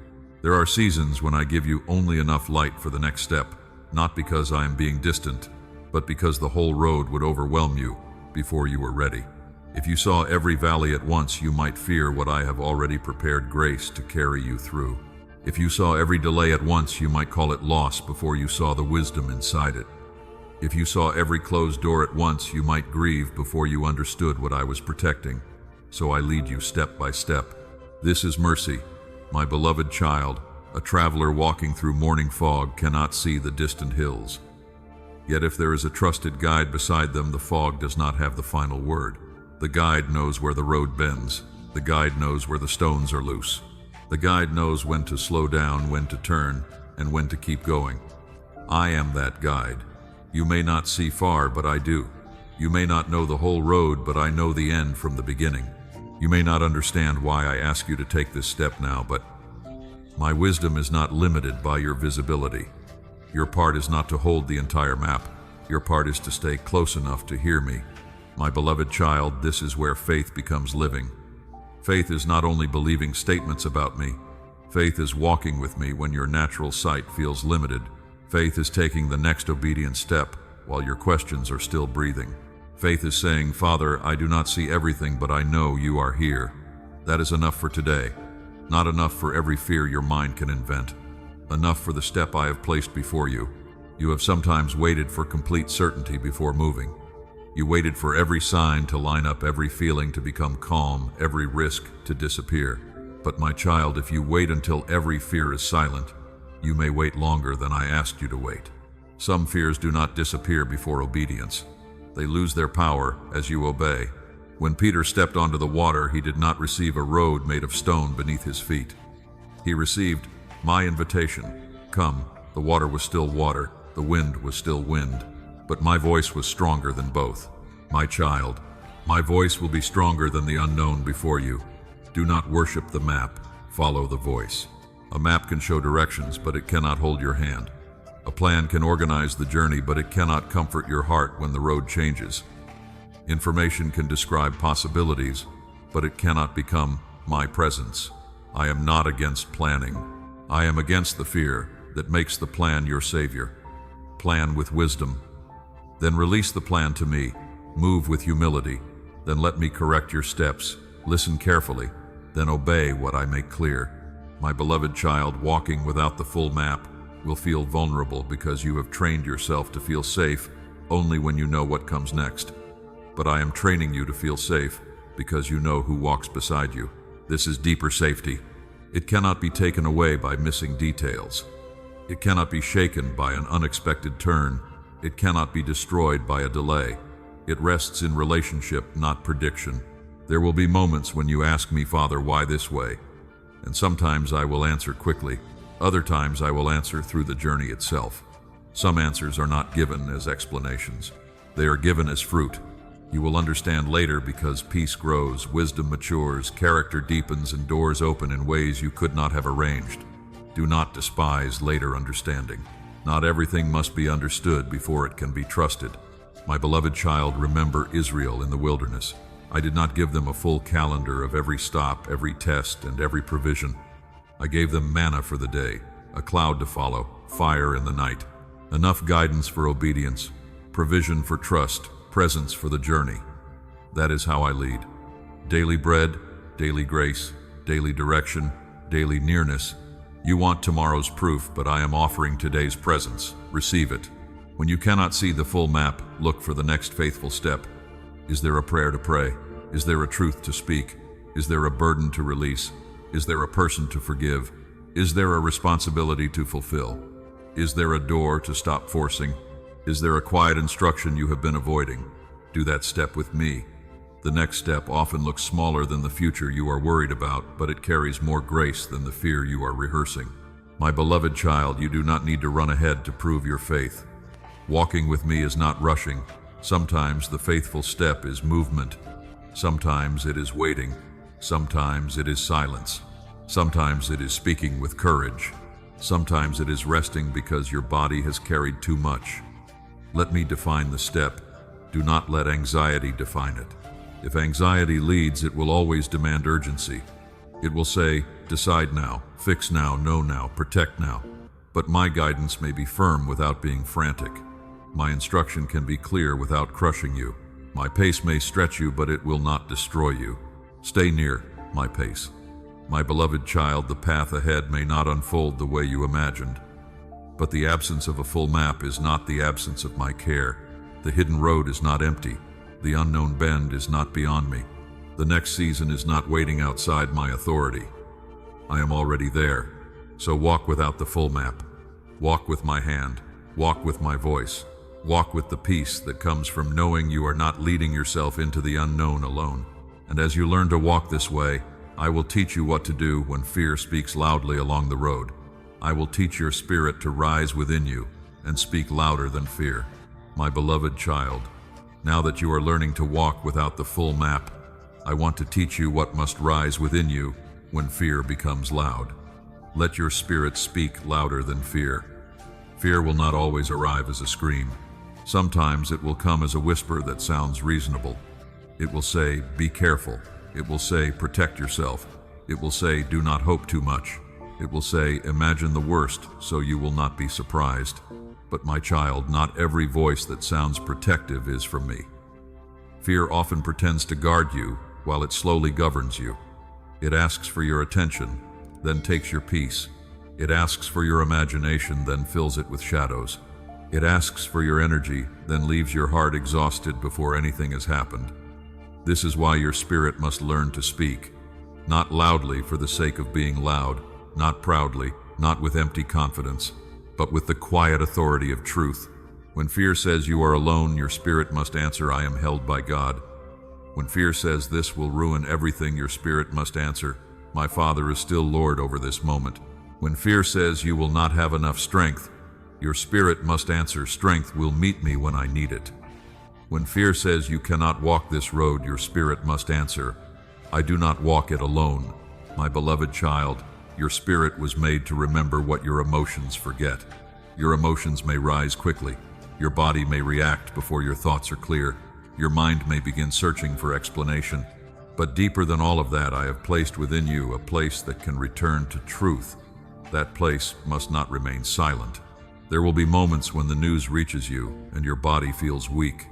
There are seasons when I give you only enough light for the next step, not because I am being distant, but because the whole road would overwhelm you before you were ready. If you saw every valley at once, you might fear what I have already prepared grace to carry you through. If you saw every delay at once, you might call it loss before you saw the wisdom inside it. If you saw every closed door at once, you might grieve before you understood what I was protecting. So I lead you step by step. This is mercy. My beloved child, a traveler walking through morning fog cannot see the distant hills. Yet if there is a trusted guide beside them, the fog does not have the final word. The guide knows where the road bends. The guide knows where the stones are loose. The guide knows when to slow down, when to turn, and when to keep going. I am that guide. You may not see far, but I do. You may not know the whole road, but I know the end from the beginning. You may not understand why I ask you to take this step now, but my wisdom is not limited by your visibility. Your part is not to hold the entire map. Your part is to stay close enough to hear me. My beloved child, this is where faith becomes living. Faith is not only believing statements about me. Faith is walking with me when your natural sight feels limited. Faith is taking the next obedient step while your questions are still breathing. Faith is saying, Father, I do not see everything, but I know you are here. That is enough for today. Not enough for every fear your mind can invent. Enough for the step I have placed before you. You have sometimes waited for complete certainty before moving. You waited for every sign to line up, every feeling to become calm, every risk to disappear. But my child, if you wait until every fear is silent, you may wait longer than I asked you to wait. Some fears do not disappear before obedience. They lose their power as you obey. When Peter stepped onto the water, he did not receive a road made of stone beneath his feet. He received my invitation. Come. The water was still water, the wind was still wind, but my voice was stronger than both. My child, my voice will be stronger than the unknown before you. Do not worship the map, follow the voice. A map can show directions, but it cannot hold your hand. A plan can organize the journey, but it cannot comfort your heart when the road changes. Information can describe possibilities, but it cannot become my presence. I am not against planning. I am against the fear that makes the plan your savior. Plan with wisdom. Then release the plan to me. Move with humility. Then let me correct your steps. Listen carefully. Then obey what I make clear. My beloved child, walking without the full map will feel vulnerable because you have trained yourself to feel safe only when you know what comes next. But I am training you to feel safe because you know who walks beside you. This is deeper safety. It cannot be taken away by missing details. It cannot be shaken by an unexpected turn. It cannot be destroyed by a delay. It rests in relationship, not prediction. There will be moments when you ask me, Father, why this way? And sometimes I will answer quickly. Other times I will answer through the journey itself. Some answers are not given as explanations. They are given as fruit. You will understand later because peace grows, wisdom matures, character deepens, and doors open in ways you could not have arranged. Do not despise later understanding. Not everything must be understood before it can be trusted. My beloved child, remember Israel in the wilderness. I did not give them a full calendar of every stop, every test, and every provision. I gave them manna for the day, a cloud to follow, fire in the night. Enough guidance for obedience, provision for trust, presence for the journey. That is how I lead. Daily bread, daily grace, daily direction, daily nearness. You want tomorrow's proof, but I am offering today's presence. Receive it. When you cannot see the full map, look for the next faithful step. Is there a prayer to pray? Is there a truth to speak? Is there a burden to release? Is there a person to forgive? Is there a responsibility to fulfill? Is there a door to stop forcing? Is there a quiet instruction you have been avoiding? Do that step with me. The next step often looks smaller than the future you are worried about, but it carries more grace than the fear you are rehearsing. My beloved child, you do not need to run ahead to prove your faith. Walking with me is not rushing. Sometimes the faithful step is movement. Sometimes it is waiting. Sometimes it is silence. Sometimes it is speaking with courage. Sometimes it is resting because your body has carried too much. Let me define the step. Do not let anxiety define it. If anxiety leads, it will always demand urgency. It will say, decide now, fix now, know now, protect now. But my guidance may be firm without being frantic. My instruction can be clear without crushing you. My pace may stretch you, but it will not destroy you. Stay near my pace. My beloved child, the path ahead may not unfold the way you imagined. But the absence of a full map is not the absence of my care. The hidden road is not empty. The unknown bend is not beyond me. The next season is not waiting outside my authority. I am already there. So walk without the full map. Walk with my hand. Walk with my voice. Walk with the peace that comes from knowing you are not leading yourself into the unknown alone. And as you learn to walk this way, I will teach you what to do when fear speaks loudly along the road. I will teach your spirit to rise within you and speak louder than fear. My beloved child, now that you are learning to walk without the full map, I want to teach you what must rise within you when fear becomes loud. Let your spirit speak louder than fear. Fear will not always arrive as a scream. Sometimes it will come as a whisper that sounds reasonable. It will say, "Be careful." It will say, "Protect yourself." It will say, "Do not hope too much." It will say, "Imagine the worst, so you will not be surprised." But my child, not every voice that sounds protective is from me. Fear often pretends to guard you while it slowly governs you. It asks for your attention, then takes your peace. It asks for your imagination, then fills it with shadows. It asks for your energy, then leaves your heart exhausted before anything has happened. This is why your spirit must learn to speak, not loudly for the sake of being loud, not proudly, not with empty confidence, but with the quiet authority of truth. When fear says you are alone, your spirit must answer, "I am held by God." When fear says this will ruin everything, your spirit must answer, "My Father is still Lord over this moment." When fear says you will not have enough strength, your spirit must answer, "Strength will meet me when I need it." When fear says you cannot walk this road, your spirit must answer, "I do not walk it alone." My beloved child, your spirit was made to remember what your emotions forget. Your emotions may rise quickly. Your body may react before your thoughts are clear. Your mind may begin searching for explanation. But deeper than all of that, I have placed within you a place that can return to truth. That place must not remain silent. There will be moments when the news reaches you and your body feels weak.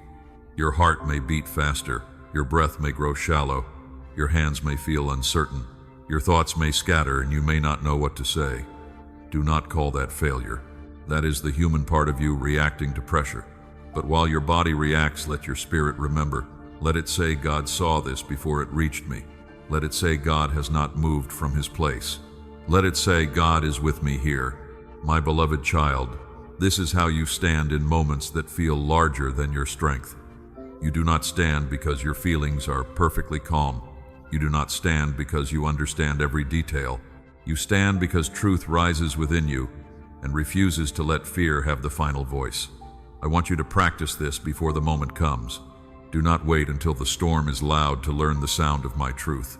Your heart may beat faster. Your breath may grow shallow. Your hands may feel uncertain. Your thoughts may scatter and you may not know what to say. Do not call that failure. That is the human part of you reacting to pressure. But while your body reacts, let your spirit remember. Let it say, "God saw this before it reached me." Let it say, "God has not moved from his place." Let it say, "God is with me here." My beloved child, this is how you stand in moments that feel larger than your strength. You do not stand because your feelings are perfectly calm. You do not stand because you understand every detail. You stand because truth rises within you and refuses to let fear have the final voice. I want you to practice this before the moment comes. Do not wait until the storm is loud to learn the sound of my truth.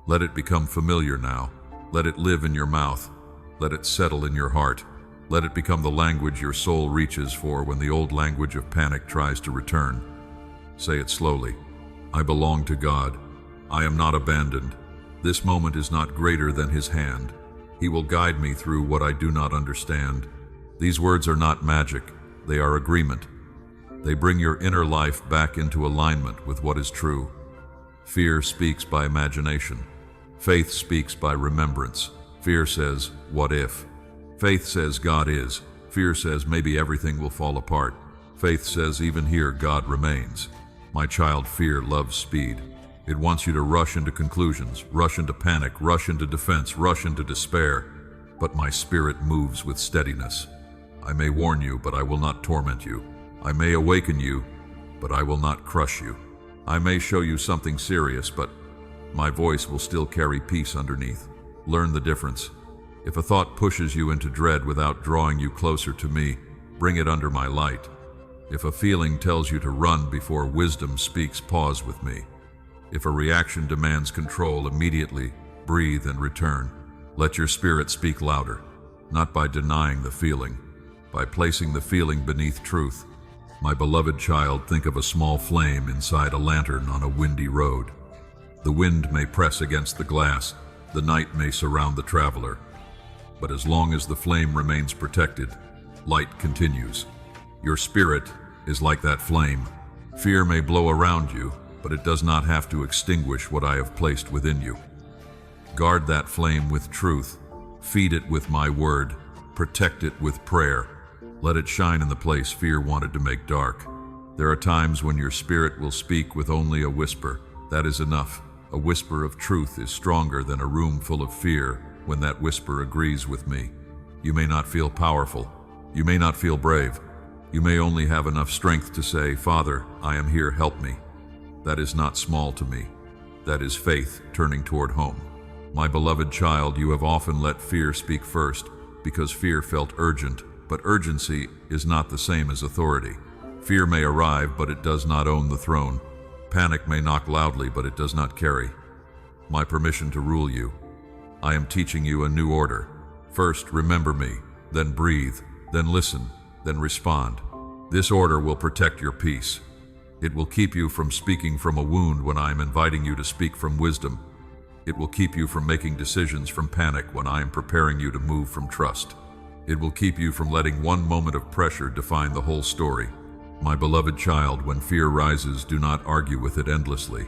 Let it become familiar now. Let it live in your mouth. Let it settle in your heart. Let it become the language your soul reaches for when the old language of panic tries to return. Say it slowly. I belong to God. I am not abandoned. This moment is not greater than his hand. He will guide me through what I do not understand. These words are not magic. They are agreement. They bring your inner life back into alignment with what is true. Fear speaks by imagination. Faith speaks by remembrance. Fear says, "What if?" Faith says, "God is." Fear says, "Maybe everything will fall apart." Faith says, "Even here, God remains." My child, fear loves speed. It wants you to rush into conclusions, rush into panic, rush into defense, rush into despair. But my spirit moves with steadiness. I may warn you, but I will not torment you. I may awaken you, but I will not crush you. I may show you something serious, but my voice will still carry peace underneath. Learn the difference. If a thought pushes you into dread without drawing you closer to me, bring it under my light. If a feeling tells you to run before wisdom speaks, pause with me. If a reaction demands control, immediately breathe and return. Let your spirit speak louder, not by denying the feeling, by placing the feeling beneath truth. My beloved child, think of a small flame inside a lantern on a windy road. The wind may press against the glass, the night may surround the traveler, but as long as the flame remains protected, light continues. Your spirit is like that flame. Fear may blow around you, but it does not have to extinguish what I have placed within you. Guard that flame with truth. Feed it with my word. Protect it with prayer. Let it shine in the place fear wanted to make dark. There are times when your spirit will speak with only a whisper. That is enough. A whisper of truth is stronger than a room full of fear when that whisper agrees with me. You may not feel powerful. You may not feel brave. You may only have enough strength to say, "Father, I am here, help me." That is not small to me. That is faith turning toward home. My beloved child, you have often let fear speak first because fear felt urgent, but urgency is not the same as authority. Fear may arrive, but it does not own the throne. Panic may knock loudly, but it does not carry my permission to rule you. I am teaching you a new order. First, remember me, then breathe, then listen, then respond. This order will protect your peace. It will keep you from speaking from a wound when I am inviting you to speak from wisdom. It will keep you from making decisions from panic when I am preparing you to move from trust. It will keep you from letting one moment of pressure define the whole story. My beloved child, when fear rises, do not argue with it endlessly.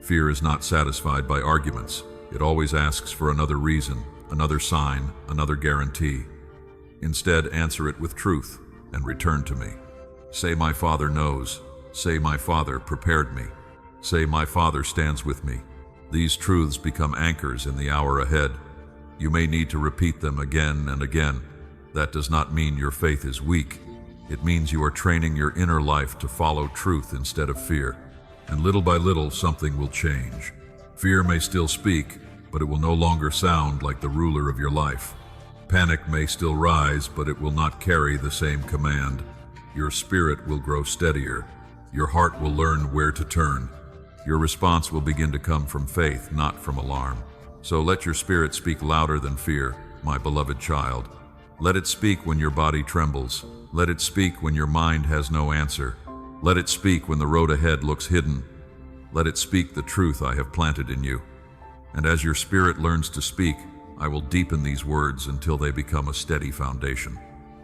Fear is not satisfied by arguments. It always asks for another reason, another sign, another guarantee. Instead, answer it with truth and return to me. Say, my Father knows. Say, my Father prepared me. Say, my Father stands with me. These truths become anchors in the hour ahead. You may need to repeat them again and again. That does not mean your faith is weak. It means you are training your inner life to follow truth instead of fear. And little by little, something will change. Fear may still speak, but it will no longer sound like the ruler of your life. Panic may still rise, but it will not carry the same command. Your spirit will grow steadier. Your heart will learn where to turn. Your response will begin to come from faith, not from alarm. So let your spirit speak louder than fear, my beloved child. Let it speak when your body trembles. Let it speak when your mind has no answer. Let it speak when the road ahead looks hidden. Let it speak the truth I have planted in you. And as your spirit learns to speak, I will deepen these words until they become a steady foundation.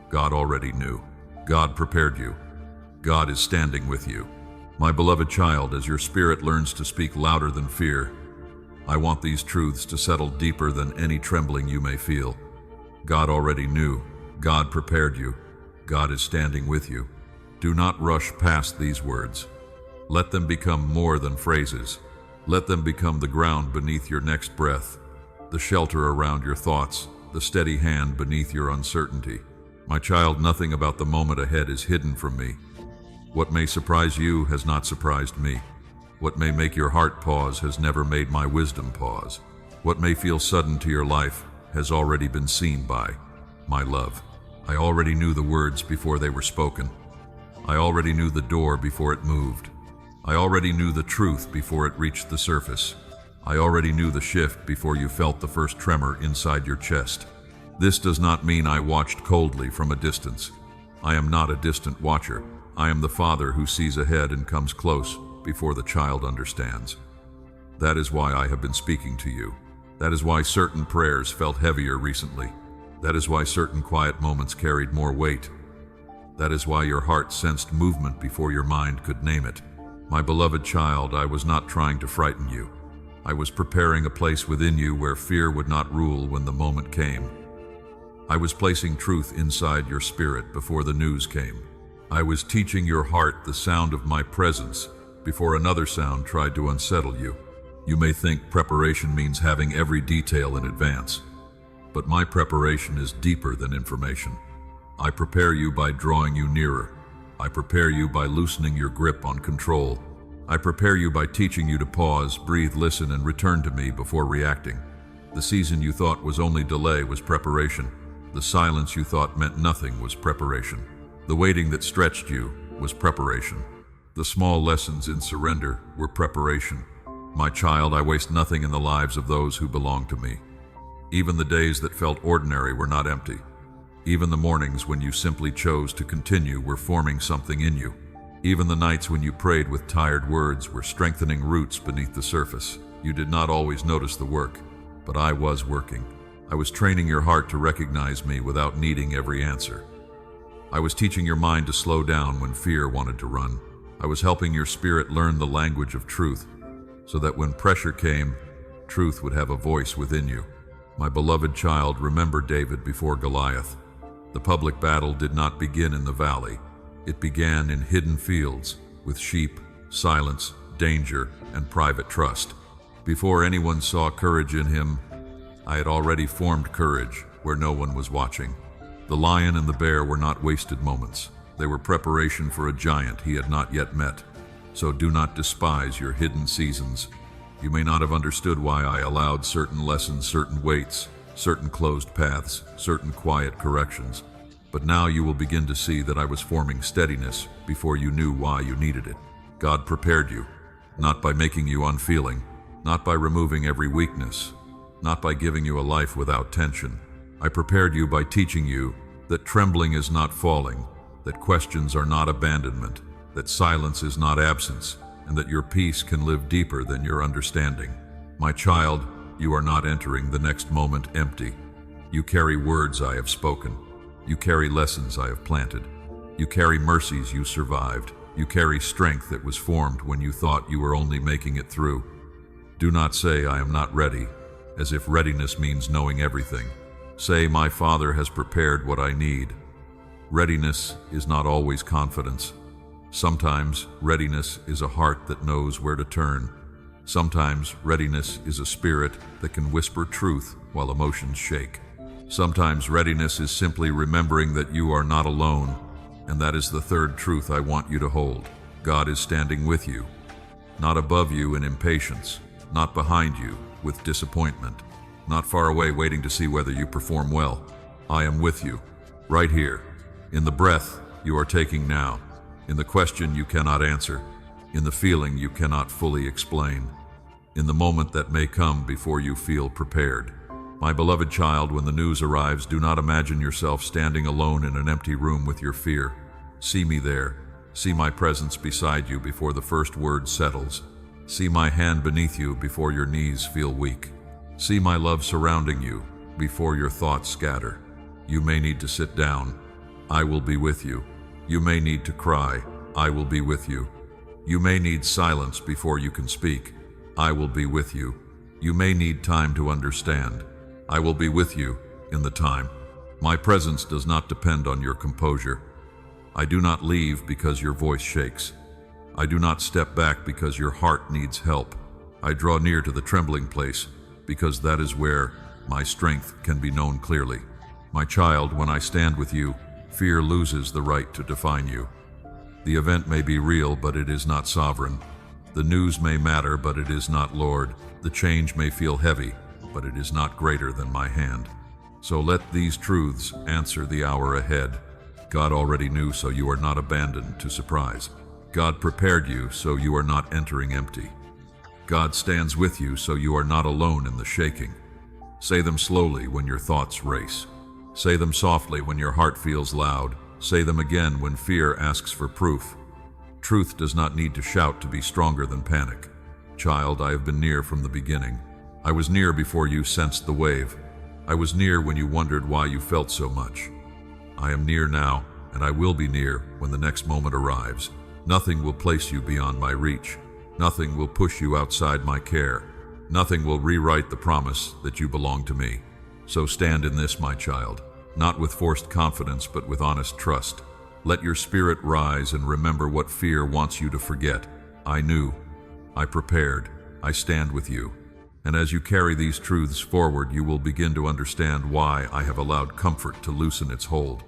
God already knew. God prepared you. God is standing with you. My beloved child, as your spirit learns to speak louder than fear, I want these truths to settle deeper than any trembling you may feel. God already knew. God prepared you. God is standing with you. Do not rush past these words. Let them become more than phrases. Let them become the ground beneath your next breath, the shelter around your thoughts, the steady hand beneath your uncertainty. My child, nothing about the moment ahead is hidden from me. What may surprise you has not surprised me. What may make your heart pause has never made my wisdom pause. What may feel sudden to your life has already been seen by my love. I already knew the words before they were spoken. I already knew the door before it moved. I already knew the truth before it reached the surface. I already knew the shift before you felt the first tremor inside your chest. This does not mean I watched coldly from a distance. I am not a distant watcher. I am the Father who sees ahead and comes close before the child understands. That is why I have been speaking to you. That is why certain prayers felt heavier recently. That is why certain quiet moments carried more weight. That is why your heart sensed movement before your mind could name it. My beloved child, I was not trying to frighten you. I was preparing a place within you where fear would not rule when the moment came. I was placing truth inside your spirit before the news came. I was teaching your heart the sound of my presence before another sound tried to unsettle you. You may think preparation means having every detail in advance, but my preparation is deeper than information. I prepare you by drawing you nearer. I prepare you by loosening your grip on control. I prepare you by teaching you to pause, breathe, listen, and return to me before reacting. The season you thought was only delay was preparation. The silence you thought meant nothing was preparation. The waiting that stretched you was preparation. The small lessons in surrender were preparation. My child, I waste nothing in the lives of those who belong to me. Even the days that felt ordinary were not empty. Even the mornings when you simply chose to continue were forming something in you. Even the nights when you prayed with tired words were strengthening roots beneath the surface. You did not always notice the work, but I was working. I was training your heart to recognize me without needing every answer. I was teaching your mind to slow down when fear wanted to run. I was helping your spirit learn the language of truth, so that when pressure came, truth would have a voice within you. My beloved child, remember David before Goliath. The public battle did not begin in the valley. It began in hidden fields, with sheep, silence, danger, and private trust. Before anyone saw courage in him, I had already formed courage where no one was watching. The lion and the bear were not wasted moments. They were preparation for a giant he had not yet met. So do not despise your hidden seasons. You may not have understood why I allowed certain lessons, certain weights, certain closed paths, certain quiet corrections. But now you will begin to see that I was forming steadiness before you knew why you needed it. God prepared you, not by making you unfeeling, not by removing every weakness, not by giving you a life without tension. I prepared you by teaching you that trembling is not falling, that questions are not abandonment, that silence is not absence, and that your peace can live deeper than your understanding. My child, you are not entering the next moment empty. You carry words I have spoken. You carry lessons I have planted. You carry mercies you survived. You carry strength that was formed when you thought you were only making it through. Do not say, I am not ready, as if readiness means knowing everything. Say, my Father has prepared what I need. Readiness is not always confidence. Sometimes readiness is a heart that knows where to turn. Sometimes readiness is a spirit that can whisper truth while emotions shake. Sometimes readiness is simply remembering that you are not alone, and that is the third truth I want you to hold. God is standing with you, not above you in impatience, not behind you with disappointment, not far away waiting to see whether you perform well. I am with you, right here, in the breath you are taking now, in the question you cannot answer, in the feeling you cannot fully explain, in the moment that may come before you feel prepared. My beloved child, when the news arrives, do not imagine yourself standing alone in an empty room with your fear. See me there. See my presence beside you before the first word settles. See my hand beneath you before your knees feel weak. See my love surrounding you before your thoughts scatter. You may need to sit down. I will be with you. You may need to cry. I will be with you. You may need silence before you can speak. I will be with you. You may need time to understand. I will be with you in the time. My presence does not depend on your composure. I do not leave because your voice shakes. I do not step back because your heart needs help. I draw near to the trembling place because that is where my strength can be known clearly. My child, when I stand with you, fear loses the right to define you. The event may be real, but it is not sovereign. The news may matter, but it is not Lord. The change may feel heavy, but it is not greater than my hand. So let these truths answer the hour ahead. God already knew, so you are not abandoned to surprise. God prepared you, so you are not entering empty. God stands with you, so you are not alone in the shaking. Say them slowly when your thoughts race. Say them softly when your heart feels loud. Say them again when fear asks for proof. Truth does not need to shout to be stronger than panic. Child, I have been near from the beginning. I was near before you sensed the wave. I was near when you wondered why you felt so much. I am near now, and I will be near when the next moment arrives. Nothing will place you beyond my reach. Nothing will push you outside my care. Nothing will rewrite the promise that you belong to me. So stand in this, my child, not with forced confidence, but with honest trust. Let your spirit rise and remember what fear wants you to forget. I knew. I prepared. I stand with you. And as you carry these truths forward, you will begin to understand why I have allowed comfort to loosen its hold.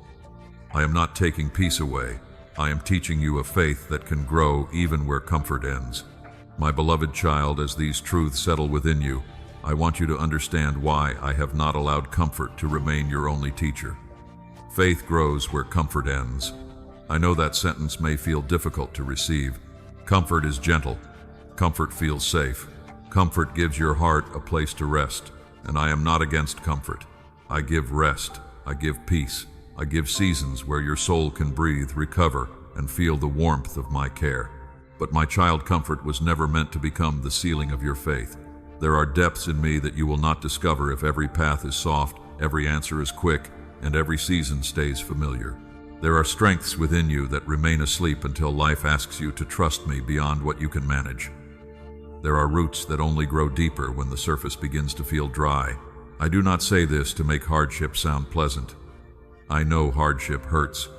I am not taking peace away. I am teaching you a faith that can grow even where comfort ends. My beloved child, as these truths settle within you, I want you to understand why I have not allowed comfort to remain your only teacher. Faith grows where comfort ends. I know that sentence may feel difficult to receive. Comfort is gentle. Comfort feels safe. Comfort gives your heart a place to rest, and I am not against comfort. I give rest. I give peace. I give seasons where your soul can breathe, recover, and feel the warmth of my care. But my child, comfort was never meant to become the ceiling of your faith. There are depths in me that you will not discover if every path is soft, every answer is quick, and every season stays familiar. There are strengths within you that remain asleep until life asks you to trust me beyond what you can manage. There are roots that only grow deeper when the surface begins to feel dry. I do not say this to make hardship sound pleasant. I know hardship hurts.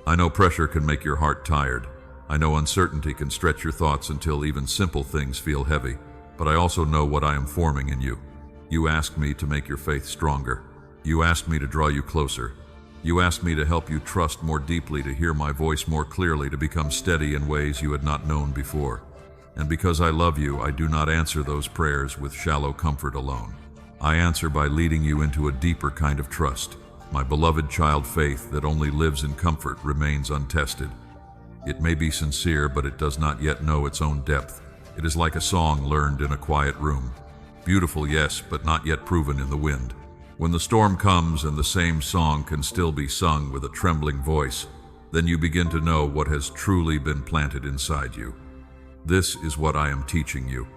I know pressure can make your heart tired. I know uncertainty can stretch your thoughts until even simple things feel heavy. But I also know what I am forming in you. You ask me to make your faith stronger. You ask me to draw you closer. You ask me to help you trust more deeply, to hear my voice more clearly, to become steady in ways you had not known before. And because I love you, I do not answer those prayers with shallow comfort alone. I answer by leading you into a deeper kind of trust. My beloved child, faith that only lives in comfort remains untested. It may be sincere, but it does not yet know its own depth. It is like a song learned in a quiet room. Beautiful, yes, but not yet proven in the wind. When the storm comes and the same song can still be sung with a trembling voice, then you begin to know what has truly been planted inside you. This is what I am teaching you.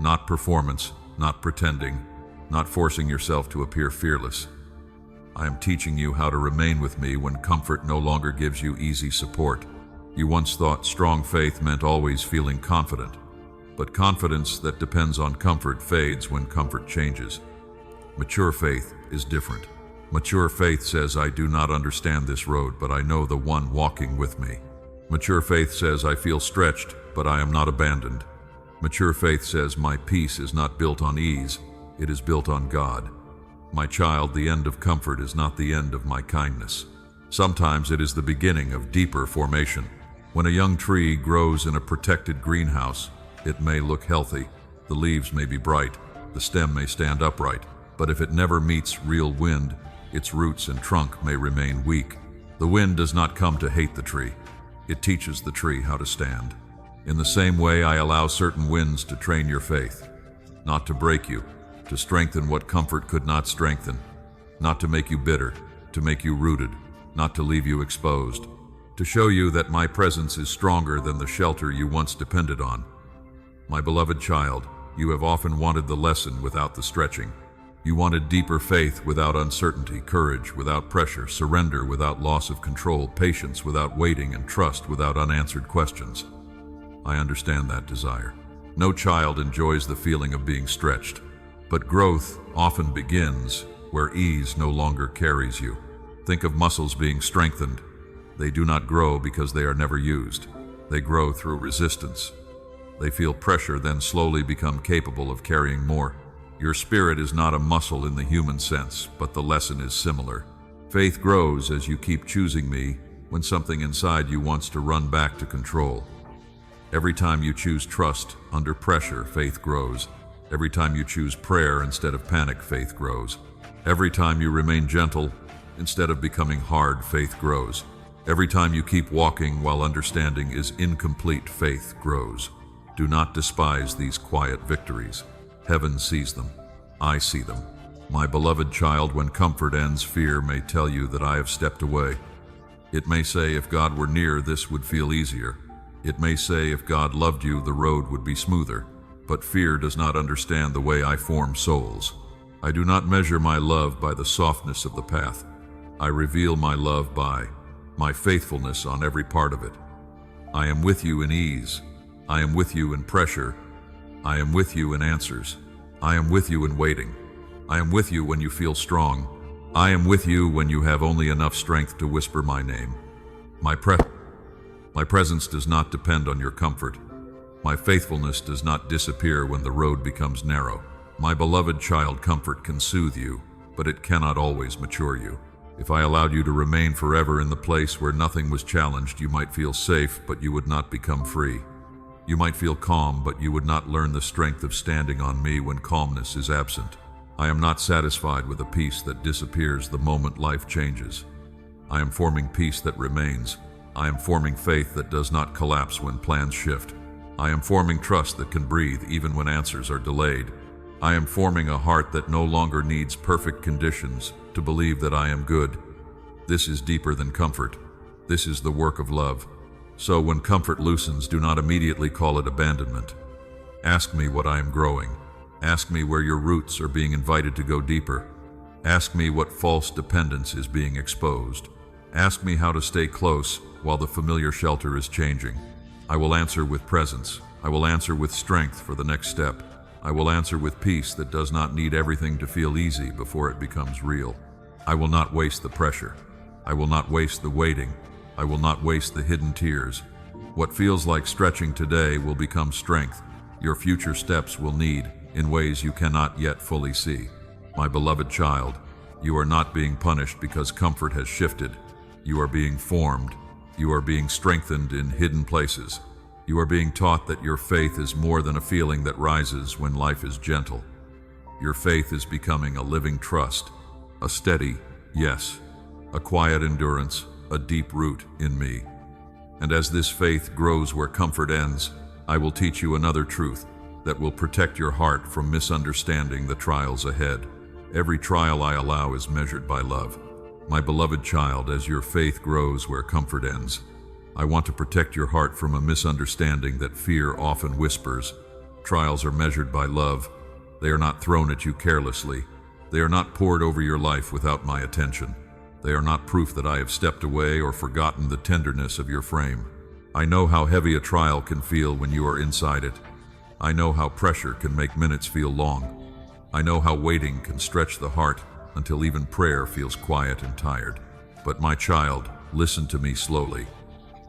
Not performance, not pretending, not forcing yourself to appear fearless. I am teaching you how to remain with me when comfort no longer gives you easy support. You once thought strong faith meant always feeling confident, but confidence that depends on comfort fades when comfort changes. Mature faith is different. Mature faith says, I do not understand this road, but I know the one walking with me. Mature faith says, I feel stretched, but I am not abandoned. Mature faith says, my peace is not built on ease, it is built on God. My child, the end of comfort is not the end of my kindness. Sometimes it is the beginning of deeper formation. When a young tree grows in a protected greenhouse, it may look healthy, the leaves may be bright, the stem may stand upright, but if it never meets real wind, its roots and trunk may remain weak. The wind does not come to hate the tree. It teaches the tree how to stand. In the same way, I allow certain winds to train your faith, not to break you, to strengthen what comfort could not strengthen, not to make you bitter, to make you rooted, not to leave you exposed, to show you that my presence is stronger than the shelter you once depended on. My beloved child, you have often wanted the lesson without the stretching. You wanted deeper faith without uncertainty, courage without pressure, surrender without loss of control, patience without waiting, and trust without unanswered questions. I understand that desire. No child enjoys the feeling of being stretched, but growth often begins where ease no longer carries you. Think of muscles being strengthened. They do not grow because they are never used. They grow through resistance. They feel pressure, then slowly become capable of carrying more. Your spirit is not a muscle in the human sense, but the lesson is similar. Faith grows as you keep choosing me when something inside you wants to run back to control. Every time you choose trust under pressure, faith grows. Every time you choose prayer instead of panic, faith grows. Every time you remain gentle instead of becoming hard, faith grows. Every time you keep walking while understanding is incomplete, faith grows. Do not despise these quiet victories. Heaven sees them. I see them. My beloved child, when comfort ends, fear may tell you that I have stepped away. It may say, if God were near, this would feel easier. It may say, if God loved you, the road would be smoother. But fear does not understand the way I form souls. I do not measure my love by the softness of the path. I reveal my love by my faithfulness on every part of it. I am with you in ease. I am with you in pressure. I am with you in answers. I am with you in waiting. I am with you when you feel strong. I am with you when you have only enough strength to whisper my name. My presence does not depend on your comfort. My faithfulness does not disappear when the road becomes narrow. My beloved child, comfort can soothe you, but it cannot always mature you. If I allowed you to remain forever in the place where nothing was challenged, you might feel safe, but you would not become free. You might feel calm, but you would not learn the strength of standing on me when calmness is absent. I am not satisfied with a peace that disappears the moment life changes. I am forming peace that remains. I am forming faith that does not collapse when plans shift. I am forming trust that can breathe even when answers are delayed. I am forming a heart that no longer needs perfect conditions to believe that I am good. This is deeper than comfort. This is the work of love. So when comfort loosens, do not immediately call it abandonment. Ask me what I am growing. Ask me where your roots are being invited to go deeper. Ask me what false dependence is being exposed. Ask me how to stay close while the familiar shelter is changing. I will answer with presence. I will answer with strength for the next step. I will answer with peace that does not need everything to feel easy before it becomes real. I will not waste the pressure. I will not waste the waiting. I will not waste the hidden tears. What feels like stretching today will become strength. Your future steps will need in ways you cannot yet fully see. My beloved child, you are not being punished because comfort has shifted. You are being formed. You are being strengthened in hidden places. You are being taught that your faith is more than a feeling that rises when life is gentle. Your faith is becoming a living trust, a steady yes, a quiet endurance, a deep root in me. And as this faith grows where comfort ends, I will teach you another truth that will protect your heart from misunderstanding the trials ahead. Every trial I allow is measured by love. My beloved child, as your faith grows where comfort ends, I want to protect your heart from a misunderstanding that fear often whispers. Trials are measured by love. They are not thrown at you carelessly. They are not poured over your life without my attention. They are not proof that I have stepped away or forgotten the tenderness of your frame. I know how heavy a trial can feel when you are inside it. I know how pressure can make minutes feel long. I know how waiting can stretch the heart until even prayer feels quiet and tired. But my child, listen to me slowly.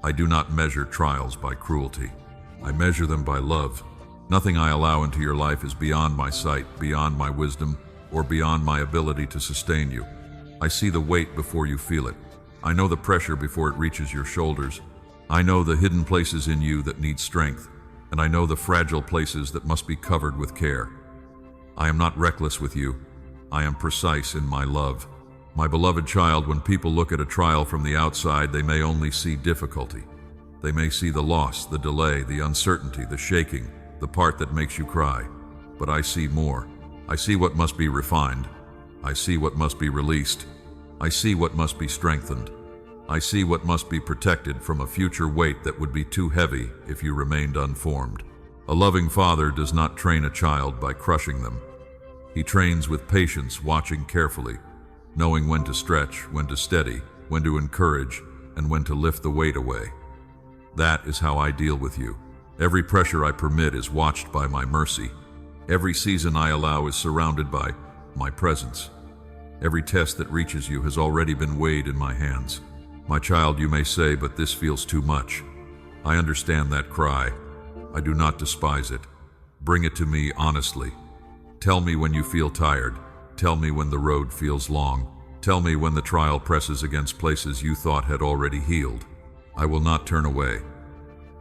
I do not measure trials by cruelty. I measure them by love. Nothing I allow into your life is beyond my sight, beyond my wisdom, or beyond my ability to sustain you. I see the weight before you feel it. I know the pressure before it reaches your shoulders. I know the hidden places in you that need strength, and I know the fragile places that must be covered with care. I am not reckless with you. I am precise in my love. My beloved child, when people look at a trial from the outside, they may only see difficulty. They may see the loss, the delay, the uncertainty, the shaking, the part that makes you cry. But I see more. I see what must be refined. I see what must be released. I see what must be strengthened. I see what must be protected from a future weight that would be too heavy if you remained unformed. A loving father does not train a child by crushing them. He trains with patience, watching carefully, knowing when to stretch, when to steady, when to encourage, and when to lift the weight away. That is how I deal with you. Every pressure I permit is watched by my mercy. Every season I allow is surrounded by my presence. Every test that reaches you has already been weighed in my hands. My child, you may say, but this feels too much. I understand that cry. I do not despise it. Bring it to me honestly. Tell me when you feel tired. Tell me when the road feels long. Tell me when the trial presses against places you thought had already healed. I will not turn away,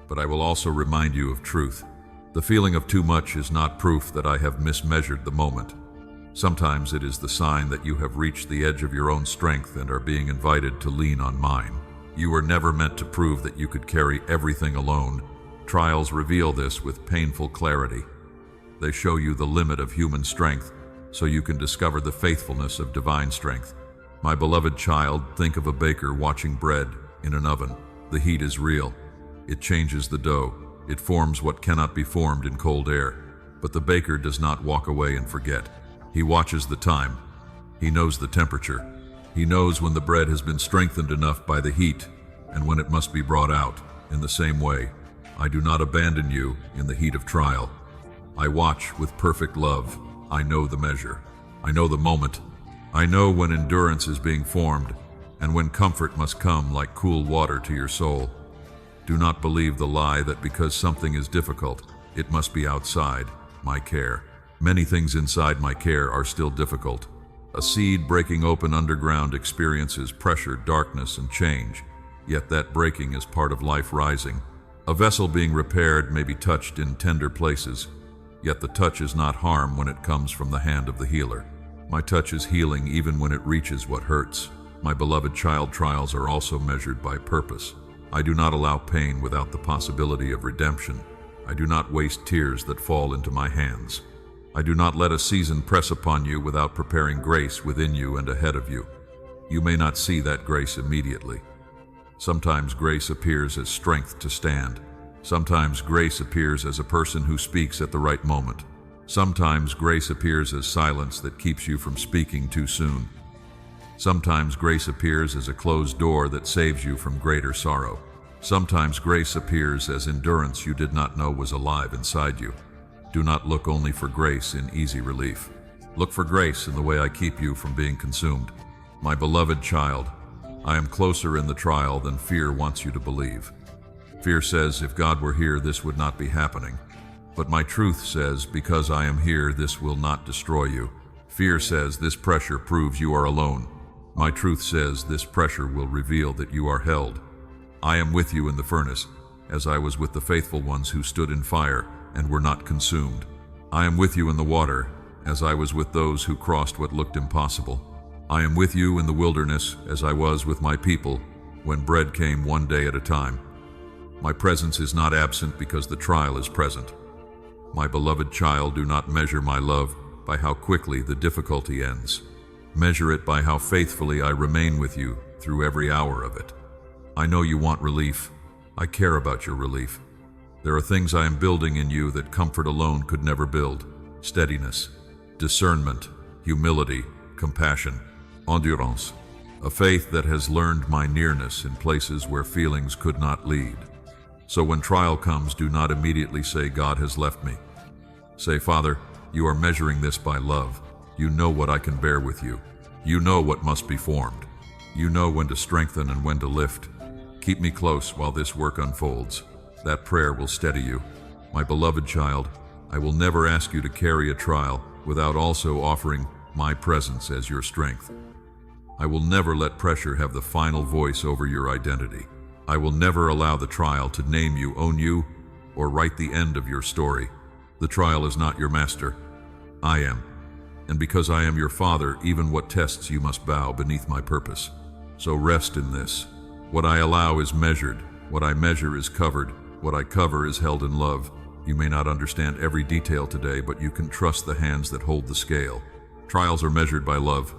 but I will also remind you of truth. The feeling of too much is not proof that I have mismeasured the moment. Sometimes it is the sign that you have reached the edge of your own strength and are being invited to lean on mine. You were never meant to prove that you could carry everything alone. Trials reveal this with painful clarity. They show you the limit of human strength, so you can discover the faithfulness of divine strength. My beloved child, think of a baker watching bread in an oven. The heat is real. It changes the dough. It forms what cannot be formed in cold air. But the baker does not walk away and forget. He watches the time. He knows the temperature. He knows when the bread has been strengthened enough by the heat and when it must be brought out. In the same way, I do not abandon you in the heat of trial. I watch with perfect love. I know the measure. I know the moment. I know when endurance is being formed and when comfort must come like cool water to your soul. Do not believe the lie that because something is difficult, it must be outside my care. Many things inside my care are still difficult. A seed breaking open underground experiences pressure, darkness, and change, yet that breaking is part of life rising. A vessel being repaired may be touched in tender places, yet the touch is not harm when it comes from the hand of the healer. My touch is healing even when it reaches what hurts. My beloved child, trials are also measured by purpose. I do not allow pain without the possibility of redemption. I do not waste tears that fall into my hands. I do not let a season press upon you without preparing grace within you and ahead of you. You may not see that grace immediately. Sometimes grace appears as strength to stand. Sometimes grace appears as a person who speaks at the right moment. Sometimes grace appears as silence that keeps you from speaking too soon. Sometimes grace appears as a closed door that saves you from greater sorrow. Sometimes grace appears as endurance you did not know was alive inside you. Do not look only for grace in easy relief. Look for grace in the way I keep you from being consumed. My beloved child, I am closer in the trial than fear wants you to believe. Fear says, if God were here, this would not be happening. But my truth says, because I am here, this will not destroy you. Fear says, this pressure proves you are alone. My truth says, this pressure will reveal that you are held. I am with you in the furnace, as I was with the faithful ones who stood in fire and were not consumed. I am with you in the water, as I was with those who crossed what looked impossible. I am with you in the wilderness, as I was with my people, when bread came one day at a time. My presence is not absent because the trial is present. My beloved child, do not measure my love by how quickly the difficulty ends. Measure it by how faithfully I remain with you through every hour of it. I know you want relief. I care about your relief. There are things I am building in you that comfort alone could never build. Steadiness, discernment, humility, compassion, endurance. A faith that has learned my nearness in places where feelings could not lead. So when trial comes, do not immediately say, God has left me. Say, Father, you are measuring this by love. You know what I can bear with you. You know what must be formed. You know when to strengthen and when to lift. Keep me close while this work unfolds. That prayer will steady you. My beloved child, I will never ask you to carry a trial without also offering my presence as your strength. I will never let pressure have the final voice over your identity. I will never allow the trial to name you, own you, or write the end of your story. The trial is not your master. I am. And because I am your father, even what tests you must bow beneath my purpose. So rest in this. What I allow is measured. What I measure is covered. What I cover is held in love. You may not understand every detail today, but you can trust the hands that hold the scale. Trials are measured by love.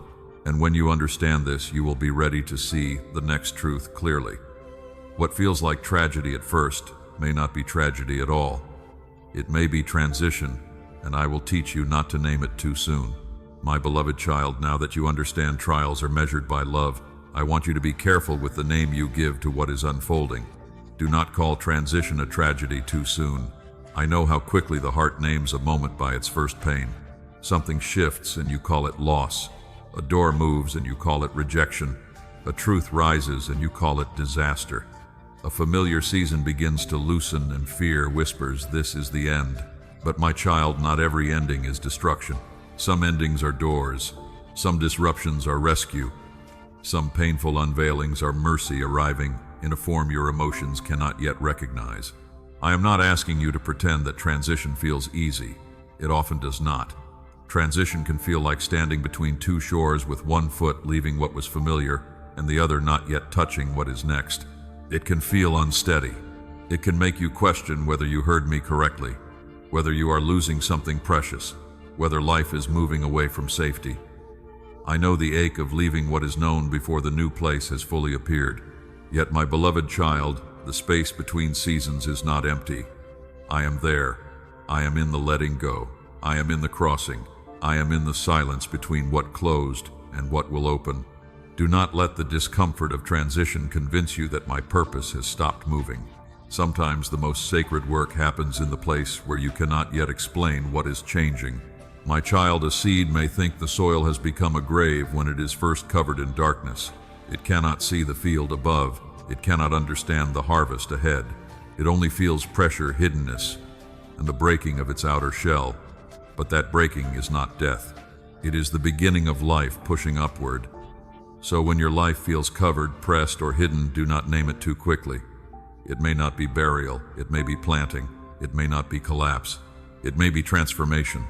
And when you understand this, you will be ready to see the next truth clearly. What feels like tragedy at first may not be tragedy at all. It may be transition, and I will teach you not to name it too soon. My beloved child, now that you understand trials are measured by love, I want you to be careful with the name you give to what is unfolding. Do not call transition a tragedy too soon. I know how quickly the heart names a moment by its first pain. Something shifts and you call it loss. A door moves and you call it rejection. A truth rises and you call it disaster. A familiar season begins to loosen and fear whispers, this is the end. But my child, not every ending is destruction. Some endings are doors. Some disruptions are rescue. Some painful unveilings are mercy arriving in a form your emotions cannot yet recognize. I am not asking you to pretend that transition feels easy. It often does not. Transition can feel like standing between two shores with one foot leaving what was familiar and the other not yet touching what is next. It can feel unsteady. It can make you question whether you heard me correctly, whether you are losing something precious, whether life is moving away from safety. I know the ache of leaving what is known before the new place has fully appeared. Yet, my beloved child, the space between seasons is not empty. I am there. I am in the letting go. I am in the crossing. I am in the silence between what closed and what will open. Do not let the discomfort of transition convince you that my purpose has stopped moving. Sometimes the most sacred work happens in the place where you cannot yet explain what is changing. My child, a seed may think the soil has become a grave when it is first covered in darkness. It cannot see the field above. It cannot understand the harvest ahead. It only feels pressure, hiddenness, and the breaking of its outer shell. But that breaking is not death. It is the beginning of life pushing upward. So when your life feels covered, pressed, or hidden, do not name it too quickly. It may not be burial. It may be planting. It may not be collapse. It may be transformation.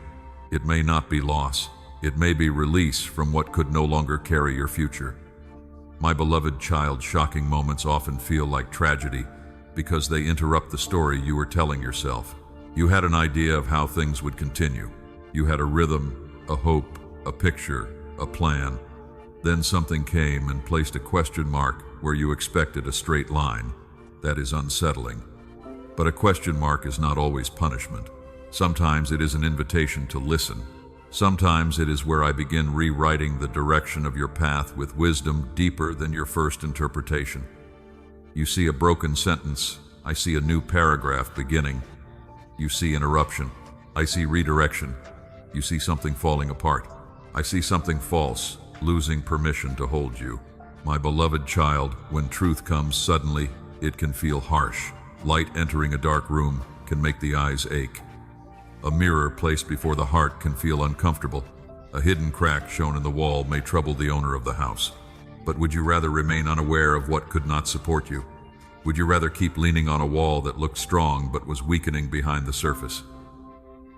It may not be loss. It may be release from what could no longer carry your future. My beloved child, shocking moments often feel like tragedy because they interrupt the story you were telling yourself. You had an idea of how things would continue. You had a rhythm, a hope, a picture, a plan. Then something came and placed a question mark where you expected a straight line. That is unsettling. But a question mark is not always punishment. Sometimes it is an invitation to listen. Sometimes it is where I begin rewriting the direction of your path with wisdom deeper than your first interpretation. You see a broken sentence. I see a new paragraph beginning. You see interruption. I see redirection. You see something falling apart. I see something false, losing permission to hold you. My beloved child, when truth comes suddenly, it can feel harsh. Light entering a dark room can make the eyes ache. A mirror placed before the heart can feel uncomfortable. A hidden crack shown in the wall may trouble the owner of the house. But would you rather remain unaware of what could not support you? Would you rather keep leaning on a wall that looked strong but was weakening behind the surface?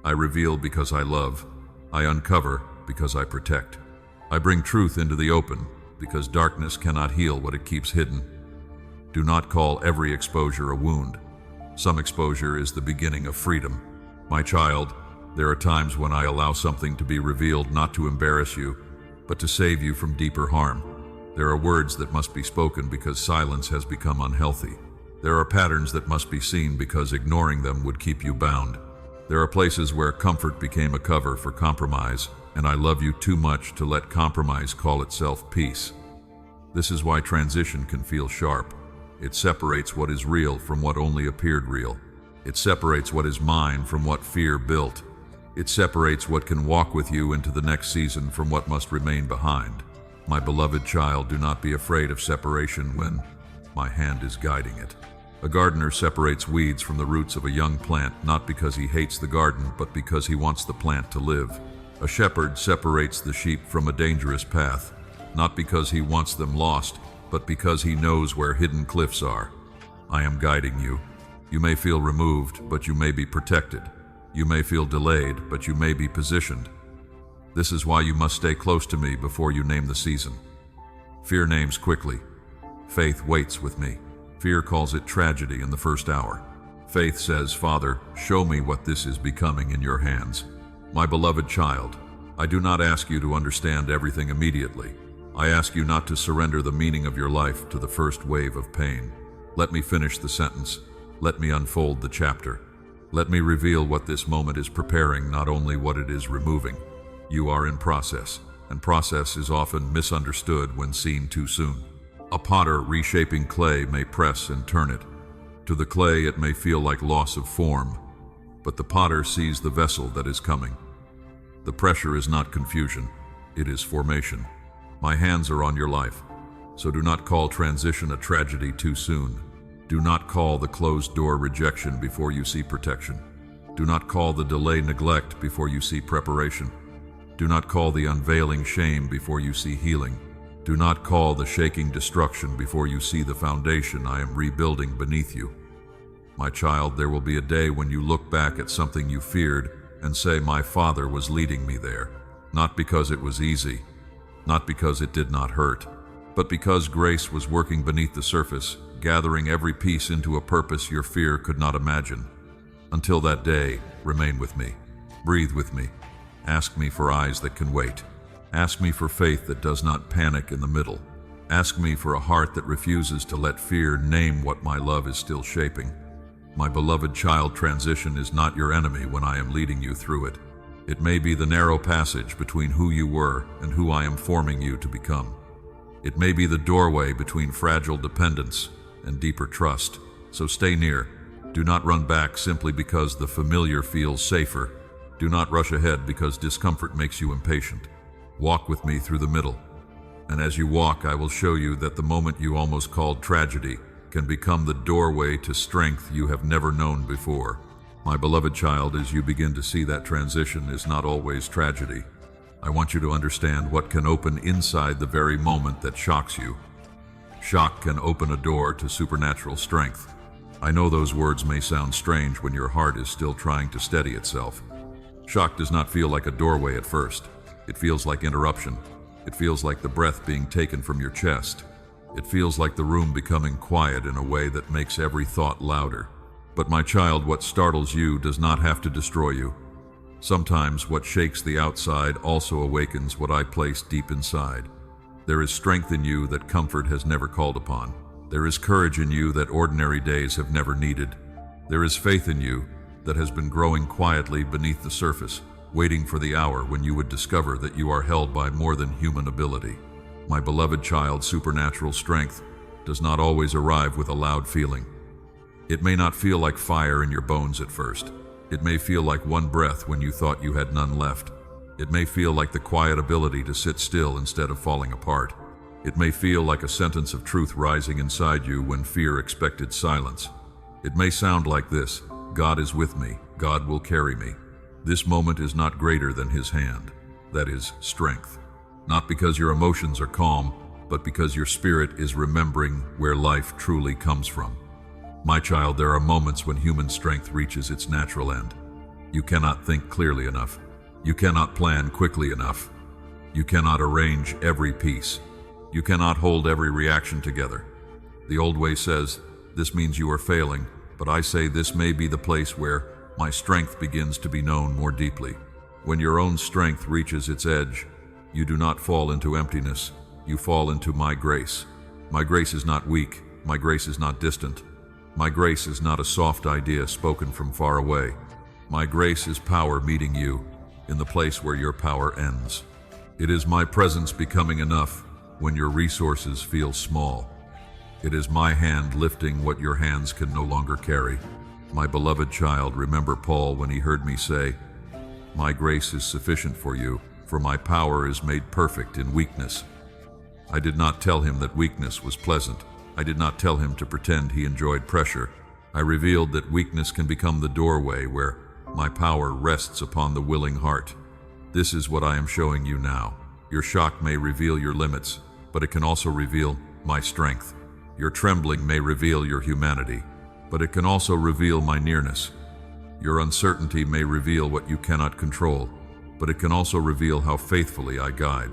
I reveal because I love. I uncover because I protect. I bring truth into the open because darkness cannot heal what it keeps hidden. Do not call every exposure a wound. Some exposure is the beginning of freedom. My child, there are times when I allow something to be revealed not to embarrass you, but to save you from deeper harm. There are words that must be spoken because silence has become unhealthy. There are patterns that must be seen because ignoring them would keep you bound. There are places where comfort became a cover for compromise, and I love you too much to let compromise call itself peace. This is why transition can feel sharp. It separates what is real from what only appeared real. It separates what is mine from what fear built. It separates what can walk with you into the next season from what must remain behind. My beloved child, do not be afraid of separation when my hand is guiding it. A gardener separates weeds from the roots of a young plant, not because he hates the garden, but because he wants the plant to live. A shepherd separates the sheep from a dangerous path, not because he wants them lost, but because he knows where hidden cliffs are. I am guiding you. You may feel removed, but you may be protected. You may feel delayed, but you may be positioned. This is why you must stay close to me before you name the season. Fear names quickly. Faith waits with me. Fear calls it tragedy in the first hour. Faith says, Father, show me what this is becoming in your hands. My beloved child, I do not ask you to understand everything immediately. I ask you not to surrender the meaning of your life to the first wave of pain. Let me finish the sentence. Let me unfold the chapter. Let me reveal what this moment is preparing, not only what it is removing. You are in process, and process is often misunderstood when seen too soon. A potter reshaping clay may press and turn it. To the clay it may feel like loss of form, but the potter sees the vessel that is coming. The pressure is not confusion, it is formation. My hands are on your life, so do not call transition a tragedy too soon. Do not call the closed door rejection before you see protection. Do not call the delay neglect before you see preparation. Do not call the unveiling shame before you see healing. Do not call the shaking destruction before you see the foundation I am rebuilding beneath you. My child, there will be a day when you look back at something you feared and say, my Father was leading me there, not because it was easy, not because it did not hurt, but because grace was working beneath the surface, gathering every piece into a purpose your fear could not imagine. Until that day, remain with me. Breathe with me. Ask me for eyes that can wait. Ask me for faith that does not panic in the middle. Ask me for a heart that refuses to let fear name what my love is still shaping. My beloved child, transition is not your enemy when I am leading you through it. It may be the narrow passage between who you were and who I am forming you to become. It may be the doorway between fragile dependence and deeper trust. So stay near. Do not run back simply because the familiar feels safer. Do not rush ahead because discomfort makes you impatient. Walk with me through the middle. And as you walk, I will show you that the moment you almost called tragedy can become the doorway to strength you have never known before. My beloved child, as you begin to see that transition is not always tragedy, I want you to understand what can open inside the very moment that shocks you. Shock can open a door to supernatural strength. I know those words may sound strange when your heart is still trying to steady itself. Shock does not feel like a doorway at first. It feels like interruption. It feels like the breath being taken from your chest. It feels like the room becoming quiet in a way that makes every thought louder. But my child, what startles you does not have to destroy you. Sometimes what shakes the outside also awakens what I place deep inside. There is strength in you that comfort has never called upon. There is courage in you that ordinary days have never needed. There is faith in you that has been growing quietly beneath the surface, waiting for the hour when you would discover that you are held by more than human ability. My beloved child, supernatural strength does not always arrive with a loud feeling. It may not feel like fire in your bones at first. It may feel like one breath when you thought you had none left. It may feel like the quiet ability to sit still instead of falling apart. It may feel like a sentence of truth rising inside you when fear expected silence. It may sound like this: God is with me, God will carry me. This moment is not greater than His hand. That is strength. Not because your emotions are calm, but because your spirit is remembering where life truly comes from. My child, there are moments when human strength reaches its natural end. You cannot think clearly enough. You cannot plan quickly enough. You cannot arrange every piece. You cannot hold every reaction together. The old way says, this means you are failing, but I say this may be the place where my strength begins to be known more deeply. When your own strength reaches its edge, You do not fall into emptiness, you fall into my grace. My grace is not weak, my grace is not distant. My grace is not a soft idea spoken from far away. My grace is power meeting you in the place where your power ends. It is my presence becoming enough when your resources feel small. It is my hand lifting what your hands can no longer carry. My beloved child, remember Paul when he heard me say, "My grace is sufficient for you, for my power is made perfect in weakness." I did not tell him that weakness was pleasant. I did not tell him to pretend he enjoyed pressure. I revealed that weakness can become the doorway where my power rests upon the willing heart. This is what I am showing you now. Your shock may reveal your limits, but it can also reveal my strength. Your trembling may reveal your humanity, but it can also reveal my nearness. Your uncertainty may reveal what you cannot control, but it can also reveal how faithfully I guide.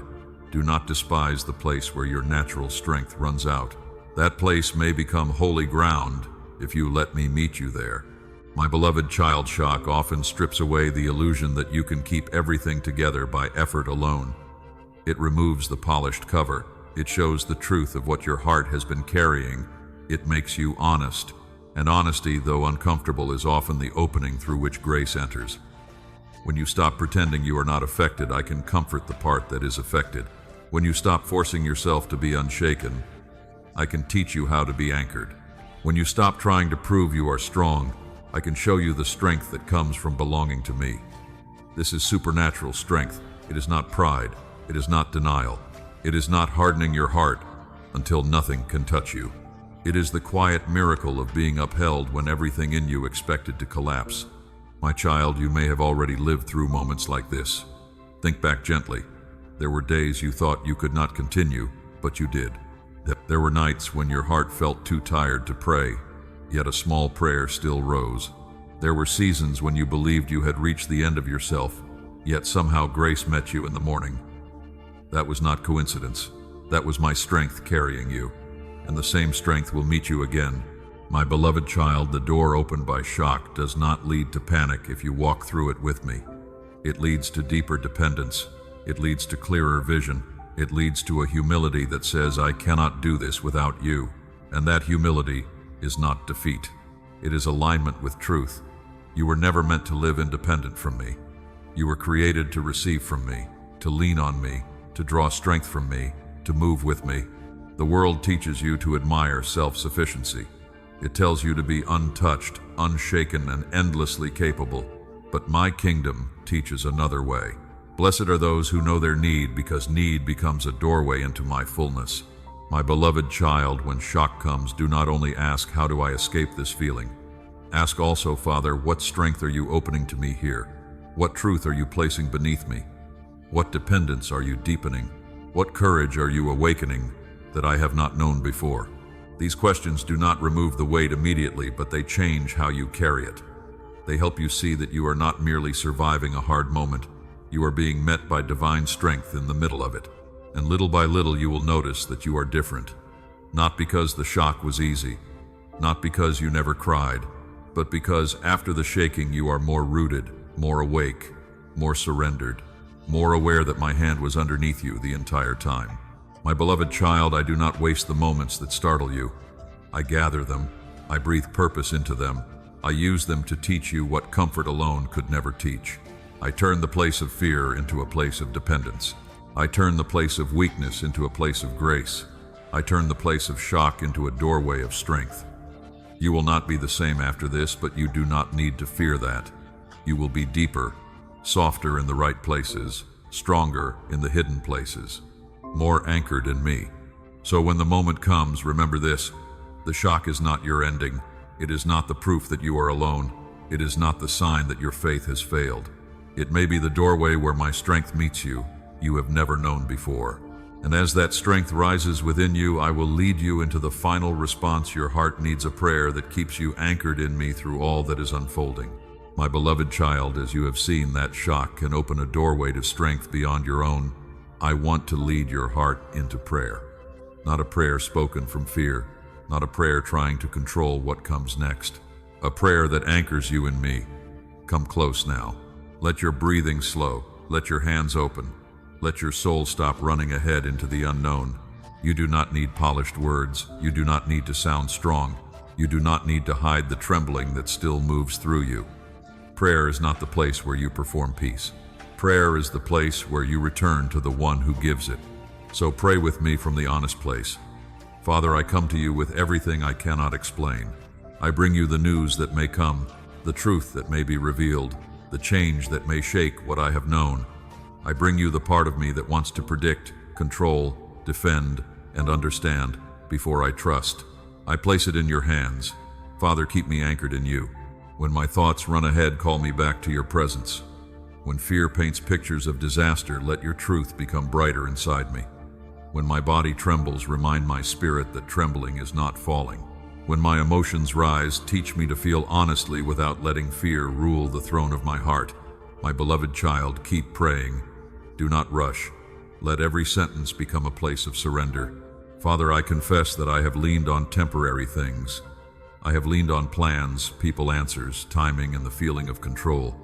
Do not despise the place where your natural strength runs out. That place may become holy ground if you let me meet you there. My beloved child, shock often strips away the illusion that you can keep everything together by effort alone. It removes the polished cover. It shows the truth of what your heart has been carrying. It makes you honest. And honesty, though uncomfortable, is often the opening through which grace enters. When you stop pretending you are not affected, I can comfort the part that is affected. When you stop forcing yourself to be unshaken, I can teach you how to be anchored. When you stop trying to prove you are strong, I can show you the strength that comes from belonging to me. This is supernatural strength. It is not pride. It is not denial. It is not hardening your heart until nothing can touch you. It is the quiet miracle of being upheld when everything in you expected to collapse. My child, you may have already lived through moments like this. Think back gently. There were days you thought you could not continue, but you did. There were nights when your heart felt too tired to pray, yet a small prayer still rose. There were seasons when you believed you had reached the end of yourself, yet somehow grace met you in the morning. That was not coincidence. That was my strength carrying you, and the same strength will meet you again. My beloved child, the door opened by shock does not lead to panic if you walk through it with me. It leads to deeper dependence. It leads to clearer vision. It leads to a humility that says, I cannot do this without you. And that humility is not defeat. It is alignment with truth. You were never meant to live independent from me. You were created to receive from me, to lean on me, to draw strength from me, to move with me. The world teaches you to admire self-sufficiency. It tells you to be untouched, unshaken, and endlessly capable. But my kingdom teaches another way. Blessed are those who know their need, because need becomes a doorway into my fullness. My beloved child, when shock comes, do not only ask, how do I escape this feeling? Ask also, Father, what strength are you opening to me here? What truth are you placing beneath me? What dependence are you deepening? What courage are you awakening that I have not known before? These questions do not remove the weight immediately, but they change how you carry it. They help you see that you are not merely surviving a hard moment. You are being met by divine strength in the middle of it. And little by little you will notice that you are different. Not because the shock was easy, not because you never cried, but because after the shaking you are more rooted, more awake, more surrendered, more aware that my hand was underneath you the entire time. My beloved child, I do not waste the moments that startle you. I gather them, I breathe purpose into them, I use them to teach you what comfort alone could never teach. I turn the place of fear into a place of dependence. I turn the place of weakness into a place of grace. I turn the place of shock into a doorway of strength. You will not be the same after this, but you do not need to fear that. You will be deeper, softer in the right places, stronger in the hidden places, more anchored in me. So when the moment comes, remember this: the shock is not your ending. It is not the proof that you are alone. It is not the sign that your faith has failed. It may be the doorway where my strength meets you have never known before. And as that strength rises within you, I will lead you into the final response your heart needs, a prayer that keeps you anchored in me through all that is unfolding. My beloved child, as you have seen, that shock can open a doorway to strength beyond your own. I want to lead your heart into prayer. Not a prayer spoken from fear, not a prayer trying to control what comes next. A prayer that anchors you in me. Come close now. Let your breathing slow. Let your hands open. Let your soul stop running ahead into the unknown. You do not need polished words. You do not need to sound strong. You do not need to hide the trembling that still moves through you. Prayer is not the place where you perform peace. Prayer is the place where you return to the one who gives it. So pray with me from the honest place. Father, I come to you with everything I cannot explain. I bring you the news that may come, the truth that may be revealed, the change that may shake what I have known. I bring you the part of me that wants to predict, control, defend, and understand before I trust. I place it in your hands. Father, keep me anchored in you. When my thoughts run ahead, call me back to your presence. When fear paints pictures of disaster, let your truth become brighter inside me. When my body trembles, remind my spirit that trembling is not falling. When my emotions rise, teach me to feel honestly without letting fear rule the throne of my heart. My beloved child, keep praying. Do not rush. Let every sentence become a place of surrender. Father, I confess that I have leaned on temporary things. I have leaned on plans, people answers, timing, and the feeling of control.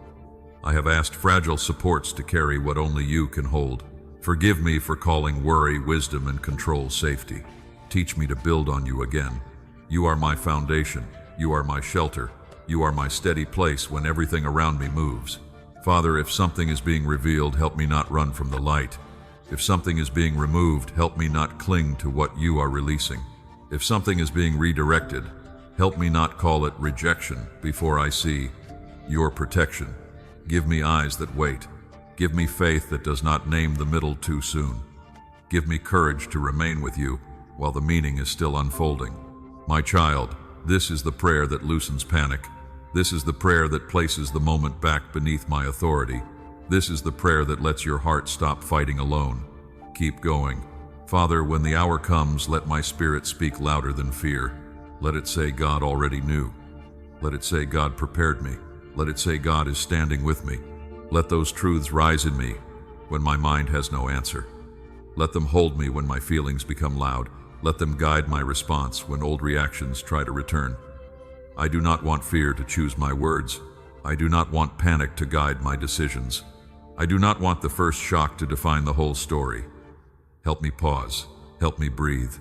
I have asked fragile supports to carry what only you can hold. Forgive me for calling worry, wisdom, and control safety. Teach me to build on you again. You are my foundation. You are my shelter. You are my steady place when everything around me moves. Father, if something is being revealed, help me not run from the light. If something is being removed, help me not cling to what you are releasing. If something is being redirected, help me not call it rejection before I see your protection. Give me eyes that wait. Give me faith that does not name the middle too soon. Give me courage to remain with you while the meaning is still unfolding. My child, this is the prayer that loosens panic. This is the prayer that places the moment back beneath my authority. This is the prayer that lets your heart stop fighting alone. Keep going. Father, when the hour comes, let my spirit speak louder than fear. Let it say God already knew. Let it say God prepared me. Let it say God is standing with me. Let those truths rise in me when my mind has no answer. Let them hold me when my feelings become loud. Let them guide my response when old reactions try to return. I do not want fear to choose my words. I do not want panic to guide my decisions. I do not want the first shock to define the whole story. Help me pause. Help me breathe.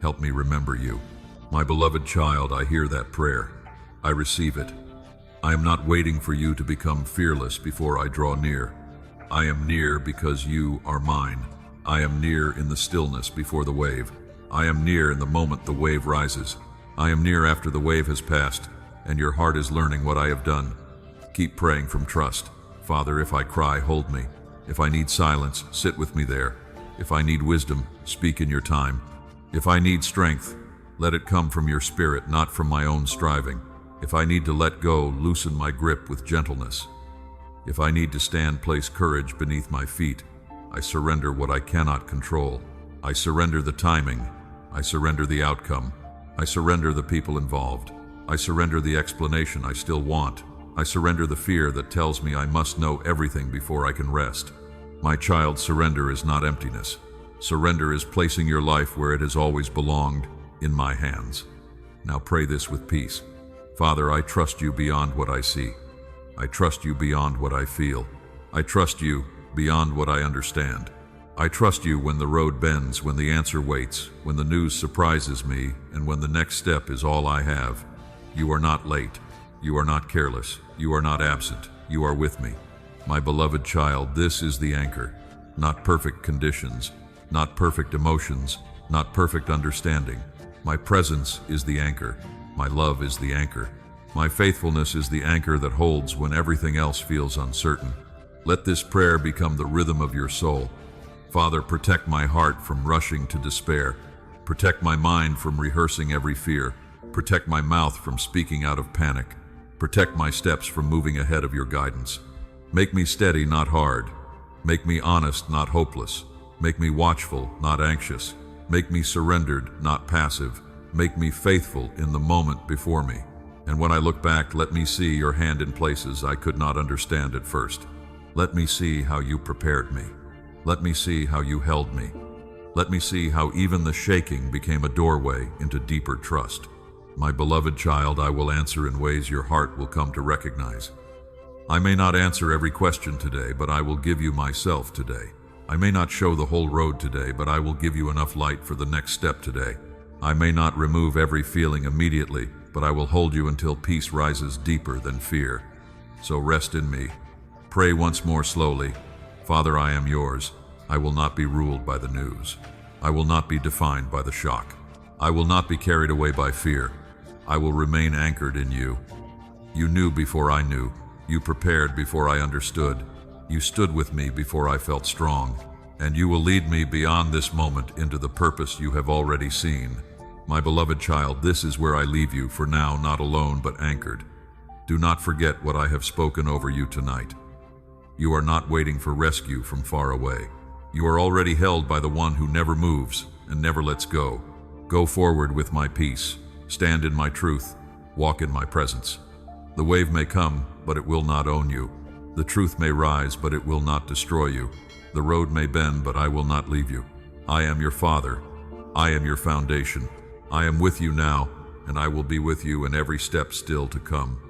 Help me remember you. My beloved child, I hear that prayer. I receive it. I am not waiting for you to become fearless before I draw near. I am near because you are mine. I am near in the stillness before the wave. I am near in the moment the wave rises. I am near after the wave has passed, and your heart is learning what I have done. Keep praying from trust. Father, if I cry, hold me. If I need silence, sit with me there. If I need wisdom, speak in your time. If I need strength, let it come from your spirit, not from my own striving. If I need to let go, loosen my grip with gentleness. If I need to stand, place courage beneath my feet. I surrender what I cannot control. I surrender the timing. I surrender the outcome. I surrender the people involved. I surrender the explanation I still want. I surrender the fear that tells me I must know everything before I can rest. My child, surrender is not emptiness. Surrender is placing your life where it has always belonged, in my hands. Now pray this with peace. Father, I trust you beyond what I see. I trust you beyond what I feel. I trust you beyond what I understand. I trust you when the road bends, when the answer waits, when the news surprises me, and when the next step is all I have. You are not late. You are not careless. You are not absent. You are with me. My beloved child, this is the anchor. Not perfect conditions, not perfect emotions, not perfect understanding. My presence is the anchor. My love is the anchor. My faithfulness is the anchor that holds when everything else feels uncertain. Let this prayer become the rhythm of your soul. Father, protect my heart from rushing to despair. Protect my mind from rehearsing every fear. Protect my mouth from speaking out of panic. Protect my steps from moving ahead of your guidance. Make me steady, not hard. Make me honest, not hopeless. Make me watchful, not anxious. Make me surrendered, not passive. Make me faithful in the moment before me. And when I look back, let me see your hand in places I could not understand at first. Let me see how you prepared me. Let me see how you held me. Let me see how even the shaking became a doorway into deeper trust. My beloved child, I will answer in ways your heart will come to recognize. I may not answer every question today, but I will give you myself today. I may not show the whole road today, but I will give you enough light for the next step today. I may not remove every feeling immediately, but I will hold you until peace rises deeper than fear. So rest in me. Pray once more slowly. Father, I am yours. I will not be ruled by the news. I will not be defined by the shock. I will not be carried away by fear. I will remain anchored in you. You knew before I knew. You prepared before I understood. You stood with me before I felt strong. And you will lead me beyond this moment into the purpose you have already seen. My beloved child, this is where I leave you for now, not alone but anchored. Do not forget what I have spoken over you tonight. You are not waiting for rescue from far away. You are already held by the one who never moves and never lets go. Go forward with my peace. Stand in my truth. Walk in my presence. The wave may come, but it will not own you. The truth may rise, but it will not destroy you. The road may bend, but I will not leave you. I am your Father. I am your foundation. I am with you now, and I will be with you in every step still to come.